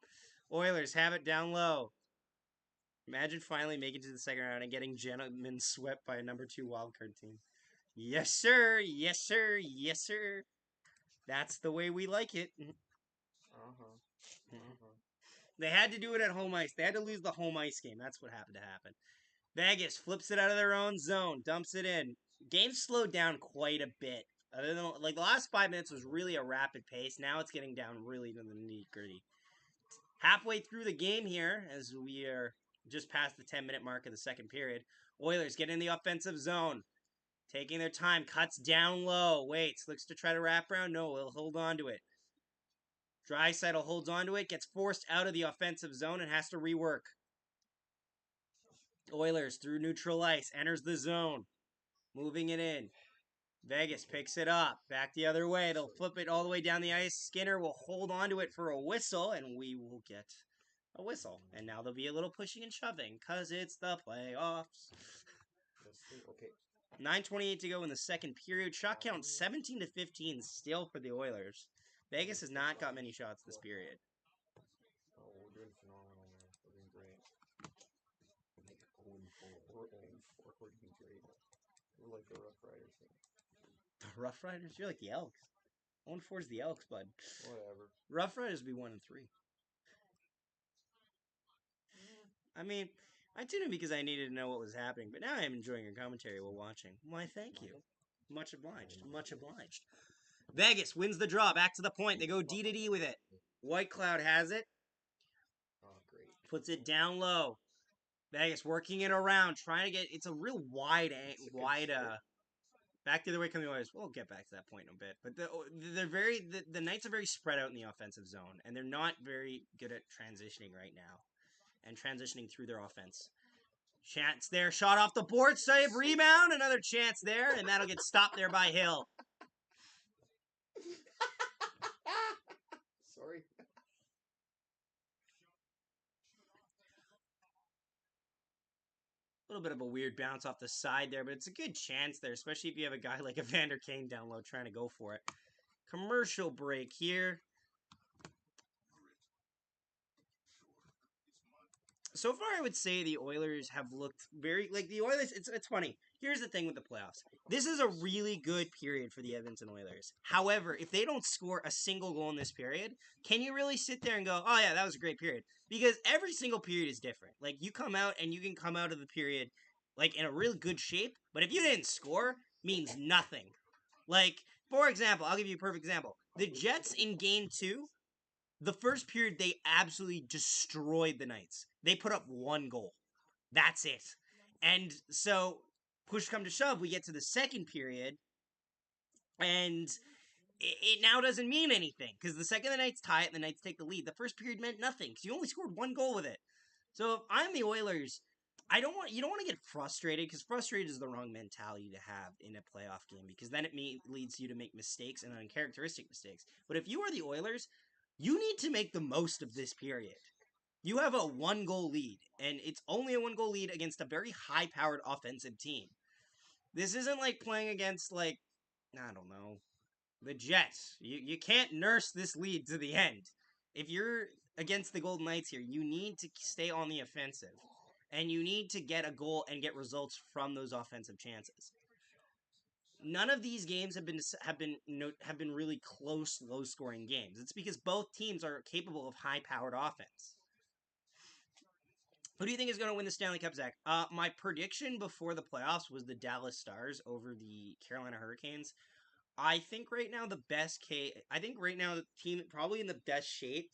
Oilers have it down low. Imagine finally making it to the second round and getting gentlemen swept by a number 2 wildcard team. Yes, sir. Yes, sir. Yes, sir. That's the way we like it. They had to do it at home ice. They had to lose the home ice game. That's what happened to happen. Vegas flips it out of their own zone, dumps it in. Game slowed down quite a bit. Other than the last 5 minutes was really a rapid pace. Now it's getting down really to the nitty-gritty. Halfway through the game here, as we are just past the 10-minute mark of the second period, Oilers get in the offensive zone. Taking their time, cuts down low, waits, looks to try to wrap around. No, he'll hold on to it. Draisaitl holds on to it, gets forced out of the offensive zone and has to rework. Oilers through neutral ice, enters the zone, moving it in. Vegas picks it up, back the other way. They'll flip it all the way down the ice. Skinner will hold on to it for a whistle, and we will get a whistle. And now there'll be a little pushing and shoving, because it's the playoffs. Okay. 9:28 to go in the second period. Shot count 17-15 still for the Oilers. Vegas has not got many shots this period. Oh, we're doing phenomenal, man. We're doing great. We're like 0-4. We're 0-4. We're doing great. We're like the Rough Riders. The Rough Riders? You're like the Elks. 1-4 is the Elks, bud. Whatever. Rough Riders would be 1-3. I mean, I tuned in because I needed to know what was happening, but now I am enjoying your commentary while watching. Why, thank you. Much obliged. Much obliged. Vegas wins the draw. Back to the point. They go D to D with it. White Cloud has it. Oh, great. Puts it down low. Vegas working it around, trying to get. It's a real wide. Back the other way come the Oilers. We'll get back to that point in a bit. But the Knights are very spread out in the offensive zone, and they're not very good at transitioning right now, and transitioning through their offense. Chance there, shot off the board, save, rebound, another chance there, and that'll get stopped there by Hill. Sorry. A little bit of a weird bounce off the side there, but it's a good chance there, especially if you have a guy like Evander Kane down low trying to go for it. Commercial break here. So far, I would say the Oilers have looked very... Like, the Oilers... It's funny. Here's the thing with the playoffs. This is a really good period for the Edmonton Oilers. However, if they don't score a single goal in this period, can you really sit there and go, oh, yeah, that was a great period? Because every single period is different. Like, you come out and you can come out of the period, like, in a really good shape. But if you didn't score, means nothing. Like, for example, I'll give you a perfect example. The Jets in Game 2... The first period, they absolutely destroyed the Knights. They put up 1 goal. That's it. And so, push come to shove, we get to the second period, and it now doesn't mean anything. Because the second the Knights tie it and the Knights take the lead, the first period meant nothing. Because you only scored 1 goal with it. So, if I'm the Oilers, you don't want to get frustrated, because frustrated is the wrong mentality to have in a playoff game. Because then it leads you to make mistakes and uncharacteristic mistakes. But if you are the Oilers... You need to make the most of this period. You have a 1-goal lead, and it's only a 1-goal lead against a very high-powered offensive team. This isn't like playing against, like, I don't know, the Jets. You can't nurse this lead to the end. If you're against the Golden Knights here, you need to stay on the offensive, and you need to get a goal and get results from those offensive chances. None of these games have been really close, low-scoring games. It's because both teams are capable of high-powered offense. Who do you think is going to win the Stanley Cup, Zach? My prediction before the playoffs was the Dallas Stars over the Carolina Hurricanes. I think right now the team probably in the best shape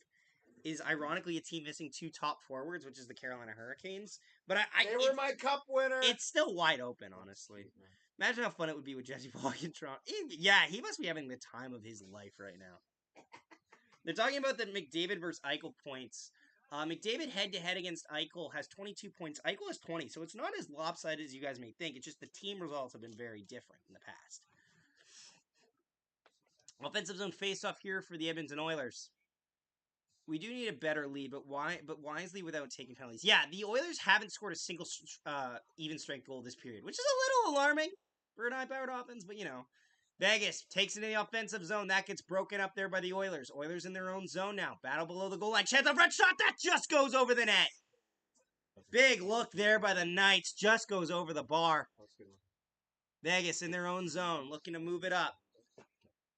is ironically a team missing 2 top forwards, which is the Carolina Hurricanes. But They were my cup winner. It's still wide open, honestly. Imagine how fun it would be with Jesse Pollock in Toronto. Yeah, he must be having the time of his life right now. They're talking about the McDavid versus Eichel points. McDavid head-to-head against Eichel has 22 points. Eichel has 20, so it's not as lopsided as you guys may think. It's just the team results have been very different in the past. Offensive zone face-off here for the Edmonton Oilers. We do need a better lead, but wisely without taking penalties. Yeah, the Oilers haven't scored a single even-strength goal this period, which is a little alarming for an high-powered offense, but, you know. Vegas takes it in the offensive zone. That gets broken up there by the Oilers. Oilers in their own zone now. Battle below the goal line. Chance of front shot. That just goes over the net. Big look there by the Knights. Just goes over the bar. Vegas in their own zone. Looking to move it up.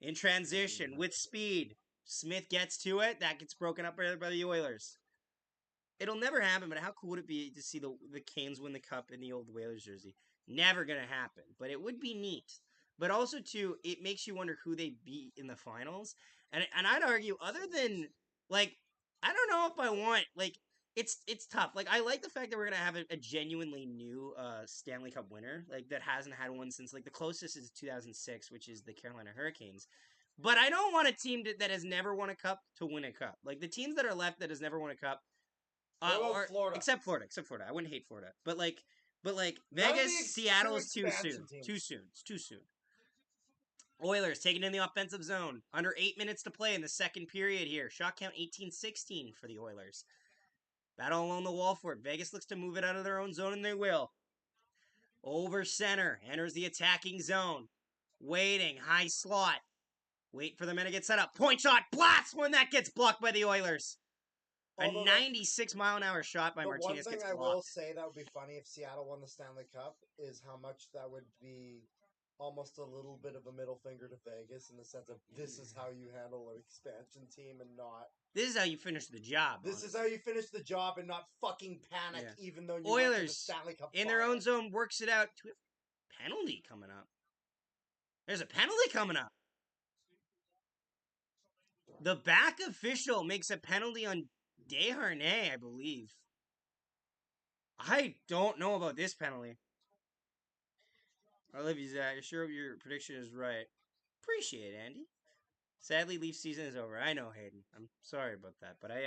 In transition with speed. Smith gets to it. That gets broken up by the Oilers. It'll never happen, but how cool would it be to see the Canes win the cup in the old Whalers jersey? Never going to happen, but it would be neat. But also, too, it makes you wonder who they beat in the finals. And I'd argue, other than, like, I don't know if I want, like, it's tough. Like, I like the fact that we're going to have a genuinely new Stanley Cup winner, like, that hasn't had one since, like, the closest is 2006, which is the Carolina Hurricanes. But I don't want a team that has never won a cup to win a cup. Like, the teams that are left that has never won a cup, Florida. Except Florida. I wouldn't hate Florida. But Vegas, Seattle is too soon. It's too soon. Oilers taking in the offensive zone. Under 8 minutes to play in the second period here. Shot count 18-16 for the Oilers. Battle along the wall for it. Vegas looks to move it out of their own zone, and they will. Over center. Enters the attacking zone. Waiting. High slot. Wait for the men to get set up. Point shot. Blast one that gets blocked by the Oilers. A 96-mile-an-hour shot by Martinez gets blocked. The one thing I will say that would be funny if Seattle won the Stanley Cup is how much that would be almost a little bit of a middle finger to Vegas in the sense of this is how you handle an expansion team and not... This is how you finish the job. This is how you finish the job and not fucking panic even though you Oilers, went to the Stanley Cup in their own zone, works it out. To a penalty coming up. There's a penalty coming up. The back official makes a penalty on Desharnais, I believe. I don't know about this penalty. I love you, Zach. I'm sure your prediction is right. Appreciate it, Andy. Sadly, Leaf season is over. I know, Hayden. I'm sorry about that, but I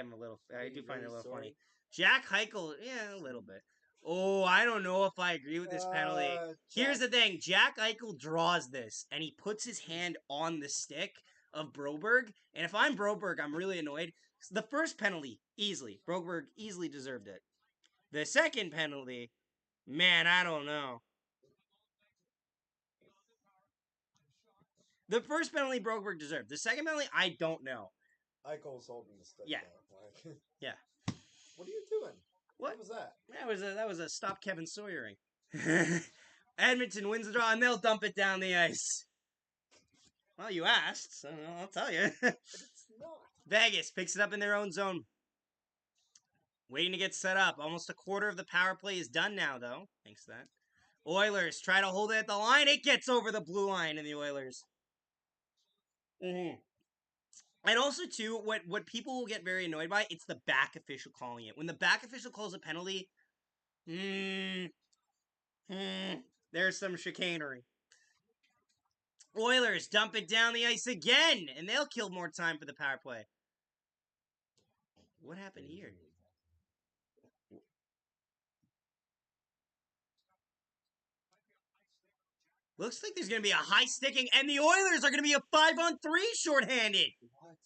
do find it a little funny. Jack Eichel, yeah, a little bit. Oh, I don't know if I agree with this penalty. Here's the thing. Jack Eichel draws this, and he puts his hand on the stick of Broberg. And if I'm Broberg, I'm really annoyed. The first penalty, easily. Broberg easily deserved it. The second penalty, man, I don't know. The first penalty Broberg deserved. The second penalty, I don't know. Eichel's holding the stick. Yeah. Yeah. What are you doing? What was that? That was a stop Kevin Sawyering. Edmonton wins the draw, and they'll dump it down the ice. Well, you asked, so I'll tell you. But it's not. Vegas picks it up in their own zone. Waiting to get set up. Almost a quarter of the power play is done now, though. Thanks to that. Oilers try to hold it at the line. It gets over the blue line in the Oilers. And also, too, what people will get very annoyed by, it's the back official calling it. When the back official calls a penalty, there's some chicanery. Oilers dump it down the ice again, and they'll kill more time for the power play. What happened here? Looks like there's going to be a high sticking, and the Oilers are going to be a 5-on-3 shorthanded. What?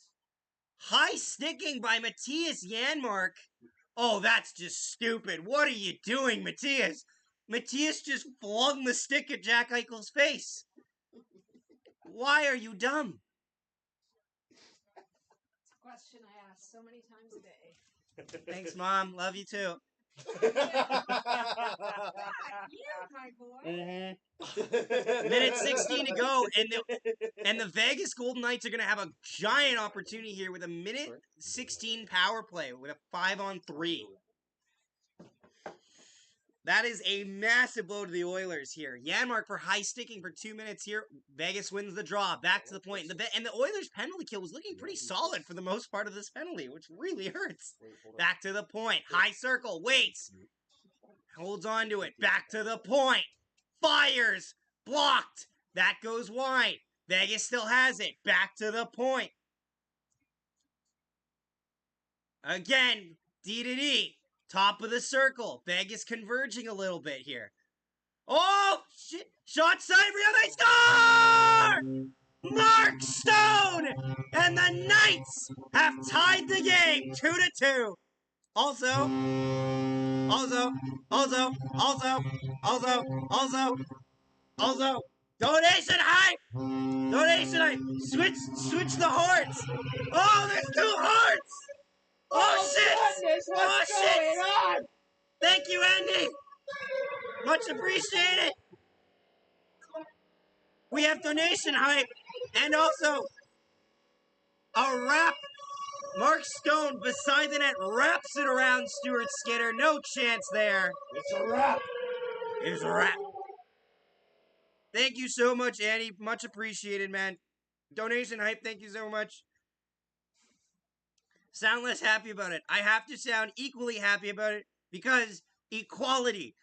High sticking by Matthias Janmark. Oh, that's just stupid. What are you doing, Matthias? Matthias just flung the stick at Jack Eichel's face. Why are you dumb? It's a question I ask so many times a day. Thanks, Mom. Love you too. Minute 16 to go, and the Vegas Golden Knights are going to have a giant opportunity here with a minute 16 power play with a 5-on-3. That is a massive blow to the Oilers here. Janmark for high sticking for 2 minutes here. Vegas wins the draw. Back to the point. And the Oilers penalty kill was looking pretty solid for the most part of this penalty, which really hurts. Back to the point. High circle. Waits. Holds on to it. Back to the point. Fires. Blocked. That goes wide. Vegas still has it. Back to the point. Again, D to D. Top of the circle. Vegas converging a little bit here. Oh, shit. Shot side, real they score! Mark Stone! And the Knights have tied the game 2-2. Also, donation hype! Donation hype! Switch the hearts! Oh, there's 2 hearts! Oh, shit! Goodness, what's going on? Thank you, Andy! Much appreciated! We have donation hype and also a wrap. Mark Stone beside the net wraps it around Stuart Skinner. No chance there. It's a wrap. It's a wrap. Thank you so much, Andy. Much appreciated, man. Donation hype, thank you so much. Sound less happy about it. I have to sound equally happy about it because equality.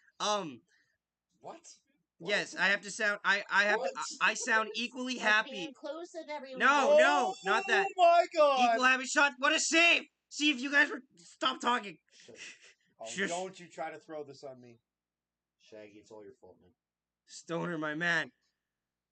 What? Yes, I have to sound. I sound equally happy. Inclusive, everyone. No, not that. Oh my god! Equal happy shot. What a save! See if you guys would stop talking. Oh, Shush. don't you try to throw this on me. Shaggy, it's all your fault, man. Stoner, my man.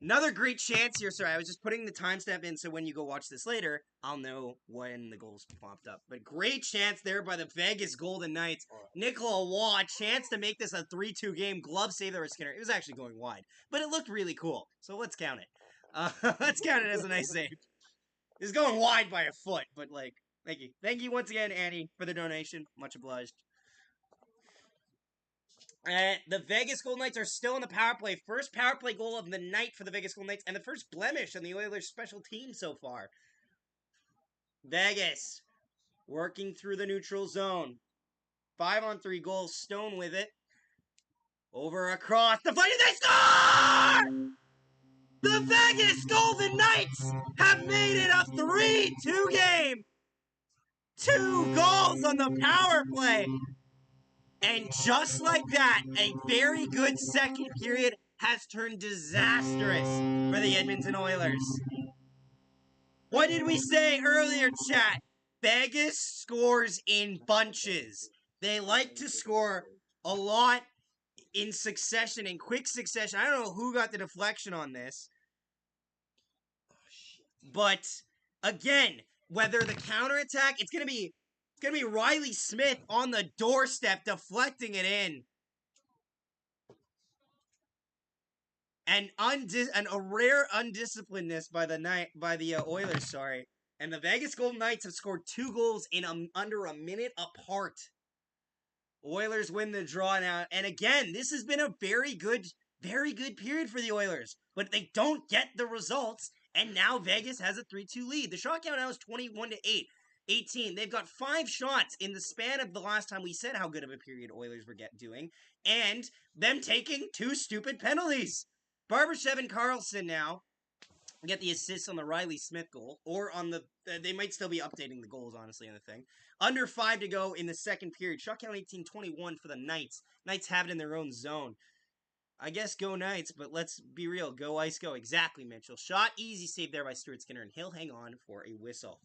Another great chance here. Sorry, I was just putting the timestamp in so when you go watch this later, I'll know when the goals popped up. But great chance there by the Vegas Golden Knights. Nicola Waugh, chance to make this a 3-2 game. Glove save there with Skinner. It was actually going wide, but it looked really cool. So let's count it. Let's count it as a nice save. It's going wide by a foot, but like, thank you. Thank you once again, Annie, for the donation. Much obliged. The Vegas Golden Knights are still in the power play. First power play goal of the night for the Vegas Golden Knights, and the first blemish on the Oilers' special team so far. Vegas working through the neutral zone. 5-on-3 goals. Stone with it. Over across the fight, and they score! The Vegas Golden Knights have made it a 3-2 game. 2 goals on the power play. And just like that, a very good second period has turned disastrous for the Edmonton Oilers. What did we say earlier, chat? Vegas scores in bunches. They like to score a lot in succession, in quick succession. I don't know who got the deflection on this. But, again, whether the counterattack, it's going to be Riley Smith on the doorstep deflecting it in. And a rare undisciplinedness by the Oilers, sorry. And the Vegas Golden Knights have scored 2 goals in under a minute apart. Oilers win the draw now. And again, this has been a very good period for the Oilers. But they don't get the results. And now Vegas has a 3-2 lead. The shot count now is 21-8. 18. They've got 5 shots in the span of the last time we said how good of a period Oilers were doing. And them taking 2 stupid penalties. Barbashev and Carlson now get the assists on the Riley Smith goal. Or on the... they might still be updating the goals, honestly, on the thing. Under 5 to go in the second period. Shot count 18-21 for the Knights. Knights have it in their own zone. I guess go Knights, but let's be real. Go Ice, go. Exactly, Mitchell. Shot, easy save there by Stuart Skinner, and he'll hang on for a whistle.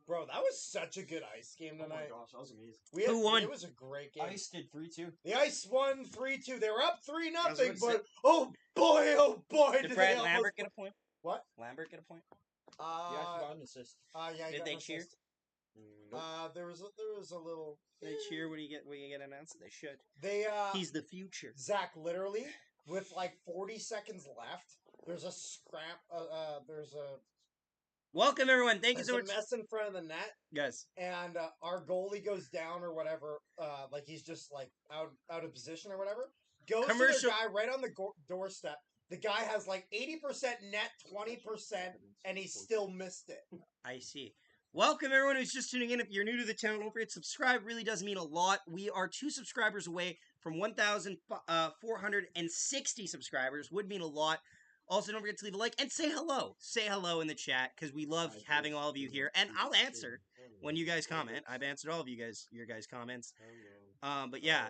Bro, that was such a good Ice game tonight. Oh my gosh, that was amazing. Who won? It was a great game. Ice did 3-2. The Ice won 3-2. They were up 3-0, That's what but it oh boy, Did did Brad they Lambert get a point? What? Lambert get a point? Yeah, I got an assist. Yeah, he Did got they an cheer? assist. Nope. There was a little. They cheer when you get announced. They should. They He's the future. Zach, literally with like 40 seconds left. There's a scrap. There's a Welcome, everyone. Thank you There's so a much. mess in front of the net, Yes. and our goalie goes down or whatever. Like he's just like out of position or whatever. Goes Commercial- to their guy right on the doorstep. The guy has like 80% net, 20%, and he still missed it. I see. Welcome, everyone who's just tuning in. If you're new to the channel, don't forget to subscribe. It really does mean a lot. We are 2 subscribers away from 1,460 subscribers. Would mean a lot. Also, don't forget to leave a like and say hello. Say hello in the chat because we love having all of you here. And I'll answer when you guys comment. I've answered all of your guys' comments. But yeah.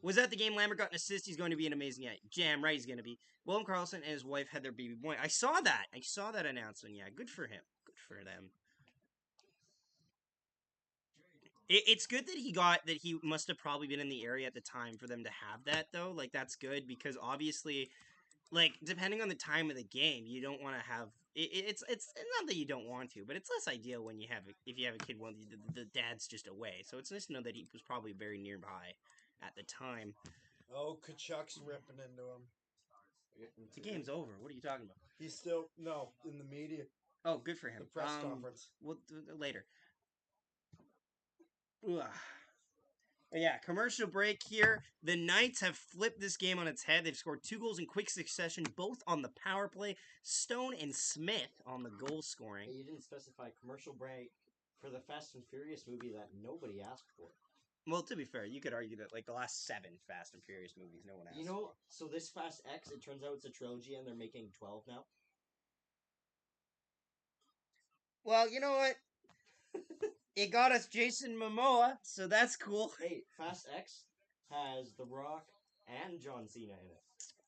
Was that the game Lambert got an assist? He's going to be an amazing guy. Jam right, he's going to be. Willem Carlson and his wife had their baby boy. I saw that. I saw that announcement. Yeah, good for him. Good for them. It's good that he must have probably been in the area at the time for them to have that, though. Like, that's good because obviously, like, depending on the time of the game, you don't want to have. It's not that you don't want to, but it's less ideal when if you have a kid when the dad's just away. So it's nice to know that he was probably very nearby at the time. Oh, Kachuk's ripping into him. The game's over. What are you talking about? He's still in the media. Oh, good for him. The press conference. Well, later. Ugh. But yeah, commercial break here. The Knights have flipped this game on its head. They've scored 2 goals in quick succession, both on the power play. Stone and Smith on the goal scoring. Hey, you didn't specify commercial break for the Fast and Furious movie that nobody asked for. Well, to be fair, you could argue that like the last 7 Fast and Furious movies, no one asked. You know, so this Fast X, it turns out it's a trilogy, and they're making 12 now. Well, you know what? It got us Jason Momoa, so that's cool. Hey, Fast X has The Rock and John Cena in it.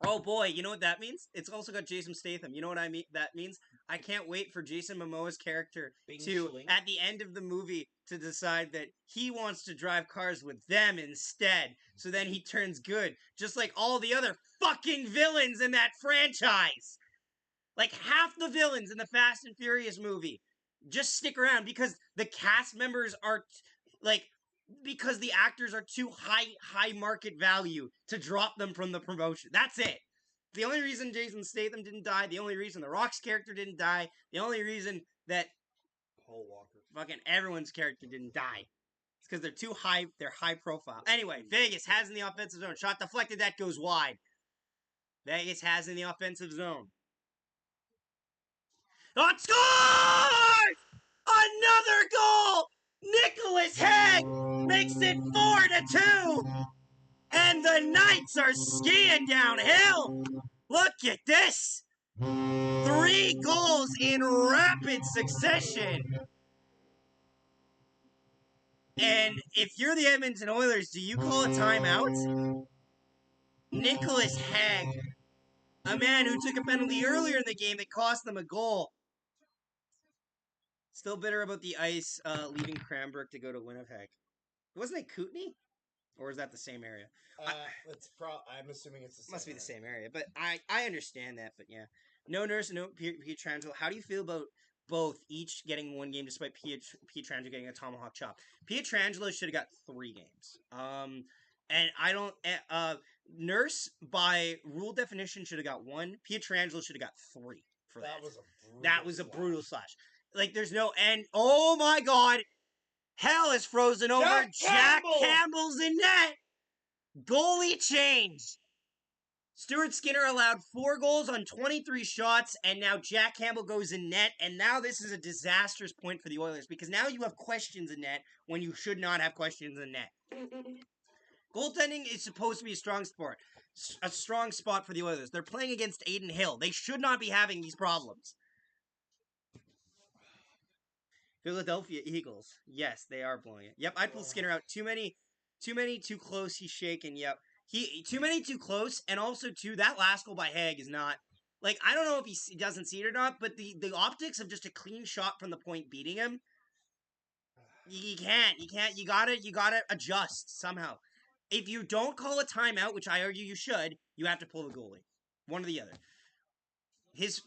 Oh boy, you know what that means? It's also got Jason Statham. You know what I mean? That means I can't wait for Jason Momoa's character Bing to, Schling. at the end of the movie, to decide that he wants to drive cars with them instead. So then he turns good, just like all the other fucking villains in that franchise. Like half the villains in the Fast and Furious movie just stick around because the cast members are because the actors are too high market value to drop them from the promotion. That's it. The only reason Jason Statham didn't die, the only reason The Rock's character didn't die, the only reason that Paul Walker. fucking everyone's character didn't die. It's because they're too high, they're high profile. Anyway, Vegas has in the offensive zone. Shot deflected, that goes wide. Vegas has in the offensive zone. On scores! Another goal! Nicholas Hague makes it 4-2! And the Knights are skiing downhill! Look at this! 3 goals in rapid succession! And if you're the Edmonton Oilers, do you call a timeout? Nicholas Hague, a man who took a penalty earlier in the game that cost them a goal. Still bitter about the Ice leaving Cranbrook to go to Winnipeg. Wasn't it Kootenay? Or is that the same area? I'm assuming it's the same. Must be the same area. But I understand that, but yeah. No Nurse, no Pietrangelo. How do you feel about both each getting 1 game despite Pietrangelo getting a tomahawk chop? Pietrangelo should have got 3 games. And I don't... Nurse, by rule definition, should have got 1. Pietrangelo should have got 3 for that. That was a brutal slash. Like, there's no end. Oh, my God. Hell is frozen over. Jack Campbell's in net. Goalie change. Stuart Skinner allowed 4 goals on 23 shots, and now Jack Campbell goes in net, and now this is a disastrous point for the Oilers, because now you have questions in net when you should not have questions in net. Goaltending is supposed to be a strong spot for the Oilers. They're playing against Aiden Hill. They should not be having these problems. Philadelphia Eagles. Yes, they are blowing it. Yep, I'd pull Skinner out. Too many, too close, he's shaking. Yep. Too many, too close, and also, too, that last goal by Hague is not... Like, I don't know if he doesn't see it or not, but the optics of just a clean shot from the point beating him, you can't. You gotta adjust somehow. If you don't call a timeout, which I argue you should, you have to pull the goalie. One or the other. His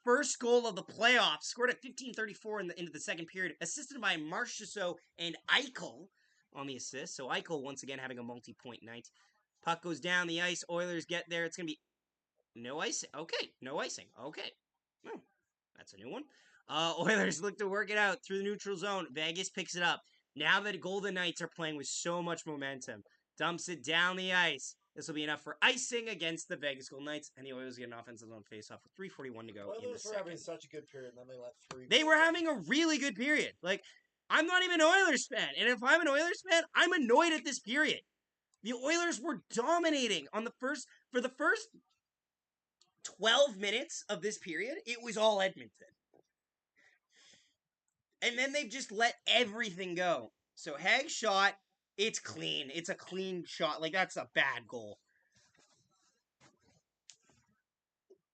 first goal of the playoffs, scored at 15:34 into the second period, assisted by Marchessault and Eichel on the assist. So Eichel once again having a multi-point night. Puck goes down the ice. Oilers get there. It's gonna be no icing. Okay, no icing. Okay, that's a new one. Oilers look to work it out through the neutral zone. Vegas picks it up. Now that Golden Knights are playing with so much momentum, dumps it down the ice. This will be enough for icing against the Vegas Golden Knights, and the Oilers get an offensive zone faceoff with 3:41 to go in the Oilers were having second. such a good period, and then they let 3. They were having a really good period. Like, I'm not even an Oilers fan, and if I'm an Oilers fan, I'm annoyed at this period. The Oilers were dominating for the first 12 minutes of this period. It was all Edmonton. And then they've just let everything go. So Hag's shot, it's clean. It's a clean shot. Like, that's a bad goal.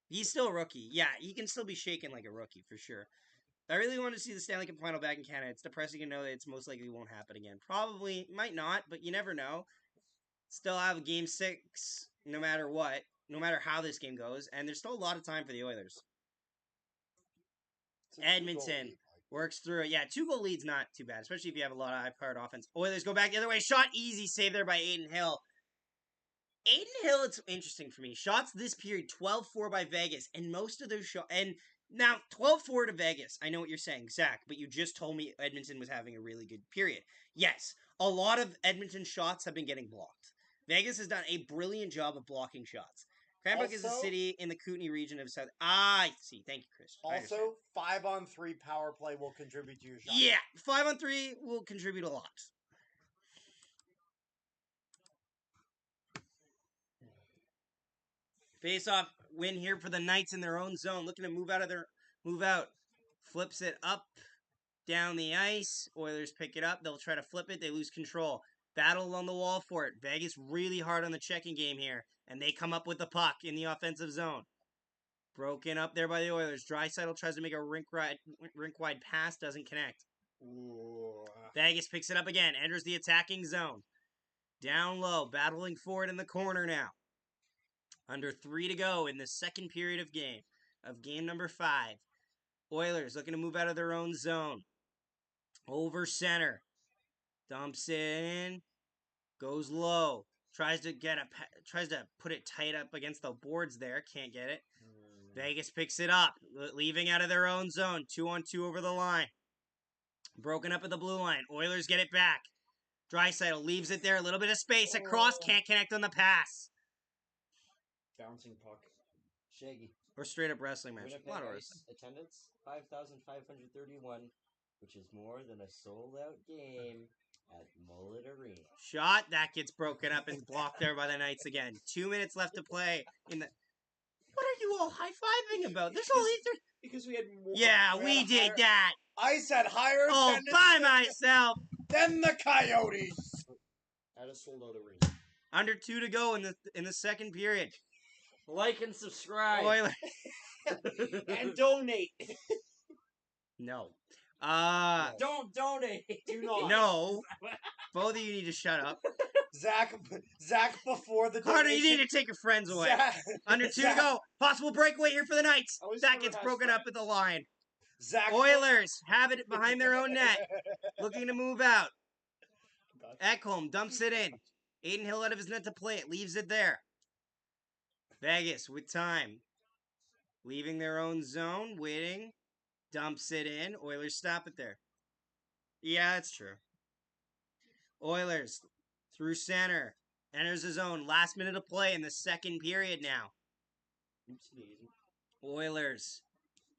He's still a rookie. Yeah, he can still be shaken like a rookie, for sure. I really want to see the Stanley Cup final back in Canada. It's depressing to know that it's most likely won't happen again. Probably, might not, but you never know. Still have a game 6, no matter what. No matter how this game goes. And there's still a lot of time for the Oilers. Edmonton works through it. Yeah, 2-goal lead's not too bad, especially if you have a lot of high-powered offense. Oilers go back the other way. Shot easy. Save there by Aiden Hill. Aiden Hill, it's interesting for me. Shots this period, 12-4 by Vegas. And most of those shots... And now, 12-4 to Vegas. I know what you're saying, Zach, but you just told me Edmonton was having a really good period. Yes, a lot of Edmonton's shots have been getting blocked. Vegas has done a brilliant job of blocking shots. Cranbrook is a city in the Kootenay region of South... I see. Thank you, Chris. Also, 5-on-3 power play will contribute to your shot. Yeah, 5-on-3 will contribute a lot. Face-off win here for the Knights in their own zone. Looking to move out. Flips it up, down the ice. Oilers pick it up. They'll try to flip it. They lose control. Battle on the wall for it. Vegas really hard on the checking game here. And they come up with the puck in the offensive zone. Broken up there by the Oilers. Draisaitl tries to make a rink-wide pass. Doesn't connect. Ooh. Vegas picks it up again. Enters the attacking zone. Down low. Battling for it in the corner now. Under 3 to go in the second period of game number 5. Oilers looking to move out of their own zone. Over center. Dumps it in. Goes low. Tries to put it tight up against the boards there. Can't get it. Vegas picks it up. Leaving out of their own zone. 2-on-2 over the line. Broken up at the blue line. Oilers get it back. Draisaitl leaves it there. A little bit of space. Across. Can't connect on the pass. Bouncing puck. Shaggy. Or straight up wrestling match. Winnipeg A lot of Ice wrestling. attendance 5,531, which is more than a sold-out game at Mullet Arena. Shot. That gets broken up and blocked there by the Knights again. 2 minutes left to play in the... What are you all high-fiving about? There's only... Because we had more. Yeah, we did that. I said higher Oh, attendance by myself. than the Coyotes. At a sold-out arena. Under 2 to go in the second period. Like and subscribe. Oilers. And donate. No. Don't donate. Do not. No. Both of you need to shut up. Zach before the Carter, you donation. need to take your friends away. Zach, Under 2 to Zach- go. Possible breakaway here for the Knights. I was That gonna gets ask broken that. up at the line. Zach Oilers have it behind their own net. Looking to move out. Ekholm dumps it in. Aiden Hill out of his net to play it. Leaves it there. Vegas with time. Leaving their own zone. Waiting. Dumps it in. Oilers stop it there. Yeah, that's true. Oilers through center. Enters the zone. Last minute of play in the second period now. Oilers.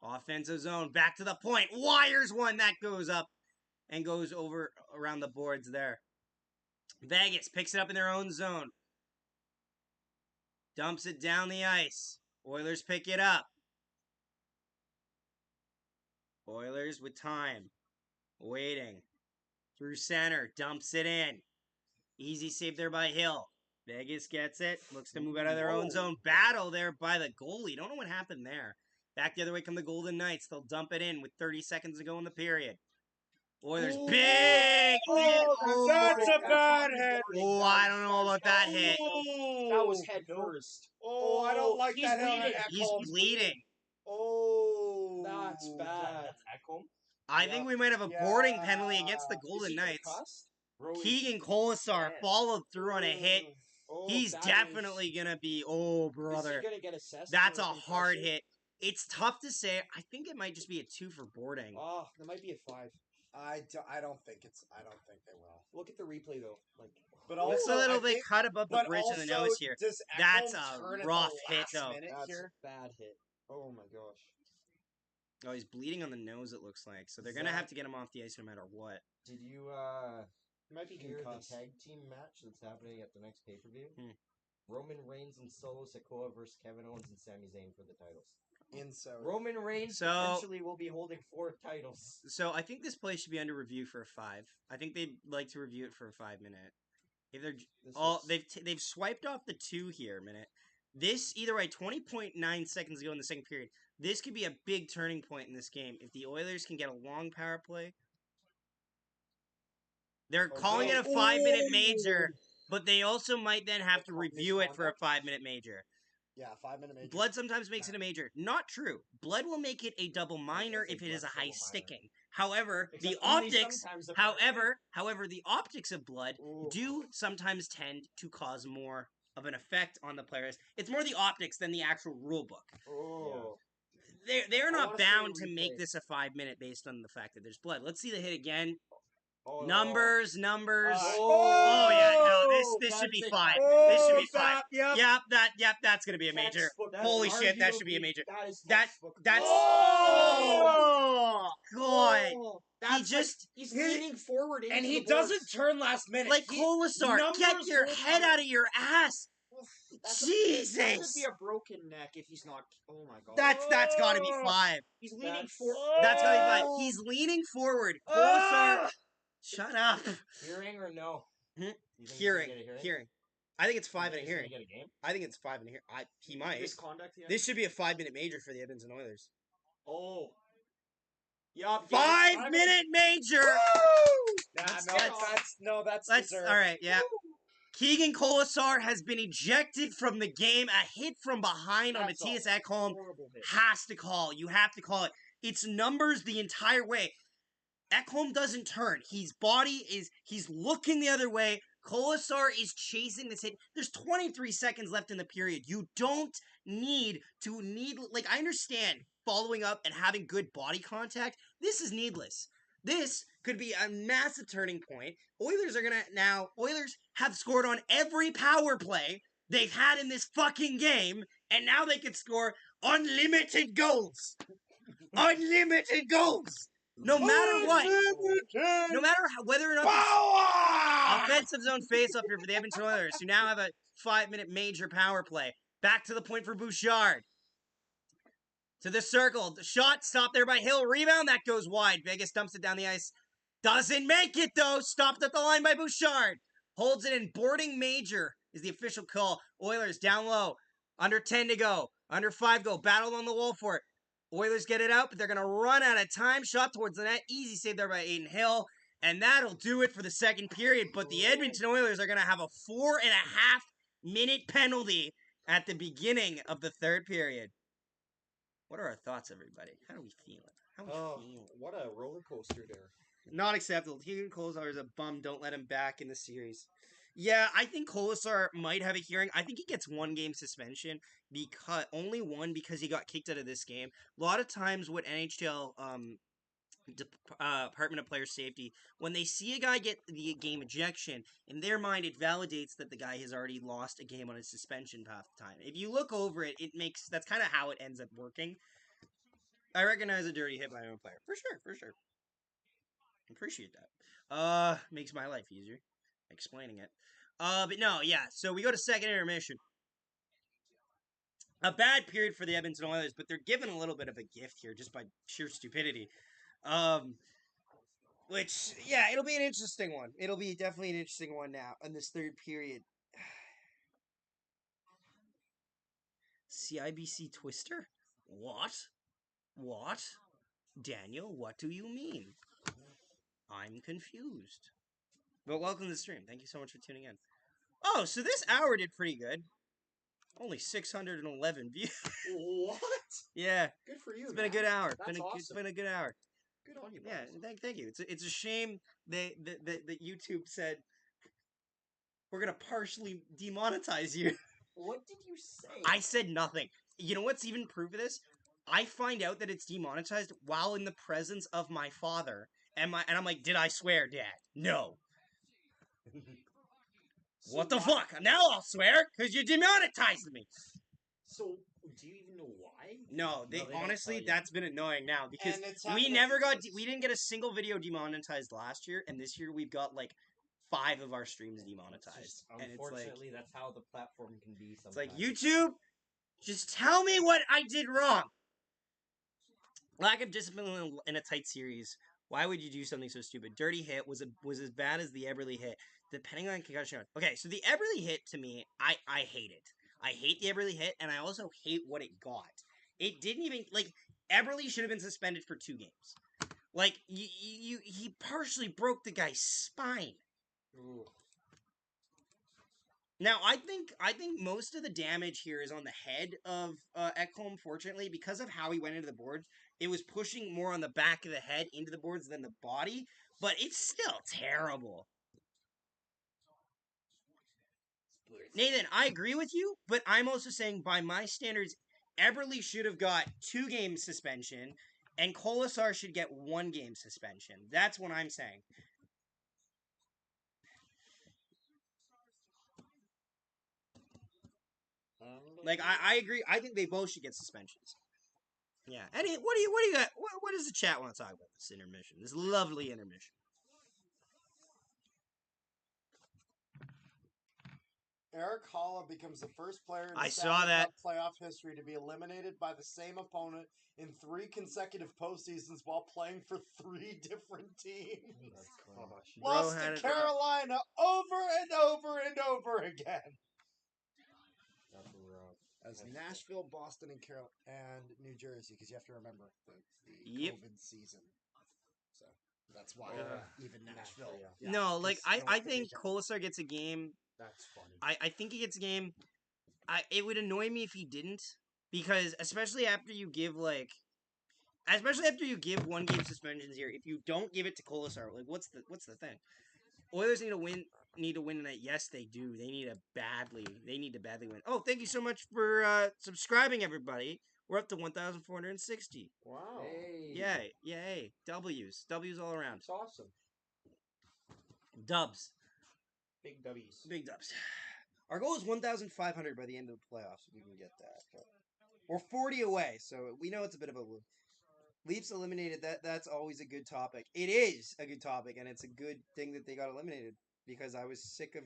Offensive zone. Back to the point. Wires one. That goes up and goes over around the boards there. Vegas picks it up in their own zone. Dumps it down the ice. Oilers pick it up. Oilers with time. Waiting. Through center. Dumps it in. Easy save there by Hill. Vegas gets it. Looks to move out of their own zone. Battle there by the goalie. Don't know what happened there. Back the other way come the Golden Knights. They'll dump it in with 30 seconds to go in the period. Oilers big hit. That's a bad hit. Oh, I don't know about that hit. That was head first. Oh, I don't like He's that hit. bleeding. He's bleeding. Oh, That's bad. That's Ekholm. I think we might have a boarding penalty against the Golden Knights. Keegan Colasar followed through on a hit. Oh, He's that definitely going to be... Oh, Is brother. he gonna get assessed? That's for a concussion? hard hit. It's tough to say. I think it might just be a 2 for boarding. Oh, that might be a 5. I don't think they will. Look at the replay though. Like, But Looks also, a little I bit think, cut above the but bridge also, in the nose here. does That's Ekholm a turn at rough the hit, last though. minute that's here? a bad hit. Oh my gosh. Oh, he's bleeding on the nose, it looks like. So they're going to have to get him off the ice no matter what. Did you He might be hear the concussed. tag team match that's happening at the next pay-per-view? Roman Reigns and Solo Sikoa versus Kevin Owens and Sami Zayn for the titles. Roman Reigns potentially will be holding 4 titles. So I think this play should be under review for a 5. I think they'd like to review it for a 5-minute. If they're they've swiped off the 2 here a minute. This either way, 20.9 seconds ago in the second period. This could be a big turning point in this game if the Oilers can get a long power play. They're calling it a 5-minute major, but they also might then have to review it for a 5-minute major. Yeah, 5-minute major. Blood sometimes makes it a major. Not true. Blood will make it a double minor if it is a high sticking. However, the optics, however, the optics of blood do sometimes tend to cause more of an effect on the players. It's more the optics than the actual rule book. Oh. They're I not wanna see a bound to replay. make this a 5-minute based on the fact that there's blood. Let's see the hit again. Oh, Numbers. Oh, Yeah, no, this should be 5. This should be 5. Yep, that's gonna be a major. Holy shit, that should be a major. That's Oh! God. He's leaning forward into And he the boards. doesn't turn last minute. Like Kolasar, get numbers your will head count. out of your ass. That Jesus. could be a broken neck if he's not. Oh my god. That's got to be 5. He's leaning That's- forward. That's got to be 5. He's leaning forward. Kolasar, shut up. Hearing or no? Hmm? You think he's gonna Hearing. get a hearing? Hearing. I think it's 5 You in a think he's hearing. gonna get a game? I think it's 5 in a hearing. He might. Misconduct. Yeah. This should be a 5-minute major for the Edmonton Oilers. Oh. Yup. 5-minute major. That's Let's deserved. all right. Yeah. Keegan Kolasar has been ejected from the game. A hit from behind on That's Matthias a Ekholm horrible hit. has to call. You have to call it. It's numbers the entire way. Ekholm doesn't turn. He's looking the other way. Kolasar is chasing this hit. There's 23 seconds left in the period. You don't need, I understand following up and having good body contact. This is needless. This could be a massive turning point. Oilers have scored on every power play they've had in this fucking game, and now they can score unlimited goals. Unlimited goals! No matter what. No matter whether or not offensive zone face-off here for the Edmonton Oilers, who now have a 5-minute major power play. Back to the point for Bouchard. To the circle. The shot stopped there by Hill. Rebound. That goes wide. Vegas dumps it down the ice. Doesn't make it, though. Stopped at the line by Bouchard. Holds it in. Boarding major is the official call. Oilers down low. Under 10 to go. Under 5 go. Battle on the wall for it. Oilers get it out, but they're going to run out of time. Shot towards the net. Easy save there by Aiden Hill. And that'll do it for the second period. But the Edmonton Oilers are going to have a 4.5-minute penalty at the beginning of the third period. What are our thoughts, everybody? How are we feeling? What a roller coaster there. Not acceptable. Keegan Kolasar is a bum. Don't let him back in the series. Yeah, I think Kolasar might have a hearing. I think he gets 1 game suspension, only 1 because he got kicked out of this game. A lot of times what NHL Department of Player Safety, when they see a guy get the game ejection, in their mind it validates that the guy has already lost a game on his suspension half the time. If you look over it, that's kind of how it ends up working. I recognize a dirty hit by my own player. For sure. Appreciate that. Makes my life easier explaining it. But no, yeah. So we go to second intermission. A bad period for the Edmonton Oilers, but they're given a little bit of a gift here just by sheer stupidity. Which, yeah, it'll be an interesting one. It'll be definitely an interesting one now in this third period. CIBC Twister? What? Daniel, what do you mean? I'm confused. But welcome to the stream. Thank you so much for tuning in. Oh, so this hour did pretty good. Only 611 views. What? Yeah. Good for you. It's been a good hour. That's awesome. It's been a good hour. Good on you. Yeah, boys. thank you. It's a shame that YouTube said we're gonna partially demonetize you. What did you say? I said nothing. You know what's even proof of this? I find out that it's demonetized while in the presence of my father, and I'm like, did I swear, Dad? No. What the fuck? Now I'll swear because you demonetized me. So, do you even know why? No, they don't honestly, tell you. that's been annoying now because And it's we happened never got, it's- we didn't get a single video demonetized last year, and this year we've got like 5 of our streams demonetized, and it's like, Unfortunately, that's how the platform can be it's sometimes. like YouTube, just tell me what I did wrong. Lack of discipline in a tight series. Why would you do something so stupid? Dirty hit was as bad as the Eberle hit, depending on concussion. Okay, so the Eberle hit to me, I hate it. I hate the Eberle hit, and I also hate what it got. It didn't even like Eberle should have been suspended for 2 games. Like he partially broke the guy's spine. Ooh. Now I think most of the damage here is on the head of Ekholm. Fortunately, because of how he went into the boards, it was pushing more on the back of the head into the boards than the body. But it's still terrible. Nathan, I agree with you, but I'm also saying by my standards, Eberle should have got 2 games suspension, and Kolasar should get 1 game suspension. That's what I'm saying. Like I agree. I think they both should get suspensions. Yeah. Eddie, what do you got? What does the chat want to talk about this intermission? This lovely intermission. Eric Holla becomes the first player in I Stanley saw that. Cup playoff history to be eliminated by the same opponent in 3 consecutive postseasons while playing for 3 different teams. That's funny. Gosh. Lost Bro had to it- Carolina over and over and over again. That's rough. As Nashville, Boston, and New Jersey, because you have to remember the Yep. COVID season. So that's why Yeah. even Nashville. Yeah. No, like 'cause I North think Division. Kolasar gets a game. That's funny. I think he gets a game. It would annoy me if he didn't, because especially after you give 1 game suspensions here, if you don't give it to Kolasar, like what's the thing? Oilers need to win tonight. Yes, they do. They need to badly win. Oh, thank you so much for subscribing, everybody. We're up to 1,460. Wow. Hey. Yay. W's all around. That's awesome. Dubs. Big W's. Big dubs. Our goal is 1,500 by the end of the playoffs, if we can get that. We're 40 away, so we know it's a bit of a Leafs eliminated. That's always a good topic. It is a good topic, and it's a good thing that they got eliminated, because I was sick of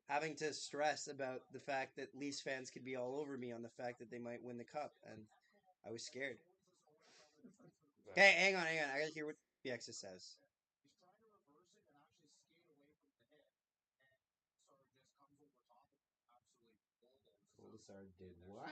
having to stress about the fact that Leafs fans could be all over me on the fact that they might win the cup, and I was scared. Okay, hang on. I gotta hear what BX says. Kolasar did what?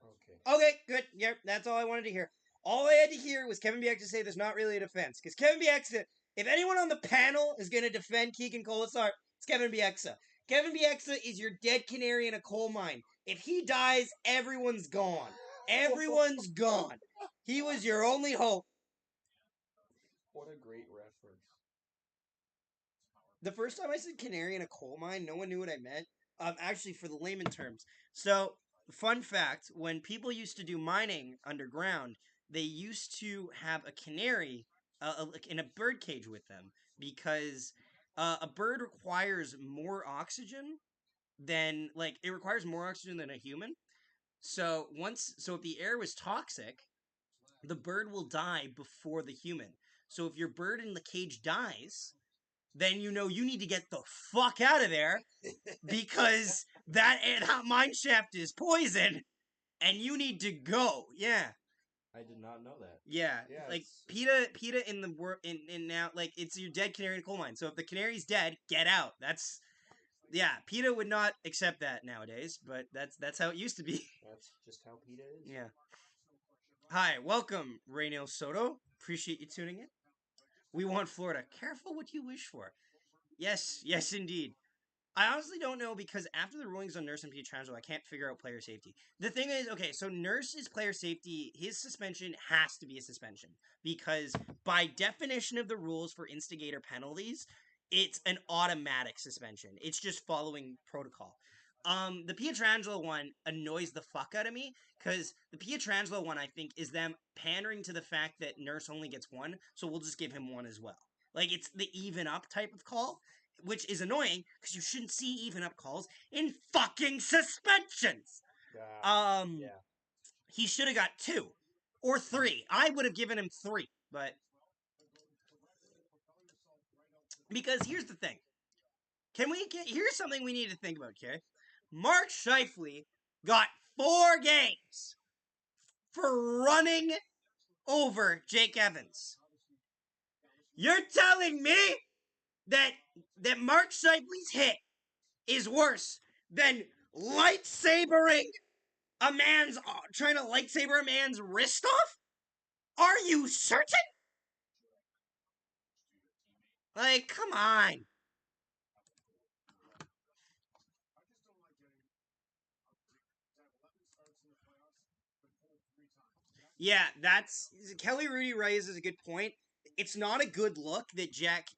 Okay. Okay, good. Yep, that's all I wanted to hear. All I had to hear was Kevin Bieksa say there's not really a defense. Because Kevin Bieksa, if anyone on the panel is going to defend Keegan Kolasar, it's Kevin Bieksa. Kevin Bieksa is your dead canary in a coal mine. If he dies, everyone's gone. Everyone's gone. He was your only hope. What a great reference. The first time I said canary in a coal mine, no one knew what I meant. Actually, for the layman terms. So, fun fact, when people used to do mining underground, they used to have a canary in a bird cage with them, because a bird requires more oxygen than a human. So if the air was toxic, the bird will die before the human. So if your bird in the cage dies, then you know you need to get the fuck out of there, because that mine shaft is poison and you need to go. Yeah. I did not know that. Yeah, Yeah, like it's- PETA in the in now, like, it's your dead canary in a coal mine. So if the canary's dead, get out. PETA would not accept that nowadays, but that's how it used to be. That's just how PETA is. Yeah. Hi, welcome, Raynil Soto. Appreciate you tuning in. We want Florida. Careful what you wish for. Yes, indeed. I honestly don't know, because after the rulings on Nurse and Pietrangelo, I can't figure out player safety. The thing is, okay, so Nurse's player safety, his suspension has to be a suspension, because by definition of the rules for instigator penalties, it's an automatic suspension. It's just following protocol. The Pietrangelo one annoys the fuck out of me because the Pietrangelo one, I think, is them pandering to the fact that Nurse only gets one, so we'll just give him one as well. Like, it's the even up type of call, which is annoying because you shouldn't see even up calls in fucking suspensions. Yeah. He should have got 2 or 3. I would have given him 3, but because here's the thing. Here's something we need to think about, okay? Mark Scheifele got 4 games for running over Jake Evans. You're telling me that Mark Scheifele's hit is worse than trying to lightsaber a man's wrist off? Are you certain? Like, come on. Yeah, Kelly Rudy raises a good point. It's not a good look that Jack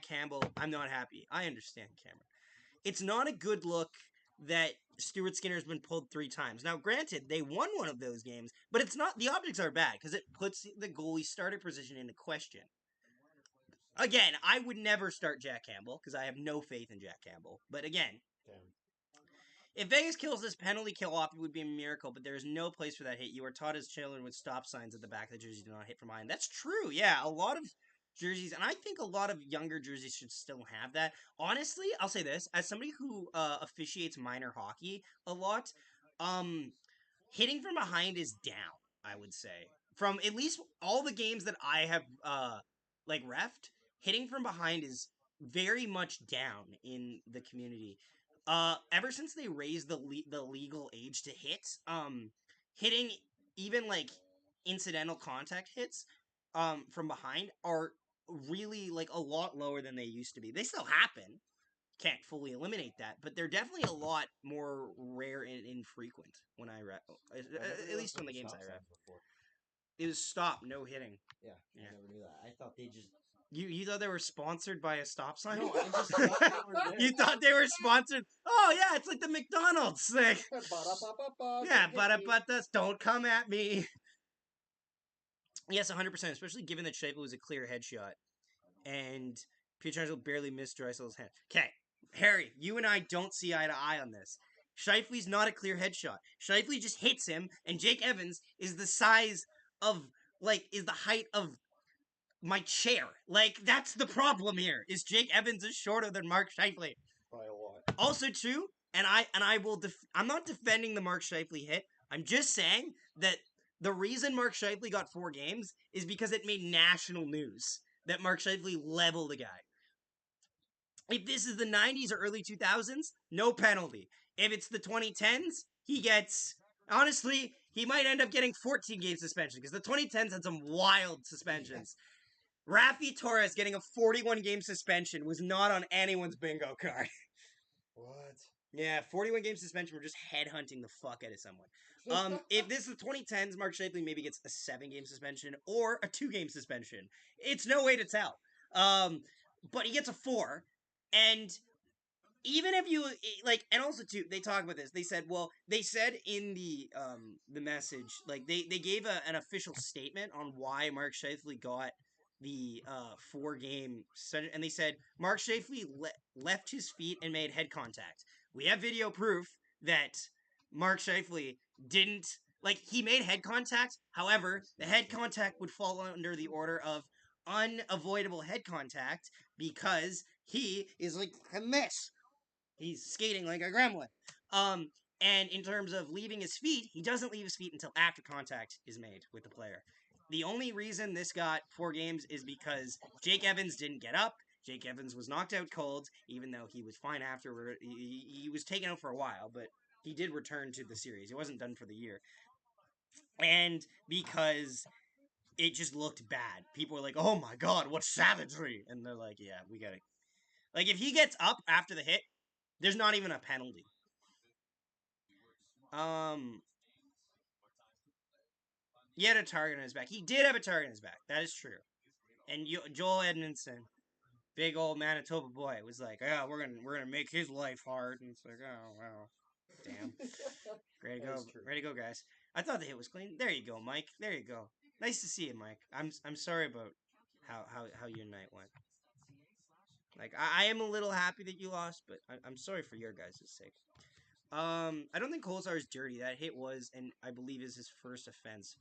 Campbell. I'm not happy. I understand, Cameron. It's not a good look that Stuart Skinner's been pulled 3 times. Now, granted, they won one of those games, but it's not. The optics are bad because it puts the goalie starter position into question. Again, I would never start Jack Campbell because I have no faith in Jack Campbell. But again, if Vegas kills this penalty kill off, it would be a miracle, but there is no place for that hit. You are taught as children with stop signs at the back of the jersey do not hit from behind. That's true, yeah. A lot of jerseys, and I think a lot of younger jerseys should still have that. Honestly, I'll say this, as somebody who officiates minor hockey a lot, hitting from behind is down, I would say. From at least all the games that I have refed, hitting from behind is very much down in the community. Ever since they raised the legal age to hit, hitting even like incidental contact hits, from behind are really like a lot lower than they used to be. They still happen. Can't fully eliminate that, but they're definitely a lot more rare and infrequent when at least on the games I read. It was stop, no hitting. Yeah, I never knew that. I thought they just... You thought they were sponsored by a stop sign? No, I just thought they were there. You thought they were sponsored? Oh, yeah, it's like the McDonald's thing. Yeah, but don't come at me. Yes, 100%, especially given that Scheifele was a clear headshot. And Pietrangelo barely missed Dreisaitl's hand. Okay, Harry, you and I don't see eye to eye on this. Scheifele's not a clear headshot. Scheifele just hits him, and Jake Evans is the size of, is the height of my chair. Like, that's the problem here, is Jake Evans is shorter than Mark Scheifele. By a lot. Also true, and I'm not defending the Mark Scheifele hit. I'm just saying that the reason Mark Scheifele got 4 games is because it made national news that Mark Scheifele leveled a guy. If this is the 90s or early 2000s, no penalty. If it's the 2010s, he gets... Honestly, he might end up getting 14-game suspension because the 2010s had some wild suspensions. Rafi Torres getting a 41-game suspension was not on anyone's bingo card. What? Yeah, 41-game suspension. We're just headhunting the fuck out of someone. If this is the 2010s, Mark Scheifele maybe gets a 7-game suspension or a 2-game suspension. It's no way to tell. But he gets a 4, and even if you and also too, they talk about this. They said in the message, they gave an official statement on why Mark Scheifele got the 4-game, and they said Mark Scheifele left his feet and made head contact. We have video proof that Mark Scheifele didn't, he made head contact. However, the head contact would fall under the order of unavoidable head contact because he is like this. He's skating like a gremlin. And in terms of leaving his feet, he doesn't leave his feet until after contact is made with the player. The only reason this got 4 games is because Jake Evans didn't get up. Jake Evans was knocked out cold, even though he was fine afterward. He was taken out for a while, but he did return to the series. He wasn't done for the year. And because it just looked bad. People were like, oh my god, what savagery! And they're like, yeah, we gotta... if he gets up after the hit, there's not even a penalty. He had a target on his back. He did have a target on his back. That is true. And Joel Edmondson, big old Manitoba boy, was like, "Oh, we're gonna make his life hard." And it's like, "Oh, wow." Damn. Ready to That go. is true. Ready to go, guys. I thought the hit was clean. There you go, Mike. There you go. Nice to see you, Mike. I'm sorry about how your night went. Like I am a little happy that you lost, but I'm sorry for your guys' sake. I don't think Kolesar is dirty. That hit was, and I believe is his first offense.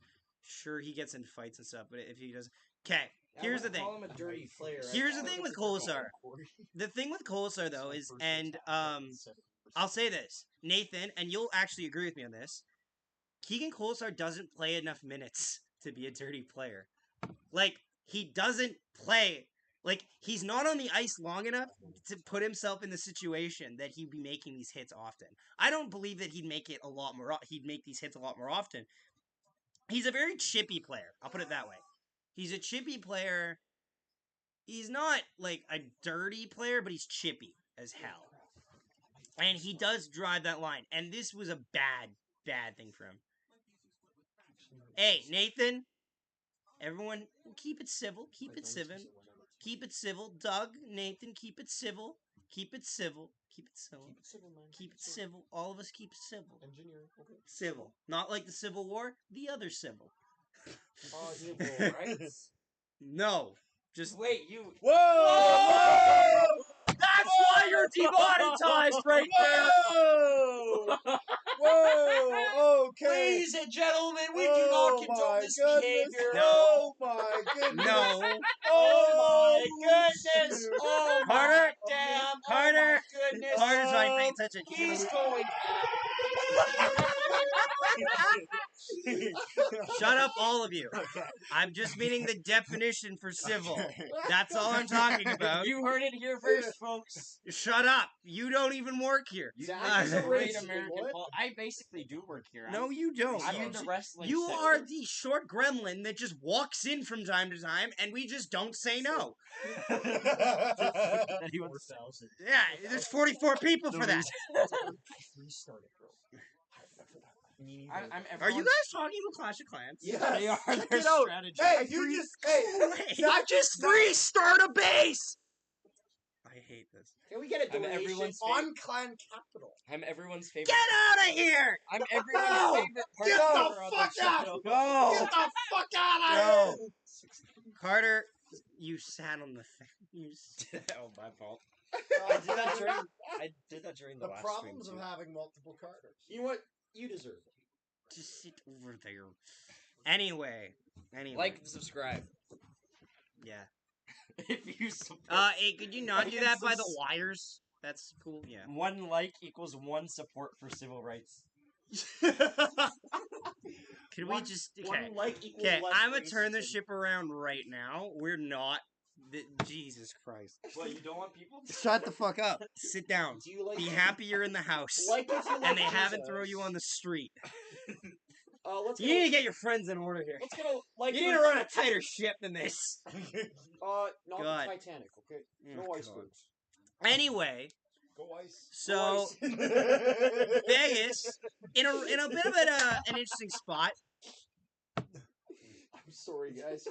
Sure, he gets in fights and stuff, but if he does, okay. Here's the thing. Call him a dirty player. Here's the thing with Kolesar. The thing with Kolesar though is, and I'll say this, Nathan, and you'll actually agree with me on this. Keegan Kolesar doesn't play enough minutes to be a dirty player. Like, he doesn't play. Like, he's not on the ice long enough to put himself in the situation that he'd be making these hits often. I don't believe that he'd make it a lot more. He'd make these hits a lot more often. He's a very chippy player. I'll put it that way. He's a chippy player. He's not like a dirty player, but he's chippy as hell. And he does drive that line. And this was a bad thing for him. Hey, Nathan. Everyone, keep it civil. Keep it civil. Keep it civil. Doug, Nathan, keep it civil. Keep it civil. Keep it civil. Keep it civil, man. Keep it civil. All of us keep it civil. Engineer. Okay. Civil. Not like the Civil War, the other civil. Civil rights. No. Just Wait, you. Whoa! That's why you're demonetized right there. Whoa! Whoa! Okay. Ladies and gentlemen, we do Oh not condone my this goodness. behavior. Oh my goodness. No. Oh my goodness! Oh my Carter. damn! Carter. Oh my goodness! Carter's trying to pay attention. He's going. Shut up, all of you. I'm just meaning the definition for civil. That's all I'm talking about. You heard it here first, folks. Shut up. You don't even work here. Zach is a great racist, American. what? I basically do work here. No, you don't. I'm You, in the wrestling. you sector. are the short gremlin that just walks in from time to time, and we just don't say no. That he wants to sell. Yeah, there's 44 people for that. Restart it, bro. I'm Are you guys talking about Clash of Clans? Yeah, they are. Check Their it out. strategy. Hey, you just Not just restart a base. I hate this. Can we get a I'm donation everyone's on Clan Capital? I'm everyone's favorite. Get out of here! I'm everyone's No! favorite part Get of the our fuck other out! show. Go! Get the fuck out of No. here! Carter, you sat on the thing. You Oh, my fault. I did that during the problems of having multiple Carters. You know what? You deserve it. Just sit over there. Anyway. Like and subscribe. Yeah. If you support. Hey, could you not do that by the wires? That's cool. Yeah. 1 like equals 1 support for civil rights. Could we just okay? 1 like equals Okay, less I'm gonna turn the racism. ship around right now. We're not. Jesus Christ! What, you don't want people? Shut the fuck up. Sit down. Do you like? Be happy you're in the house, Like if you like and they haven't Jesus. thrown you on the street. Let's You go. need to get your friends in order here. Let's go. Like You need to run a tighter ship than this. Not God. the Titanic, okay? Oh, No icebergs. God. Anyway, Go Ice. so Vegas in a bit of an interesting spot. I'm sorry, guys.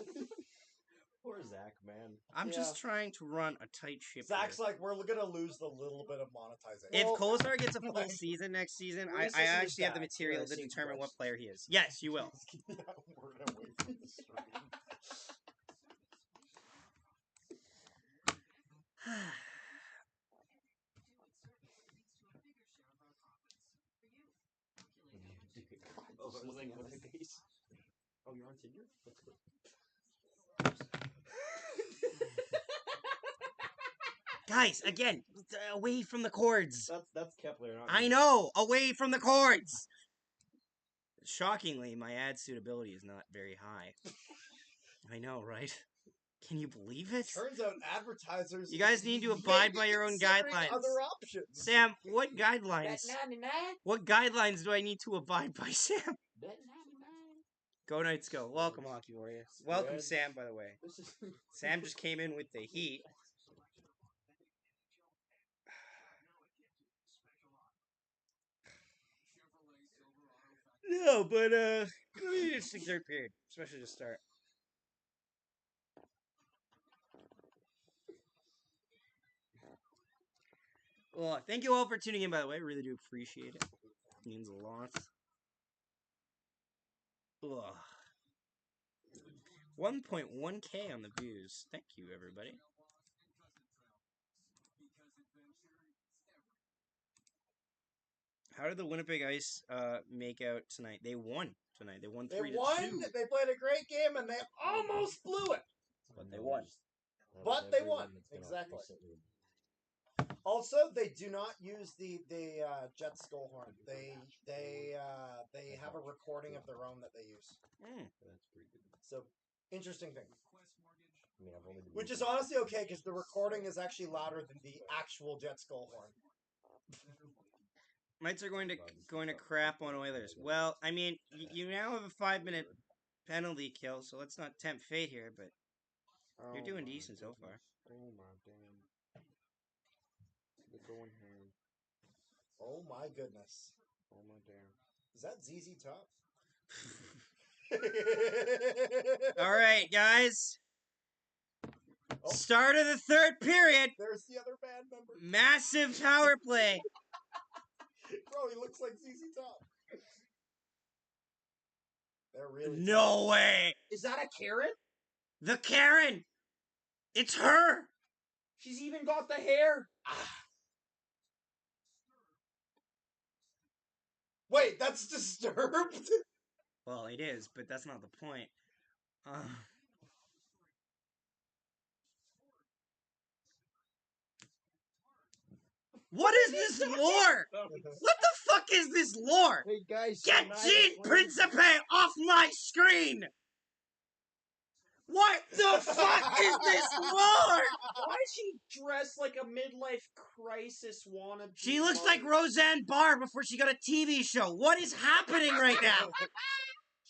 Poor Zach, man. I'm just trying to run a tight ship. Zach's here. like, we're gonna lose the little bit of monetization. If Well, Kolesar gets a full season next season, I Listen to actually have the Zach. material Yeah, to see, determine what West. player he is. Yes, you will. Keep that word away from the stream. Oh, you're on Tinder? That's good. Guys, again, away from the cords. That's Kepler. Not I me. know, away from the cords. Shockingly, my ad suitability is not very high. I know, right? Can you believe it? Turns out advertisers. You guys need to may abide be by your own considering guidelines. Other options. Sam, what guidelines? What guidelines do I need to abide by, Sam? Go Knights, go! Welcome, Hockey Warriors. Welcome, Good. Sam. By the way, Sam just came in with the heat. No, but it'll be an interesting third period, especially to start. Well, thank you all for tuning in. By the way, really do appreciate it. Means a lot. Ugh. 1.1K on the views. Thank you, everybody. How did the Winnipeg Ice make out tonight? They won tonight. They won 3-2. They won. They played a great game, and they almost blew it. But they won. But they won. Exactly. Also, they do not use the Jets goal horn. They have a recording of their own that they use. That's pretty good. So, interesting thing. I mean, I've only been Which is honestly okay, because the recording is actually louder than the actual Jets goal horn. Knights are going to crap on Oilers. Well, I mean, you now have a 5-minute penalty kill, so let's not tempt fate here, but you're doing decent so far. Oh my damn. They're going ham. Oh my goodness. Oh my damn. Is that ZZ Top? All right, guys. Oh. Start of the third period. There's the other band member. Massive power play. Bro, he looks like ZZ Top. They're really No way. Is that a Karen? The Karen. It's her. She's even got the hair. Wait, that's Disturbed? Well, it is, but that's not the point. What is this lore? What the fuck is this lore? Hey guys, Get Gene Principe off my screen! What the fuck is this lore? Why is she dressed like a midlife crisis wannabe? She looks like Roseanne Barr before she got a TV show. What is happening right now?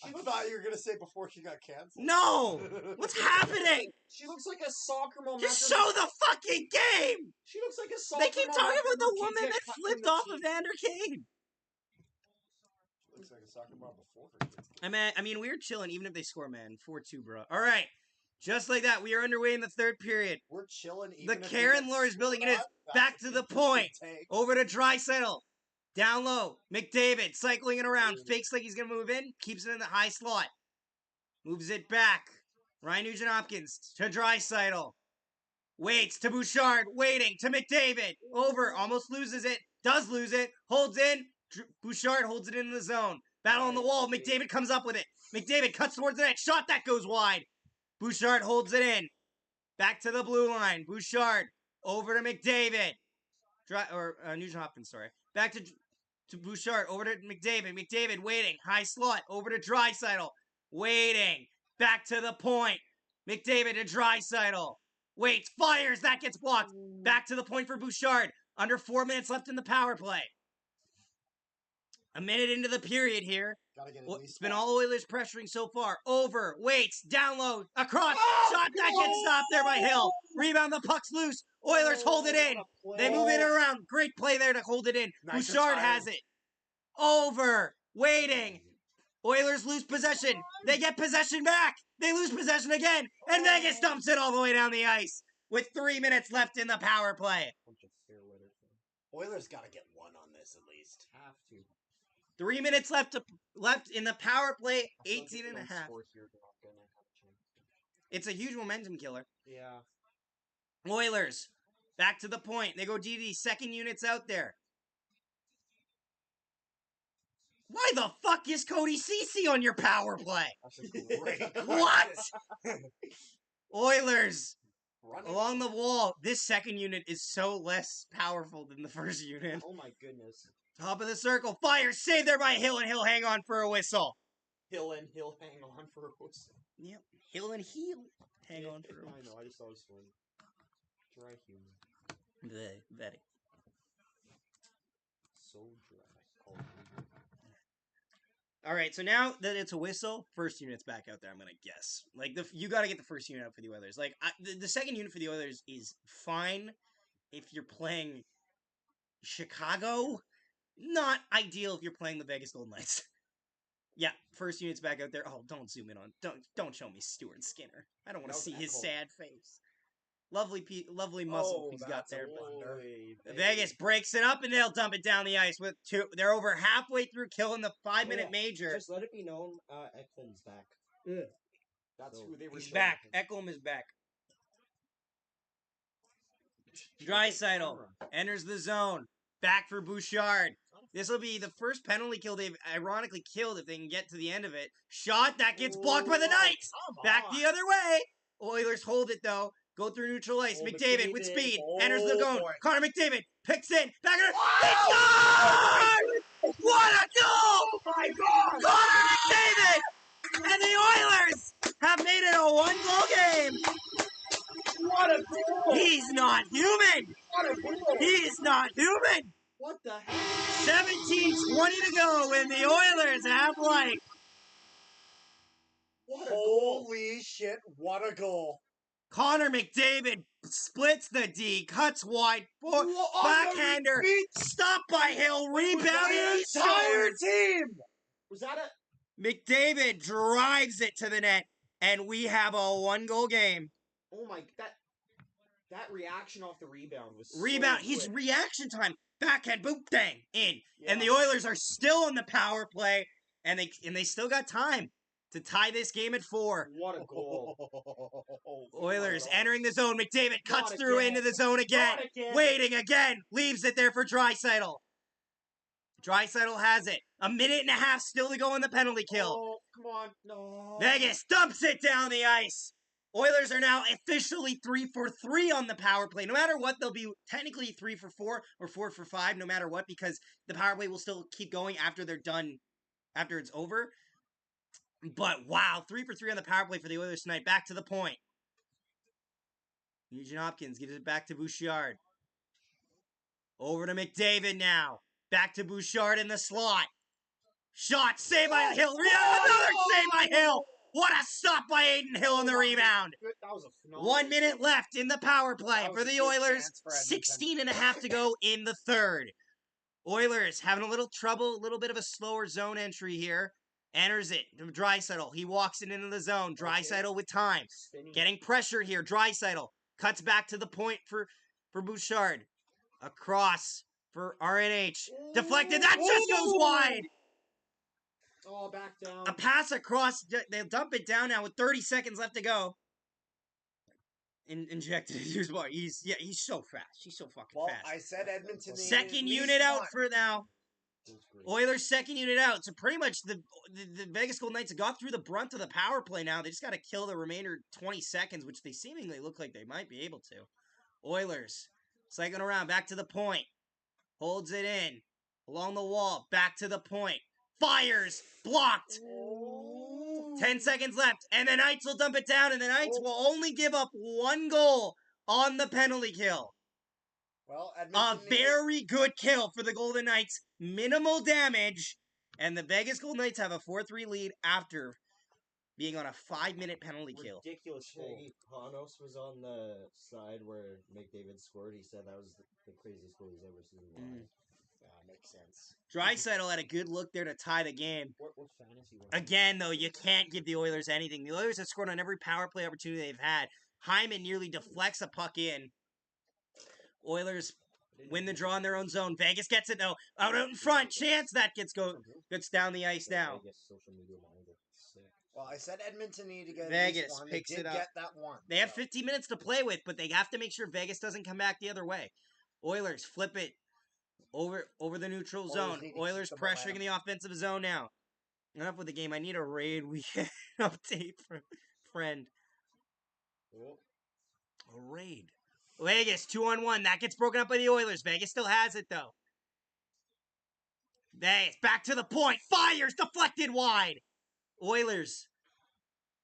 I thought you were going to say before she got canceled. No! What's happening? She looks like a soccer mom. Just show the fucking game! She looks like a soccer They keep mom talking after about the her kids woman get that cut from flipped the off team. of Vander Kane. She looks like a soccer mom before her kids. I mean, we're chilling even if they score, man. 4-2, bro. All right. Just like that, we are underway in the third period. We're chilling. The Karen lore is building. It is back to the point. Over to Draisaitl. Down low. McDavid cycling it around. Fakes like he's going to move in. Keeps it in the high slot. Moves it back. Ryan Nugent-Hopkins to Draisaitl. Waits to Bouchard. Waiting to McDavid. Over. Almost loses it. Does lose it. Holds in. Bouchard holds it in the zone. Battle on the wall. McDavid comes up with it. McDavid cuts towards the net. Shot that goes wide. Bouchard holds it in. Back to the blue line. Bouchard over to McDavid. Nugent-Hopkins, sorry. Back to Bouchard. Over to McDavid. McDavid waiting. High slot. Over to Draisaitl. Waiting. Back to the point. McDavid to Draisaitl. Waits. Fires. That gets blocked. Back to the point for Bouchard. Under 4 minutes left in the power play. A minute into the period here. It's been all Oilers pressuring so far. Over. Waits. Down low. Across. Shot that gets stopped there by Hill. Rebound. The puck's loose. Oilers hold it in. They move it around. Great play there to hold it in. Bouchard has it. Over. Waiting. Oilers lose possession. They get possession back. They lose possession again. And Vegas dumps it all the way down the ice. With 3 minutes left in the power play. Oilers got to get one on this at least. Have to. 3 minutes left in the power play. 18 and a half. It's a huge momentum killer. Yeah. Oilers. Back to the point. They go DD. Second unit's out there. Why the fuck is Cody Ceci on your power play? That's a great What? Oilers. Along the wall. This second unit is so less powerful than the first unit. Oh my goodness. Top of the circle. Fire. Saved there by Hill, and Hill hang on for a whistle. Hill and Hill hang on for a whistle. Yep. Hill and Heel hang on for a whistle. I know, I just always went dry humor. Very. So dry. All right, so now that it's a whistle, first unit's back out there, I'm going to guess. Like, you got to get the first unit out for the Oilers. Like, the second unit for the Oilers is fine if you're playing Chicago. Not ideal if you're playing the Vegas Golden Knights. Yeah, first unit's back out there. Oh, don't zoom in on... Don't show me Stuart Skinner. I don't want to see his sad face. Lovely muscle he's got that's a there. wonder. Vegas breaks it up and they'll dump it down the ice with 2. They're over halfway through killing the 5-minute major. Just let it be known, Ekholm's back. Yeah. That's who they were. He's back. Ekholm is back. Draisaitl enters the zone. Back for Bouchard. This will be the first penalty kill they've ironically killed if they can get to the end of it. Shot that gets blocked by the Knights. Back the other way. Oilers hold it though. Go through neutral ice. McDavid with speed enters the zone. Connor McDavid picks in. Back in. He scored! What a goal! Oh my God! Connor McDavid and the Oilers have made it a 1-goal game. What a goal! He's not human. What a goal! He's not human. What the heck? 17:20 to go and the Oilers have life. Holy shit, what a goal. Connor McDavid splits the D, cuts wide, backhander, stopped by Hill, rebounded. The entire team! Was that a... McDavid drives it to the net, and we have a 1-goal game. Oh my! That reaction off the rebound was Rebound. So His quick. reaction time. Backhand, boom, bang, in. Yeah. And the Oilers are still on the power play, and they still got time to tie this game at 4. What a goal! Oilers entering the zone. McDavid cuts through into the zone again. Waiting again. Leaves it there for Draisaitl. Draisaitl has it. 1.5 minutes still to go in the penalty kill. Oh, come on. No. Vegas dumps it down the ice. Oilers are now officially 3 for 3 on the power play. No matter what, they'll be technically 3 for 4 or 4 for 5, no matter what, because the power play will still keep going after they're done, after it's over. But wow, 3 for 3 on the power play for the Oilers tonight. Back to the point. Nugent Hopkins gives it back to Bouchard. Over to McDavid now. Back to Bouchard in the slot. Shot, saved by Hill. Another save by Hill. What a stop by Aiden Hill on the rebound. That was a phenomenal 1 minute left in the power play for the Oilers. 16.5 to go in the third. Oilers having a little trouble, a little bit of a slower zone entry here. Enters it. Draisaitl. He walks it into the zone. Draisaitl with time. Getting pressure here. Draisaitl cuts back to the point for Bouchard. Across for RNH. Deflected. That just goes wide. Oh, back down. A pass across. They'll dump it down now with 30 seconds left to go. Injected. He's so fast. He's so fucking fast. I said Edmonton. Second unit out for now. Oilers second unit out. So pretty much the Vegas Golden Knights have got through the brunt of the power play now. They just got to kill the remainder 20 seconds, which they seemingly look like they might be able to. Oilers cycling around. Back to the point. Holds it in. Along the wall. Back to the point. Fires! Blocked! 10 seconds left, and the Knights will dump it down, and the Knights will only give up 1 goal on the penalty kill. Well, a very good kill for the Golden Knights. Minimal damage, and the Vegas Golden Knights have a 4-3 lead after being on a 5-minute penalty kill. Ridiculous goal. Panos was on the side where McDavid scored. He said that was the craziest goal he's ever seen. Makes sense. Draisaitl had a good look there to tie the game. What fantasy was Again, though, you can't give the Oilers anything. The Oilers have scored on every power play opportunity they've had. Hyman nearly deflects a puck in. Oilers win the draw in their own zone. Vegas gets it, though. Out in front. Chance that gets down the ice now. Well, I said Edmonton needed to get Vegas one. picks They did it up. Get that one. They have 15 minutes to play with, but they have to make sure Vegas doesn't come back the other way. Oilers flip it over the neutral zone. Oilers pressuring in the offensive zone now. Enough with the game. I need a raid weekend update from friend. A raid. Vegas 2-on-1. That gets broken up by the Oilers. Vegas still has it though. Vegas back to the point. Fires deflected wide. Oilers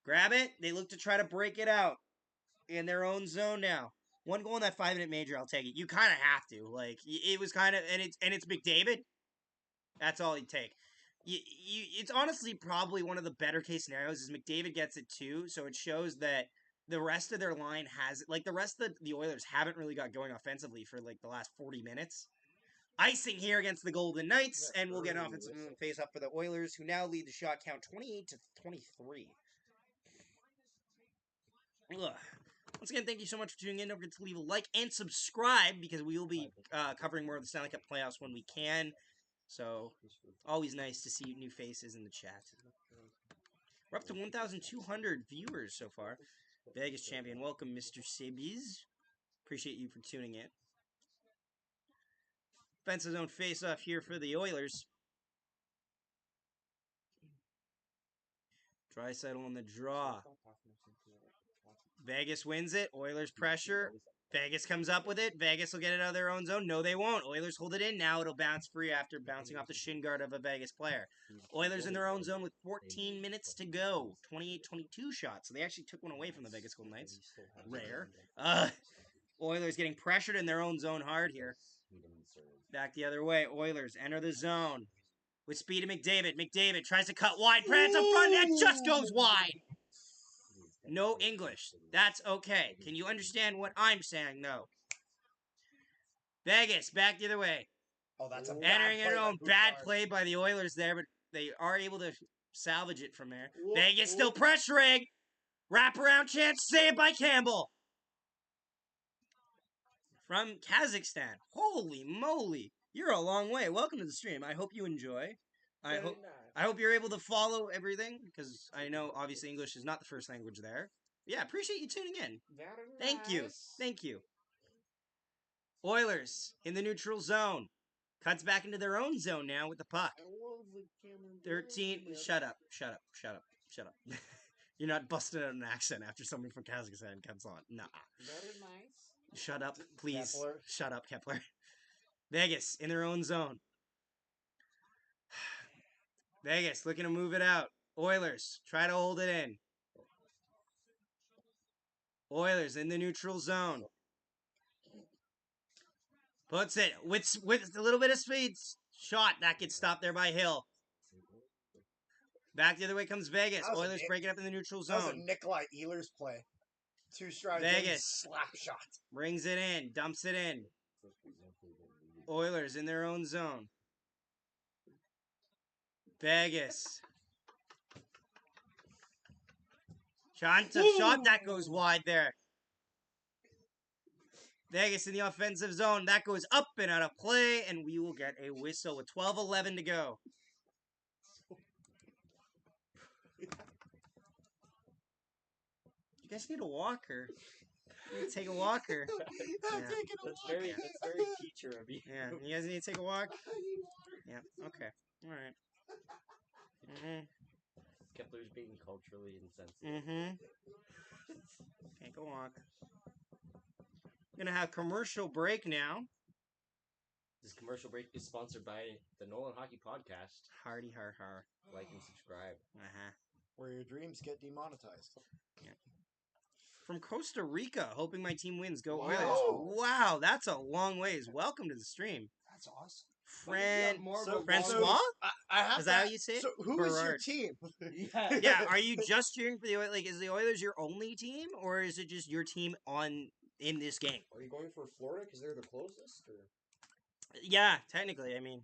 grab it. They look to try to break it out in their own zone now. 1 goal in that 5-minute major, I'll take it. You kind of have to. Like, it was kind of, and it's McDavid. That's all he'd take. It's honestly probably one of the better case scenarios is McDavid gets it too, so it shows that the rest of their line has, like, the rest of the Oilers haven't really got going offensively for, like, the last 40 minutes. Icing here against the Golden Knights, and we'll get an offensive face-off for the Oilers, who now lead the shot count 28-23. Ugh. Once again, thank you so much for tuning in. Don't forget to leave a like and subscribe because we will be covering more of the Stanley Cup playoffs when we can. So, always nice to see new faces in the chat. We're up to 1,200 viewers so far. Vegas champion, welcome, Mr. Sibbies. Appreciate you for tuning in. Defensive zone face-off here for the Oilers. Draisaitl on the draw. Vegas wins it. Oilers pressure. Vegas comes up with it. Vegas will get it out of their own zone. No, they won't. Oilers hold it in. Now it'll bounce free after bouncing off the shin guard of a Vegas player. Oilers in their own zone with 14 minutes to go. 28-22 shots. So they actually took one away from the Vegas Golden Knights. Rare. Oilers getting pressured in their own zone hard here. Back the other way. Oilers enter the zone. With speed to McDavid. McDavid tries to cut wide. Prance up front. That just goes wide. No English. That's okay. Can you understand what I'm saying, though? Vegas, back the other way. Oh, that's a bad Entering play their by own bad Bouchard. play by the Oilers there, but they are able to salvage it from there. Vegas still pressuring. Wraparound chance saved by Campbell. From Kazakhstan. Holy moly. You're a long way. Welcome to the stream. I hope you enjoy. I hope you're able to follow everything, because I know, obviously, English is not the first language there. Yeah, appreciate you tuning in. Thank you. Thank you. Oilers in the neutral zone. Cuts back into their own zone now with the puck. 13. Shut up. Shut up. Shut up. Shut up. You're not busting out an accent after somebody from Kazakhstan comes on. Nah. Very nice. Shut up, please. Kepler. Shut up, Kepler. Vegas in their own zone. Vegas looking to move it out. Oilers try to hold it in. Oilers in the neutral zone. Puts it with a little bit of speed. Shot that gets stopped there by Hill. Back the other way comes Vegas. That was a Oilers Nick- breaking up in the neutral That was a zone. Nikolai Ehlers play. 2 strides Vegas. in, slap shot. Brings it in. Dumps it in. Oilers in their own zone. Vegas. Chance of shot that goes wide there. Vegas in the offensive zone. That goes up and out of play, and we will get a whistle with 12:11 to go. You guys need a walker. You need to take a walker. Yeah. That's very teacher of you. Yeah, you guys need to take a walk? Yeah, okay. All right. Mm-hmm. Kepler's being culturally insensitive. Mm-hmm. Take a walk. Gonna have commercial break now. This commercial break is sponsored by the Nolan Hockey Podcast. Hardy har har. Like and subscribe. Uh-huh. Where your dreams get demonetized. From Costa Rica, hoping my team wins. Go Wow. Oilers. Wow, that's a long ways. Welcome to the stream. That's awesome. Francois? I have Is that how you say it? So who is your Berard. team? Yeah. Yeah, are you just cheering for the Oilers? Like, is the Oilers your only team, or is it just your team in this game? Are you going for Florida because they're the closest? Or? Yeah, technically. I mean,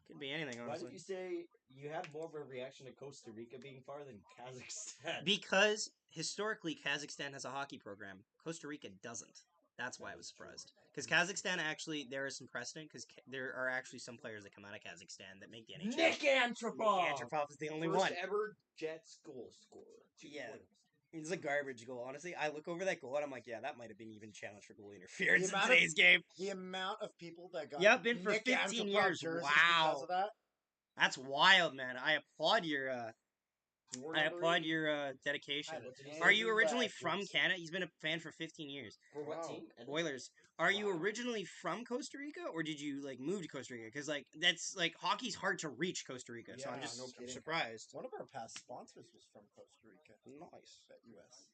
could be anything, Why did honestly. you say you had more of a reaction to Costa Rica being far than Kazakhstan? Because historically, Kazakhstan has a hockey program. Costa Rica doesn't. That's why I was surprised. Because Kazakhstan actually, there is some precedent, because there are actually some players that come out of Kazakhstan that make the NHL. Nick Antropov! Nick Antropov is the only First one. ever Jets goal scorer. 2 Yeah. points. It's a garbage goal. Honestly, I look over that goal and I'm like, yeah, that might have been even challenged for goal interference in amount of- today's game. The amount of people that got Yeah, been for Nick 15 Antropov years. jerseys Wow. because of that. That's wild, man. I applaud your Your I number applaud eight? your dedication. What's your Are you Handing originally back from is- Canada? He's been a fan for 15 years. For what Wow. team? Oilers. Are you originally from Costa Rica, or did you like move to Costa Rica? Because like that's like hockey's hard to reach Costa Rica, so I'm Yeah, just no I'm kidding. surprised. One of our past sponsors was from Costa Rica. Nice. Bet US.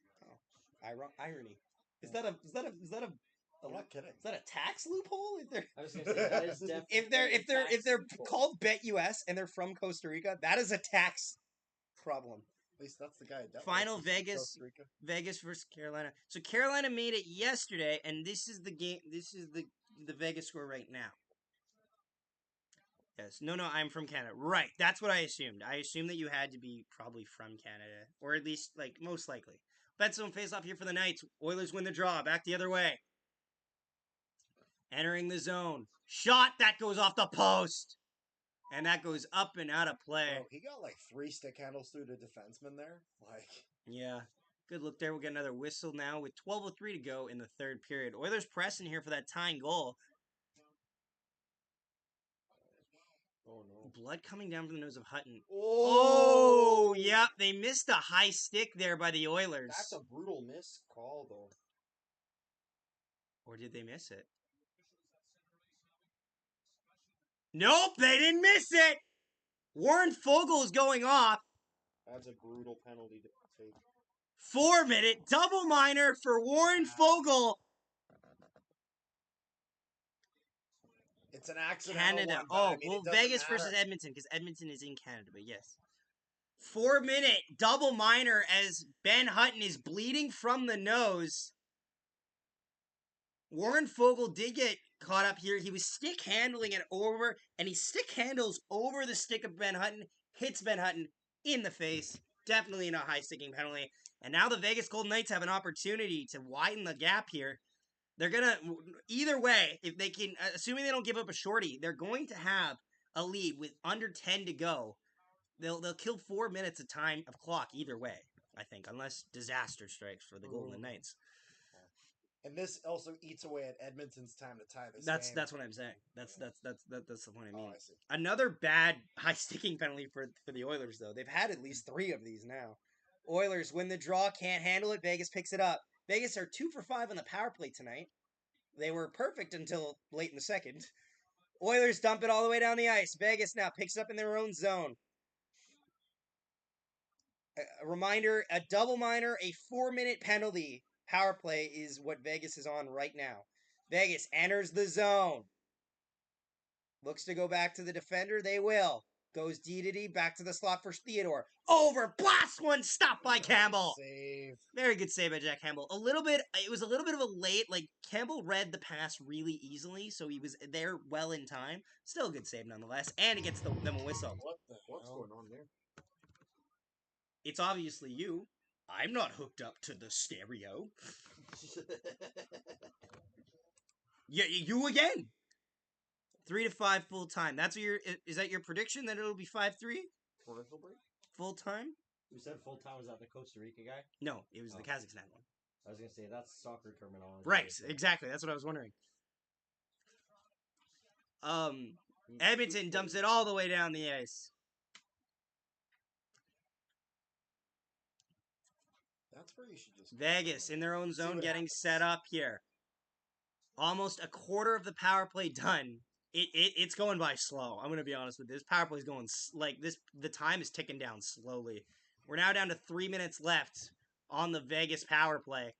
Irony. Is that a I'm not kidding. is that a tax loophole? If they're I was gonna say that is definitely if they're called Bet US and they're from Costa Rica, that is a tax problem. At least that's the guy. I dealt Final with, was from Vegas. Costa Rica. Vegas versus Carolina. So Carolina made it yesterday, and this is the game. This is the Vegas score right now. Yes. No, I'm from Canada. Right. That's what I assumed. I assumed that you had to be probably from Canada, or at least like most likely. Bet zone face-off here for the Knights. Oilers win the draw. Back the other way. Entering the zone. Shot. That goes off the post. And that goes up and out of play. Bro, he got like 3 stick handles through the defenseman there. Like, Yeah. Good look there. We'll get another whistle now with 12:03 to go in the third period. Oilers pressing here for that tying goal. Oh no. Blood coming down from the nose of Hutton. oh, Yep. They missed a high stick there by the Oilers. That's a brutal miss call, though. Or did they miss it? Nope, they didn't miss it. Warren Fogle is going off. That's a brutal penalty to take. 4-minute double minor for Warren Fogle. it's an accidental Canada. one, but I mean, well, it doesn't Vegas matter. versus Edmonton, because Edmonton is in Canada, but yes. 4-minute double minor as Ben Hutton is bleeding from the nose. Warren Fogle did get caught up here. He was stick handling it over, and he stick handles over the stick of Ben Hutton, hits Ben Hutton in the face. Definitely not high sticking penalty. And now the Vegas Golden Knights have an opportunity to widen the gap here. They're going to, either way, if they can, assuming they don't give up a shorty, they're going to have a lead with under 10 to go. They'll kill 4 minutes of time of clock either way, I think, unless disaster strikes for the Golden Knights. And this also eats away at Edmonton's time to tie this That's game. that's what I'm saying. That's the point I mean. Oh, I see. Another bad high sticking penalty for the Oilers though. They've had at least 3 of these now. Oilers win the draw, can't handle it. Vegas picks it up. Vegas are 2 for 5 on the power play tonight. They were perfect until late in the second. Oilers dump it all the way down the ice. Vegas now picks it up in their own zone. A reminder, a double minor, a 4-minute penalty. Power play is what Vegas is on right now. Vegas enters the zone. Looks to go back to the defender. They will. Goes D, back to the slot for Theodore. Over, blast one, stopped by Campbell. Save. Very good save by Jack Campbell. It was a little bit of a late, Campbell read the pass really easily, so he was there well in time. Still a good save nonetheless, and it gets them a whistle. What's going on there? It's obviously you. I'm not hooked up to the stereo. Yeah, you again. 3 to 5 full time. That's what is that your prediction that it'll be 5-3 Commercial break? full time? Who said full time? Was that the Costa Rica guy? No, it was the Kazakhstan one. I was gonna say that's soccer terminology. Right, exactly. That's what I was wondering. Edmonton dumps it all the way down the ice. That's where you should just... Vegas in their own See zone what getting happens. set up here. Almost a quarter of the power play done. It's going by slow. I'm going to be honest with you. This power play is going the time is ticking down slowly. We're now down to 3 minutes left on the Vegas power play.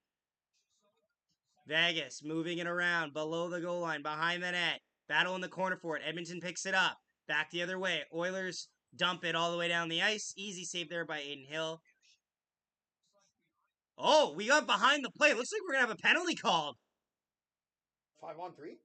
Vegas moving it around below the goal line, behind the net. Battle in the corner for it. Edmonton picks it up. Back the other way. Oilers dump it all the way down the ice. Easy save there by Aiden Hill. Oh, we got behind the play. Looks like we're going to have a penalty called. 5-on-3?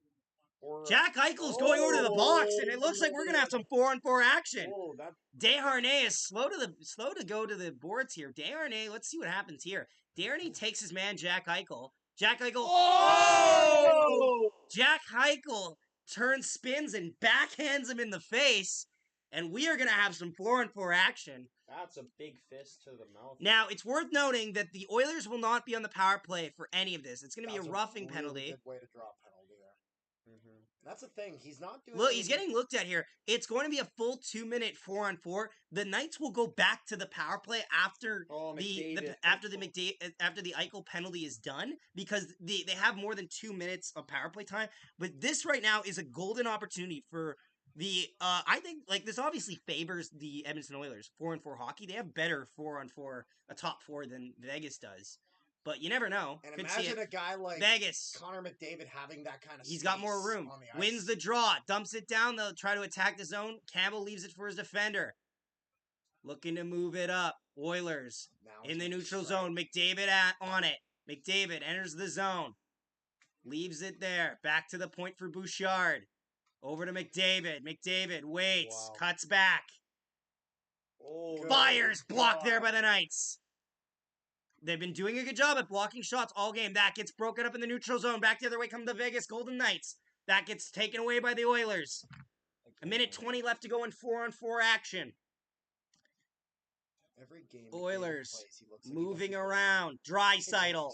Or Jack Eichel's going over to the box, and it looks like we're going to have some 4-on-4 action. Oh, that Desharnais is slow to go to the boards here. Desharnais, let's see what happens here. Desharnais takes his man, Jack Eichel. Jack Eichel. Oh! Jack Eichel spins, and backhands him in the face, and we are going to have some 4-on-4 action. that's a big fist to the mouth. Now, it's worth noting that the Oilers will not be on the power play for any of this. It's going to be That's a roughing really penalty. Good way to draw a penalty there. Mm-hmm. That's the thing. He's not doing. Look, he's getting looked at here. It's going to be a full 2-minute 4-on-4. The Knights will go back to the power play after after the Eichel penalty is done, because they have more than 2 minutes of power play time. But this right now is a golden opportunity for the I think this obviously favors the Edmonton Oilers. 4-on-4 hockey. They have better 4-on-4 a top 4 than Vegas does. But you never know. And Could imagine see it. a guy like Vegas. Connor McDavid having that kind of. He's got more room. On the ice. Wins the draw. Dumps it down. They'll try to attack the zone. Campbell leaves it for his defender. Looking to move it up. Oilers Now in the it's neutral strike. zone. McDavid on it. McDavid enters the zone. Leaves it there. Back to the point for Bouchard. Over to McDavid. McDavid waits. Wow. Cuts back. Oh, Good. Fires. Blocked there by the Knights. They've been doing a good job at blocking shots all game. That gets broken up in the neutral zone. Back the other way come the Vegas Golden Knights. That gets taken away by the Oilers. A minute 20 left to go in 4-on-4 action. Every game Oilers plays, he looks like moving around. Draisaitl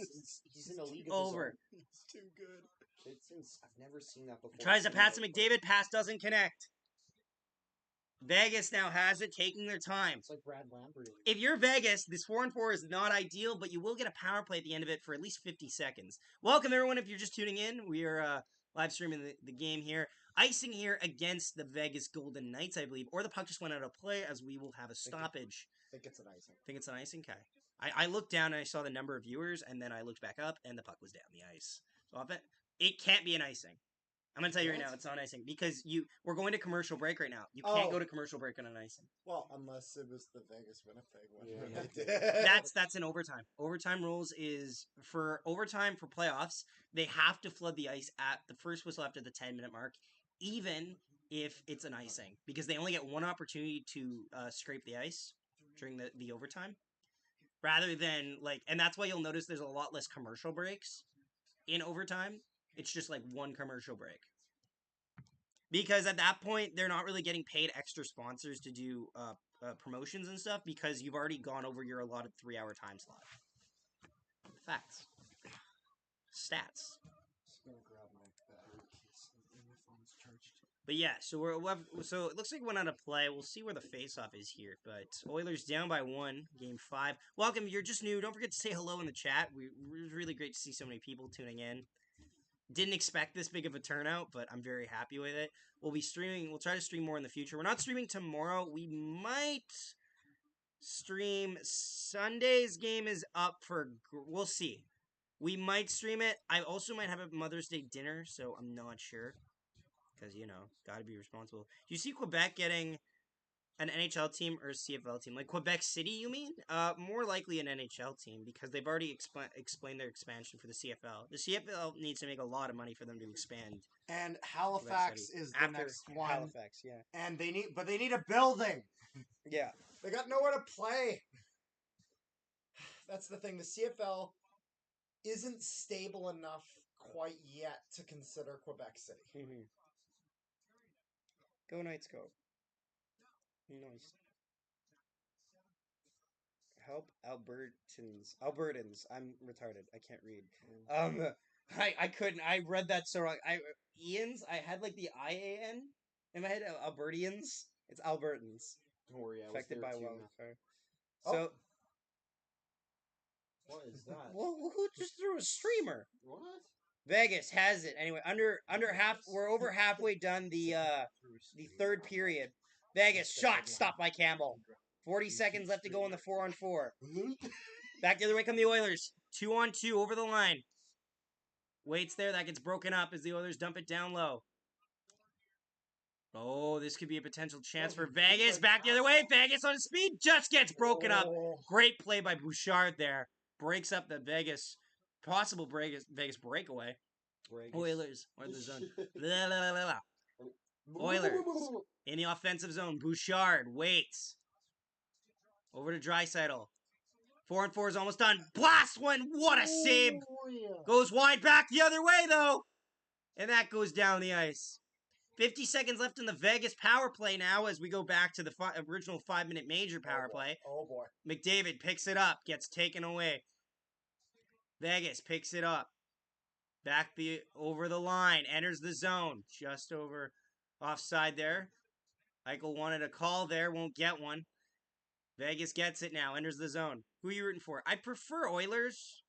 He's in a league of over. his own. It's too good. I've never seen that before. Tries to pass to McDavid. Pass doesn't connect. Vegas now has it, taking their time. It's like Brad Lambert. If you're Vegas, this 4-on-4 is not ideal, but you will get a power play at the end of it for at least 50 seconds. Welcome, everyone, if you're just tuning in. We are live streaming the game here. Icing here against the Vegas Golden Knights, I believe. Or the puck just went out of play, as we will have a stoppage. I think it's an icing. Think it's an icing? Okay. I looked down and I saw the number of viewers, and then I looked back up, and the puck was down the ice. So it can't be an icing. I'm going to tell you right now, it's not icing. Because we're going to commercial break right now. You can't go to commercial break on an icing. Well, unless it was the Vegas-Winnipeg one. Yeah. That's an overtime. Overtime rules is, for overtime for playoffs, they have to flood the ice at the first whistle after the 10-minute mark, even if it's an icing. Because they only get one opportunity to scrape the ice during the overtime. Rather than, and that's why you'll notice there's a lot less commercial breaks in overtime. It's just like one commercial break. Because at that point, they're not really getting paid extra sponsors to do promotions and stuff because you've already gone over your allotted 3-hour time slot. Facts. Stats. But yeah, so so it looks like we went out of play. We'll see where the face-off is here. But Oilers down by 1, Game 5. Welcome, if you're just new. Don't forget to say hello in the chat. It was really great to see so many people tuning in. Didn't expect this big of a turnout, but I'm very happy with it. We'll be streaming. We'll try to stream more in the future. We're not streaming tomorrow. We might stream Sunday's game is up for. We'll see. We might stream it. I also might have a Mother's Day dinner, so I'm not sure. Because, got to be responsible. Do you see Quebec getting an NHL team or a CFL team? Like Quebec City, you mean? More likely an NHL team because they've already explained their expansion for the CFL. The CFL needs to make a lot of money for them to expand. And Halifax is the next one. Halifax, yeah. And they need a building. Yeah. They got nowhere to play. That's the thing. The CFL isn't stable enough quite yet to consider Quebec City. Mm-hmm. Go Knights, go. Nice. Help Albertans. I'm retarded. I can't read. I couldn't. I read that so wrong. Ians. I had like the IAN in my head. Albertians. It's Albertans. Don't worry, I Affected by was there wildfire. Oh. So. What is that? Well, who just threw a streamer? What? Vegas has it anyway. Under half. We're over halfway done the third period. Vegas shot stopped by Campbell. 40 seconds left to go in the 4-on-4. Back the other way come the Oilers. 2-on-2 over the line. Waits there. That gets broken up as the Oilers dump it down low. Oh, this could be a potential chance for Vegas. Back the other way. Vegas on his speed. Just gets broken up. Great play by Bouchard there. Breaks up the possible Vegas breakaway. Oilers are the zone. Oilers in the offensive zone. Bouchard waits. Over to Draisaitl. 4-on-4 is almost done. Blast one. What a save. Goes wide back the other way, though. And that goes down the ice. 50 seconds left in the Vegas power play now as we go back to the original 5-minute major power play. Oh, boy. McDavid picks it up. Gets taken away. Vegas picks it up. Back over the line. Enters the zone. Just over offside there. Eichel wanted a call there. Won't get one. Vegas gets it now. Enters the zone. Who are you rooting for? I prefer Oilers.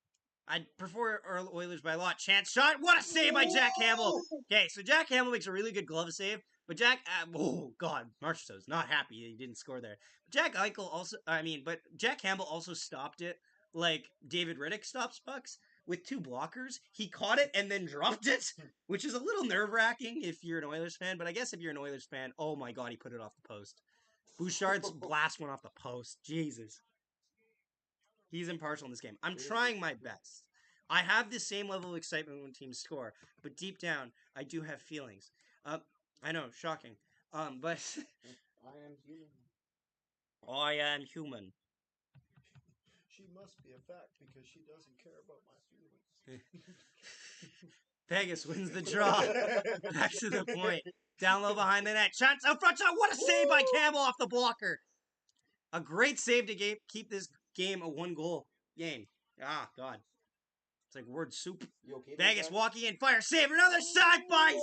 I'd prefer Oilers by a lot. Chance shot. What a save by Jack Campbell. Okay, so Jack Campbell makes a really good glove save. But Jack Marchessault's not happy he didn't score there. But Jack Campbell also stopped it like David Riddick stops pucks with 2 blockers. He caught it and then dropped it, which is a little nerve-wracking if you're an Oilers fan. But I guess if you're an Oilers fan, oh my God, he put it off the post. Bouchard's blast went off the post. Jesus. He's impartial in this game. I'm trying my best. I have the same level of excitement when teams score, but deep down, I do have feelings. I know, shocking. But I am human. I am human. She must be a fact because she doesn't care about my feelings. Vegas wins the draw. Back to the point. Down low behind the net. Shots out front shot. What a save by Campbell off the blocker. A great save to keep this game a 1-goal game. Ah, God. It's like word soup. You okay? Vegas walking in, fire, save, another shot by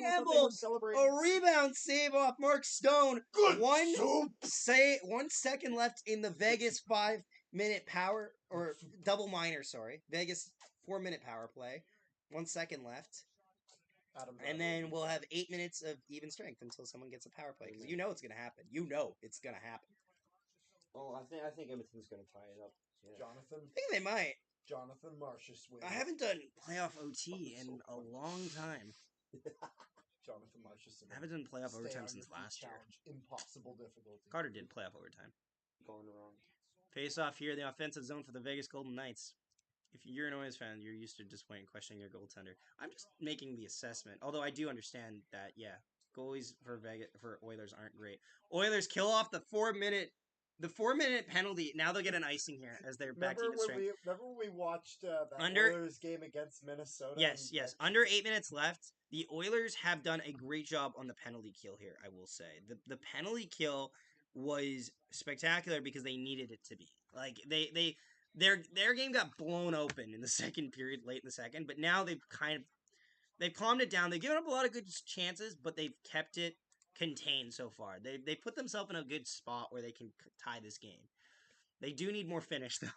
Campbell. A rebound save off Mark Stone. Good One 1 second left in the Vegas 5-minute power, or double minor, sorry. Vegas 4-minute power play. 1 second left. And then we'll have 8 minutes of even strength until someone gets a power play. Because you know it's going to happen. You know it's going to happen. Oh, I think Edmonton's going to tie it up. Yeah. Jonathan. I think they might. Jonathan Marchus wins. I haven't done playoff OT in a long time. Jonathan Marchus. I haven't done playoff Stay overtime on since your feet last year. challenge. Impossible difficulty. Carter did playoff overtime. Going around. Face off here, the offensive zone for the Vegas Golden Knights. If you're an Oilers fan, you're used to just waiting, questioning your goaltender. I'm just making the assessment. Although I do understand that, yeah, goalies for Oilers aren't great. Oilers kill off the 4-minute penalty. Now they'll get an icing here as they're back to even strength. Remember when we watched the Under- Oilers game against Minnesota? Yes. Under 8 minutes left, the Oilers have done a great job on the penalty kill here, I will say. The penalty kill was spectacular because they needed it to be. Like, their game got blown open in the second period, late in the second, but now they've calmed it down. They've given up a lot of good chances, but they've kept it contained so far. They put themselves in a good spot where they can tie this game. They do need more finish, though.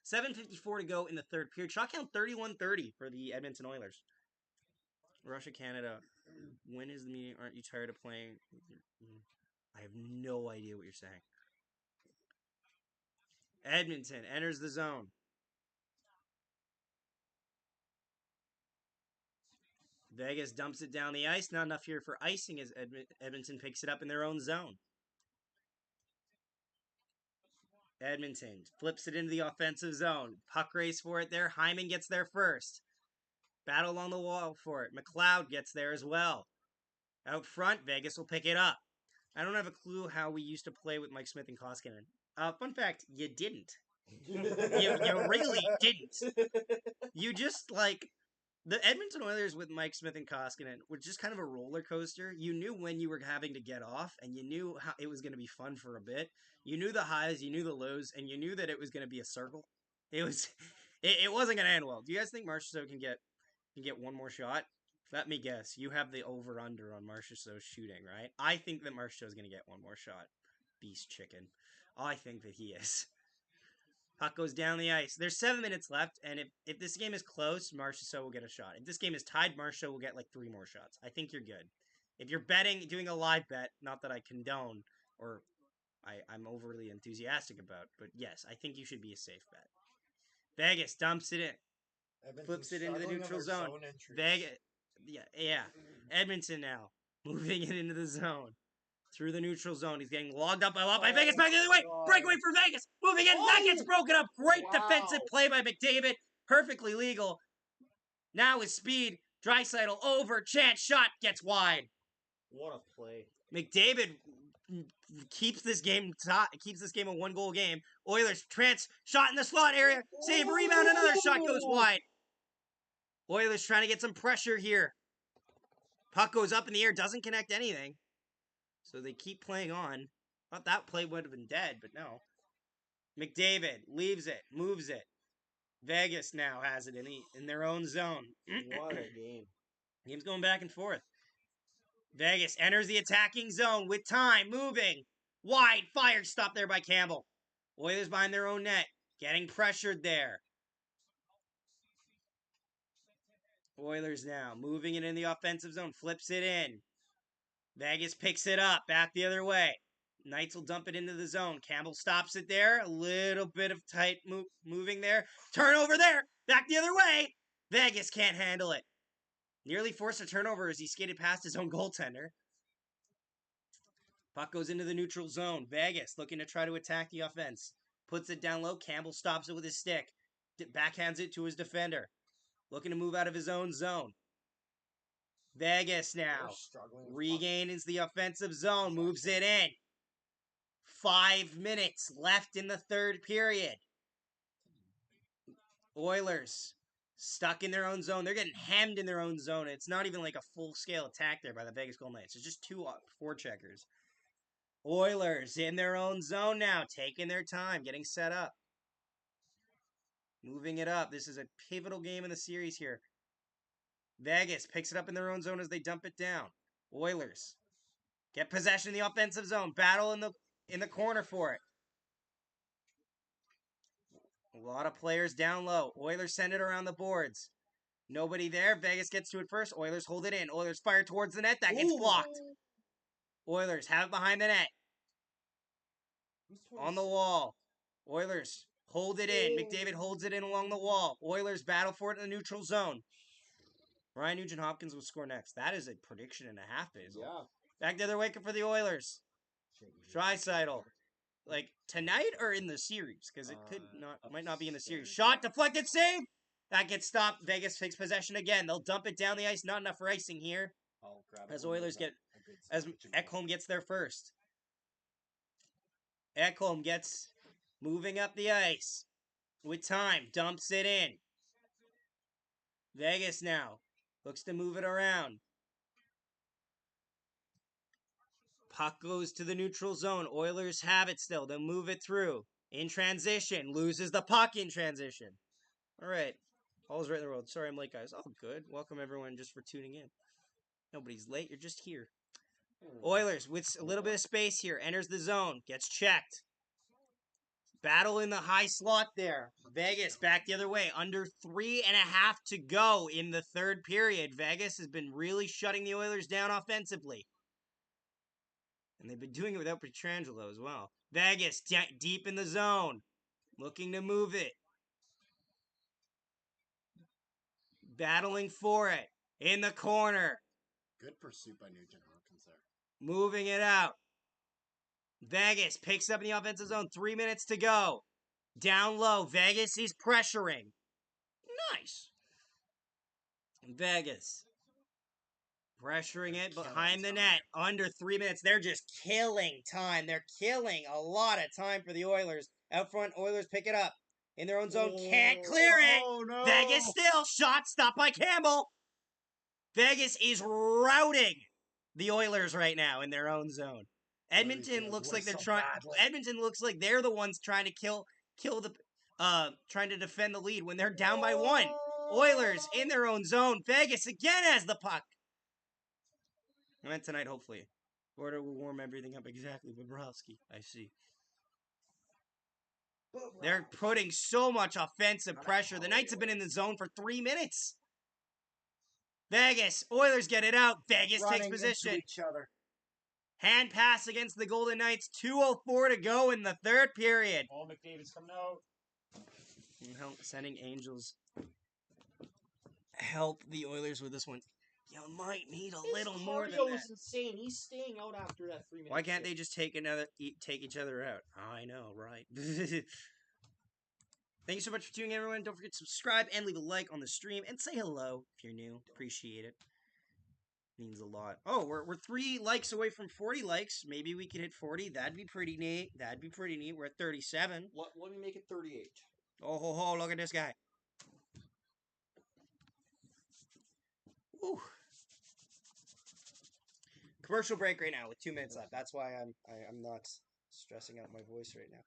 7:54 to go in the third period. Shot count 31-30 for the Edmonton Oilers. Russia, Canada. When is the meeting? Aren't you tired of playing? I have no idea what you're saying. Edmonton enters the zone. Vegas dumps it down the ice. Not enough here for icing as Edmonton picks it up in their own zone. Edmonton flips it into the offensive zone. Puck race for it there. Hyman gets there first. Battle along the wall for it. McLeod gets there as well. Out front, Vegas will pick it up. I don't have a clue how we used to play with Mike Smith and Koskinen. Fun fact, you didn't. You really didn't. You just, like... The Edmonton Oilers with Mike Smith and Koskinen were just kind of a roller coaster. You knew when you were having to get off, and you knew how it was going to be fun for a bit. You knew the highs, you knew the lows, and you knew that it was going to be a circle. It wasn't going to end well. Do you guys think Marchessault can get one more shot? Let me guess. You have the over/under on Marchessault's shooting, right? I think that Marchessault is going to get one more shot. Beast chicken. I think that he is. Puck goes down the ice. There's 7 minutes left, and if this game is close, Marchessault will get a shot. If this game is tied, Marchessault will get like 3 more shots. I think you're good. If you're doing a live bet, not that I condone or I'm overly enthusiastic about, but yes, I think you should be a safe bet. Vegas dumps it in. Flips it into the neutral zone. Vegas, yeah. Edmonton now moving it into the zone. Through the neutral zone. He's getting logged up by Vegas. Back the other way. Breakaway for Vegas. Moving in. That gets broken up. Great defensive play by McDavid. Perfectly legal. Now with speed. Draisaitl over. Chance shot. Gets wide. What a play. McDavid keeps this game a 1-goal game. Oilers shot in the slot area. Save, rebound. Another shot goes wide. Oilers trying to get some pressure here. Puck goes up in the air. Doesn't connect anything. So they keep playing on. Thought that play would have been dead, but no. McDavid leaves it, moves it. Vegas now has it in their own zone. What a game. Game's going back and forth. Vegas enters the attacking zone with time, moving. Wide, fired, stopped there by Campbell. Oilers behind their own net, getting pressured there. Oilers now moving it in the offensive zone, flips it in. Vegas picks it up, back the other way. Knights will dump it into the zone. Campbell stops it there. A little bit of tight moving there. Turnover there. Back the other way. Vegas can't handle it. Nearly forced a turnover as he skated past his own goaltender. Puck goes into the neutral zone. Vegas looking to try to attack the offense. Puts it down low. Campbell stops it with his stick. Backhands it to his defender. Looking to move out of his own zone. Vegas now regains the offensive zone, moves it in. 5 minutes left in the third period. Oilers stuck in their own zone. They're getting hemmed in their own zone. It's not even like a full-scale attack there by the Vegas Golden Knights. It's just 2 forecheckers. Oilers in their own zone now, taking their time, getting set up. Moving it up. This is a pivotal game in the series here. Vegas picks it up in their own zone as they dump it down. Oilers get possession in the offensive zone. Battle in the corner for it. A lot of players down low. Oilers send it around the boards. Nobody there. Vegas gets to it first. Oilers hold it in. Oilers fire towards the net. That gets blocked. Oilers have it behind the net. On the wall. Oilers hold it in. McDavid holds it in along the wall. Oilers battle for it in the neutral zone. Ryan Nugent-Hopkins will score next. That is a prediction and a half, Basil. Yeah. Back there, they're waiting for the Oilers. Draisaitl. Like, tonight or in the series? Because it might not be in the series. Shot, deflected, save! That gets stopped. Vegas takes possession again. They'll dump it down the ice. Not enough for icing here. As Oilers as Ekholm gets there first. Ekholm gets moving up the ice. With time, dumps it in. Vegas now looks to move it around. Puck goes to the neutral zone. Oilers have it still. They'll move it through. In transition. Loses the puck in transition. All right. All's right in the world. Sorry I'm late, guys. Oh, good. Welcome, everyone, just for tuning in. Nobody's late. You're just here. Oilers, with a little bit of space here, enters the zone. Gets checked. Battle in the high slot there. Vegas back the other way. Under 3.5 to go in the third period. Vegas has been really shutting the Oilers down offensively. And they've been doing it without Pietrangelo as well. Vegas deep in the zone. Looking to move it. Battling for it. In the corner. Good pursuit by Nugent-Hopkins there. Moving it out. Vegas picks up in the offensive zone. 3 minutes to go. Down low. Vegas is pressuring. Nice. Vegas. Pressuring it behind the net. Under 3 minutes. They're just killing time. They're killing a lot of time for the Oilers. Out front, Oilers pick it up. In their own zone. Can't clear it. Oh, no. Vegas still. Shot stopped by Campbell. Vegas is routing the Oilers right now in their own zone. Edmonton looks like they're trying. Edmonton looks like they're the ones trying to kill the, trying to defend the lead when they're down by 1. Oilers in their own zone. Vegas again has the puck. I meant tonight, hopefully. Order will warm everything up exactly. Bobrovsky, I see. They're putting so much offensive pressure. The Knights have been in the zone for 3 minutes. Vegas, Oilers get it out. Vegas takes position. Each other. Hand pass against the Golden Knights. 2:04 to go in the third period. Oh, McDavid's coming out. Sending Angels. Help the Oilers with this one. You might need a little more than that. Is insane. He's staying out after that 3 minutes. Why can't they just take each other out? I know, right? Thank you so much for tuning in, everyone. Don't forget to subscribe and leave a like on the stream. And say hello if you're new. Appreciate it. Means a lot. Oh, we're 3 likes away from 40 likes. Maybe we could hit 40. That'd be pretty neat. We're at 37. Let me make it 38. Oh, ho, ho, look at this guy. Ooh. Commercial break right now with 2 minutes left. That's why I'm not stressing out my voice right now.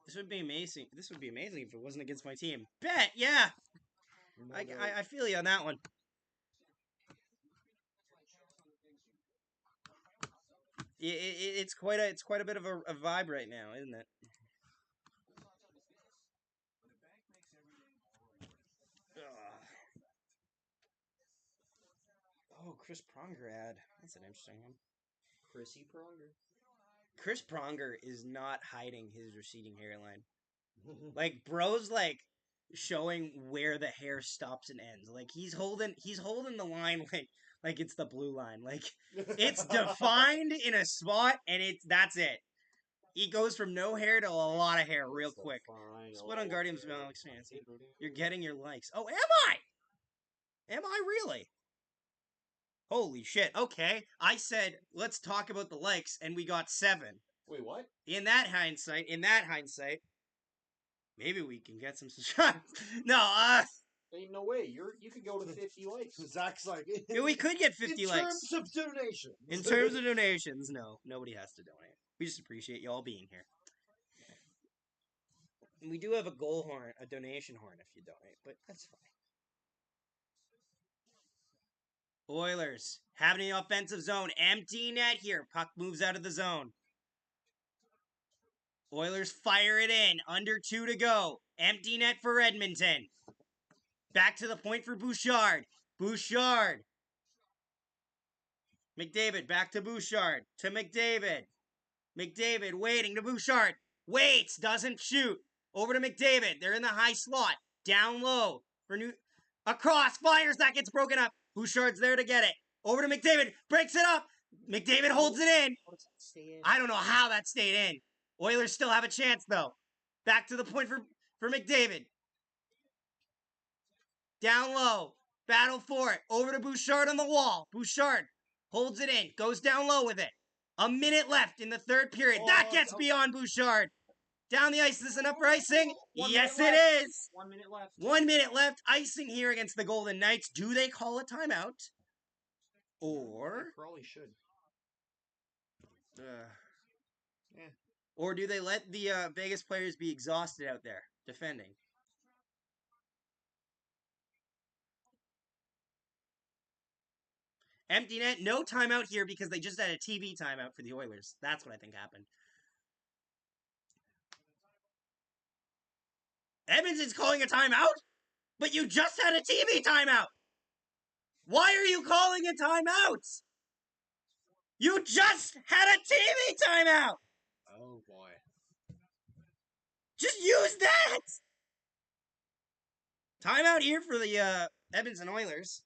This would be amazing. This would be amazing if it wasn't against my team. Bet, yeah. I feel you on that one. It's quite a bit of a vibe right now, isn't it? Oh, Chris Pronger ad. That's an interesting one. Chrissy Pronger. Chris Pronger is not hiding his receding hairline. Like, bro's like showing where the hair stops and ends. Like he's holding the line like it's the blue line. Like it's defined in a spot and that's it. He goes from no hair to a lot of hair real quick. Split on Guardians of Alex Fancy. You're getting your likes. Oh, am I? Am I really? Holy shit. Okay. I said, let's talk about the likes, and we got 7. Wait, what? In that hindsight, maybe we can get some subscribers. No, Ain't no way. You could go to 50 likes. Zach's like, yeah, we could get 50 in likes. terms of donation. In terms of donations, no. Nobody has to donate. We just appreciate y'all being here. And we do have a goal horn, a donation horn if you donate, but that's fine. Oilers having the offensive zone. Empty net here. Puck moves out of the zone. Oilers fire it in. Under 2 to go. Empty net for Edmonton. Back to the point for Bouchard. Bouchard. McDavid back to Bouchard. To McDavid. McDavid waiting to Bouchard. Waits. Doesn't shoot. Over to McDavid. They're in the high slot. Down low. For new. Across. Fires. That gets broken up. Bouchard's there to get it. Over to McDavid. Breaks it up. McDavid holds it in. I don't know how that stayed in. Oilers still have a chance, though. Back to the point for McDavid. Down low. Battle for it. Over to Bouchard on the wall. Bouchard holds it in. Goes down low with it. A minute left in the third period. That gets beyond Bouchard. Down the ice. Is this enough for icing? Yes, it is. 1 minute left. 1 minute left. Icing here against the Golden Knights. Do they call a timeout? Or... Probably should. Or do they let the Vegas players be exhausted out there defending? Empty net. No timeout here because they just had a TV timeout for the Oilers. That's what I think happened. Edmonton's calling a timeout? But you just had a TV timeout! Why are you calling a timeout? You just had a TV timeout! Oh, boy. Just use that! Timeout here for the Edmonton Oilers.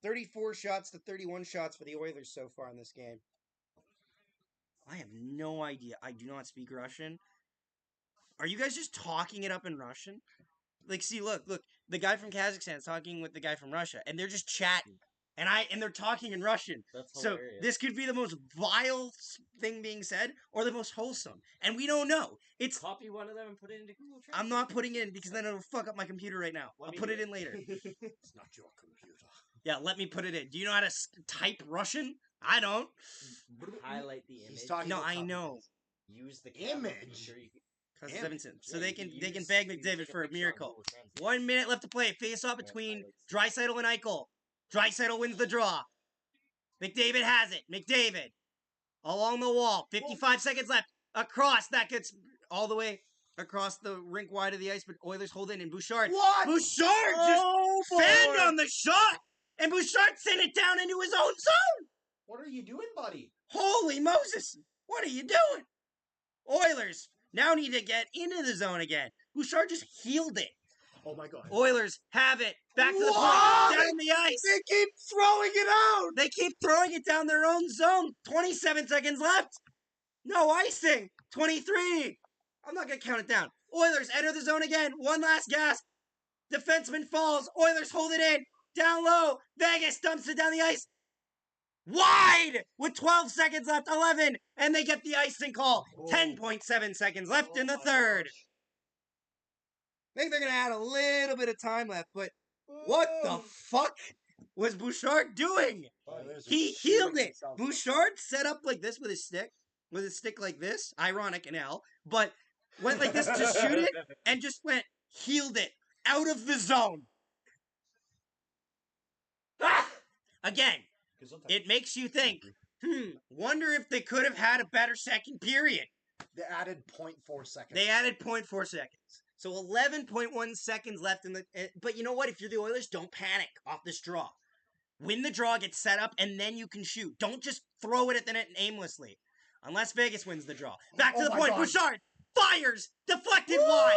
34 shots to 31 shots for the Oilers so far in this game. I have no idea. I do not speak Russian. Are you guys just talking it up in Russian? Like, see, look. The guy from Kazakhstan is talking with the guy from Russia, and they're just chatting. And they're talking in Russian. That's so hilarious. this could be the most vile thing being said, or the most wholesome. And we don't know. It's Copy one of them and put it into Google Translate. I'm not putting it in because then it'll fuck up my computer right now. I'll put it in later. It's not your computer. Yeah, let me put it in. Do you know how to type Russian? I don't. Highlight the image. He's talking No, about I copy. know. Use the camera. Image? Sure you can- Cause Damn. Stevenson. So Yeah, they you can use- beg you can McDavid take a for a picture on miracle. Google Translate. 1 minute left to play. Face off between Draisaitl and Eichel. Draisaitl wins the draw. McDavid has it. McDavid. Along the wall. 55 seconds left. Across. That gets all the way across the rink wide of the ice, but Oilers hold in. And Bouchard. What? Bouchard just fanned on the shot. And Bouchard sent it down into his own zone. What are you doing, buddy? Holy Moses. What are you doing? Oilers now need to get into the zone again. Bouchard just healed it. Oh my god. Oilers have it. Back to the What? point. Down the ice. They keep throwing it out! They keep throwing it down their own zone. 27 seconds left. No icing. 23. I'm not going to count it down. Oilers enter the zone again. One last gasp. Defenseman falls. Oilers hold it in. Down low. Vegas dumps it down the ice. Wide with 12 seconds left. 11. And they get the icing call. 10.7 seconds left in the third. I think they're going to add a little bit of time left, but what the fuck was Bouchard doing? He healed it. Bouchard set up like this with his stick like this, ironic and L, but went like this to shoot it and just healed it out of the zone. Again, it makes you think, wonder if they could have had a better second period. They added 0.4 seconds. They added 0.4 seconds. So 11.1 seconds left in the... But you know what? If you're the Oilers, don't panic off this draw. Win the draw, get set up, and then you can shoot. Don't just throw it at the net aimlessly. Unless Vegas wins the draw. Back to the point. God. Bouchard fires. Deflected wide.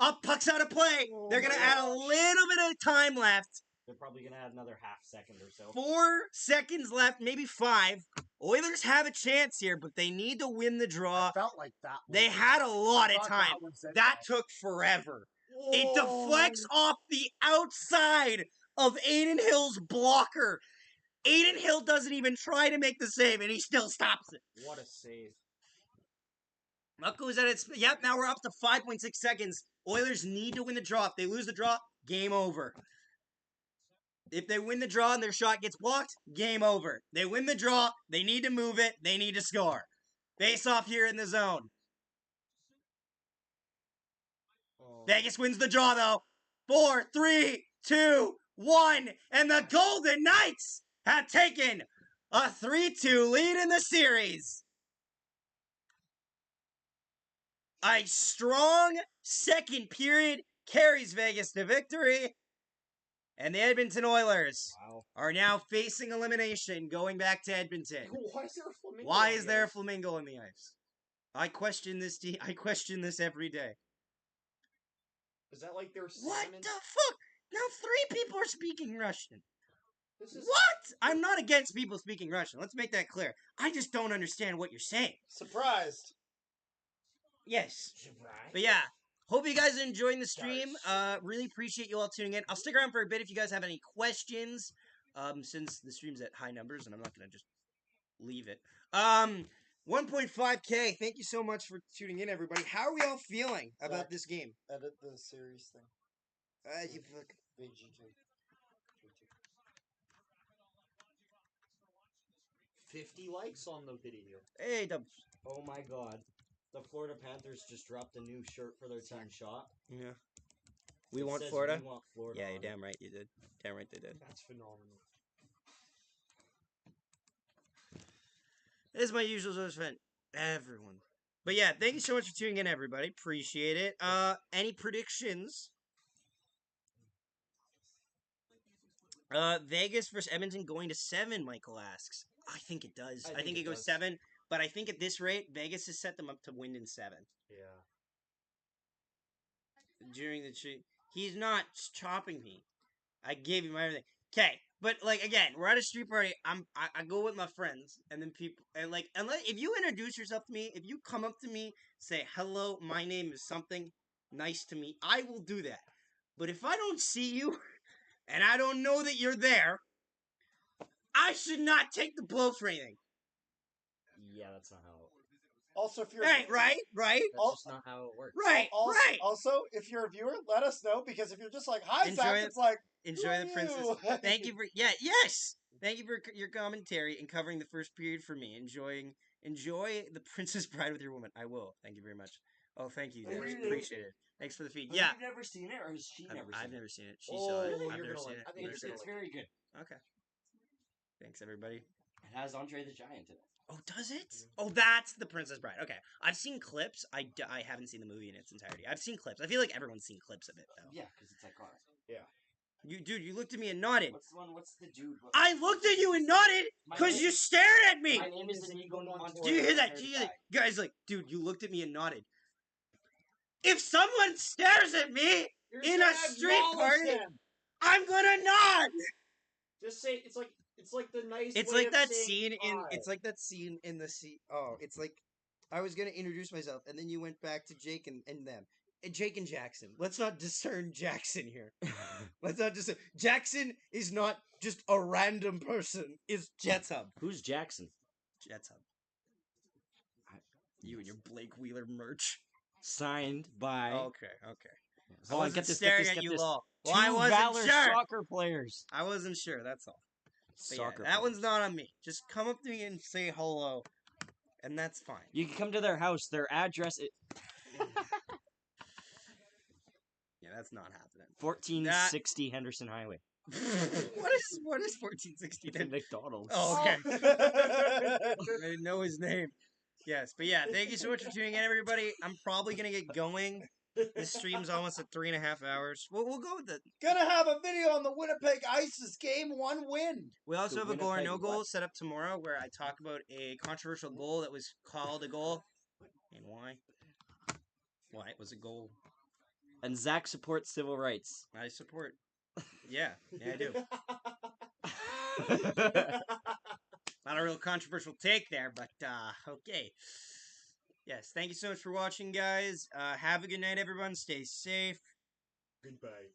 Up, puck's out of play. They're going to add a little bit of time left. They're probably going to add another half second or so. 4 seconds left, maybe 5. Oilers have a chance here, but they need to win the draw. I felt like that. They had a lot of thought time. that was it. That took forever. It deflects off the outside of Aiden Hill's blocker. Aiden Hill doesn't even try to make the save, and he still stops it. What a save. Luck goes at its... Yep, now we're up to 5.6 seconds. Oilers need to win the draw. If they lose the draw, game over. If they win the draw and their shot gets blocked, game over. They win the draw, they need to move it, they need to score. Face off here in the zone. Oh. Vegas wins the draw, though. 4, 3, 2, 1, and the Golden Knights have taken a 3-2 lead in the series. A strong second period carries Vegas to victory, and the Edmonton Oilers are now facing elimination, going back to Edmonton. Why is there a flamingo? Why is there a flamingo on the ice? I question this. I question this every day. Is that like their What salmon? the fuck? Now 3 people are speaking Russian. This is What? I'm not against people speaking Russian. Let's make that clear. I just don't understand what you're saying. Surprised. Yes. But yeah, hope you guys are enjoying the stream. Really appreciate you all tuning in. I'll stick around for a bit if you guys have any questions. Since the stream's at high numbers, and I'm not gonna just leave it. 1.5K. Thank you so much for tuning in, everybody. How are we all feeling about this game? Edit the series thing. You fuck. VG2. 50 likes on the video. Hey, Dubs. Oh my god. The Florida Panthers just dropped a new shirt for their team shop. Yeah. We It want says Florida? We want Florida. Yeah, on you're it. damn right you did. Damn right they did. That's phenomenal. This is my usual source event. Everyone. But yeah, thank you so much for tuning in, everybody. Appreciate it. Any predictions? Vegas versus Edmonton going to 7, Michael asks. I think it does. I think it goes does. 7, but I think at this rate, Vegas has set them up to win in 7. Yeah. During the treat. He's not chopping me. I gave him everything. Okay, but like again, we're at a street party. I go with my friends, and then people and like unless if you introduce yourself to me, if you come up to me, say hello, my name is something, nice to meet, I will do that. But if I don't see you, and I don't know that you're there, I should not take the blows for anything. Yeah, that's not how it works. Also, if you're Right. That's just not how it works. Right. Also, if you're a viewer, let us know, because if you're just like, "Hi, Enjoy Zach," it. it's like, Enjoy "Who the are princess. you?" Thank you for yes. Thank you for your commentary and covering the first period for me. Enjoy the Princess Bride with your woman. I will. Thank you very much. Oh, thank you. Appreciate it. Thanks for the feed. Yeah. You've never seen it, or has she never seen I've it? never seen it. She saw it. Oh, I've you're never gonna seen like it. it. I think it's very good. Okay. Thanks, everybody. It has Andre the Giant in it. Oh, does it? Oh, that's the Princess Bride. Okay. I've seen clips. I haven't seen the movie in its entirety. I've seen clips. I feel like everyone's seen clips of it, though. Yeah, because it's iconic. You looked at me and nodded. What's the one? What's the dude? I looked at you and nodded because you stared at me. My name is Inigo Montoya. Do you hear that? Do you hear that? Guys, like, dude, you looked at me and nodded. If someone stares at me in a street party, I'm gonna nod. Just say it's like the nice. It's way like of that saying scene in. hi. It's like that scene in the sea. Oh, it's like I was gonna introduce myself, and then you went back to Jake and them. Jake and Jackson. Let's not discern Jackson here. Let's not discern. Jackson is not just a random person. Is Jets Hub. Who's Jackson? Jets Hub. You and your Blake Wheeler merch. Signed by. Okay. I Hold on, wasn't staring at you all. Well, Two I wasn't Valor sure. soccer players. I wasn't sure. That's all. But Soccer. yeah, that players. one's not on me. Just come up to me and say hello, and that's fine. You can come to their house. Their address is Yeah, that's not happening. 1460 Henderson Highway. what is 1460? It's a McDonald's. Oh, okay. I didn't know his name. Yes, but yeah, thank you so much for tuning in, everybody. I'm probably gonna get going. This stream's almost at 3.5 hours. We'll go with it. Gonna have a video on the Winnipeg Ice's Game 1 win. We also The have a goal or Winnipeg no goal what? set up tomorrow where I talk about a controversial goal that was called a goal and why. Why it was a goal. And Zach supports civil rights. I support. Yeah, I do. Not a real controversial take there, but okay. Yes, thank you so much for watching, guys. Have a good night, everyone. Stay safe. Goodbye.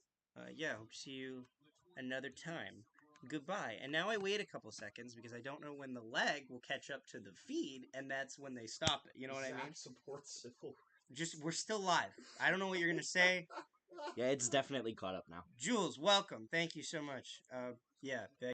Yeah, hope to see you another time. Goodbye. And now I wait a couple seconds because I don't know when the leg will catch up to the feed, and that's when they stop it. You know what I mean? Supports civil. We're still live. I don't know what you're gonna say. Yeah, it's definitely caught up now. Jules, welcome. Thank you so much. Yeah.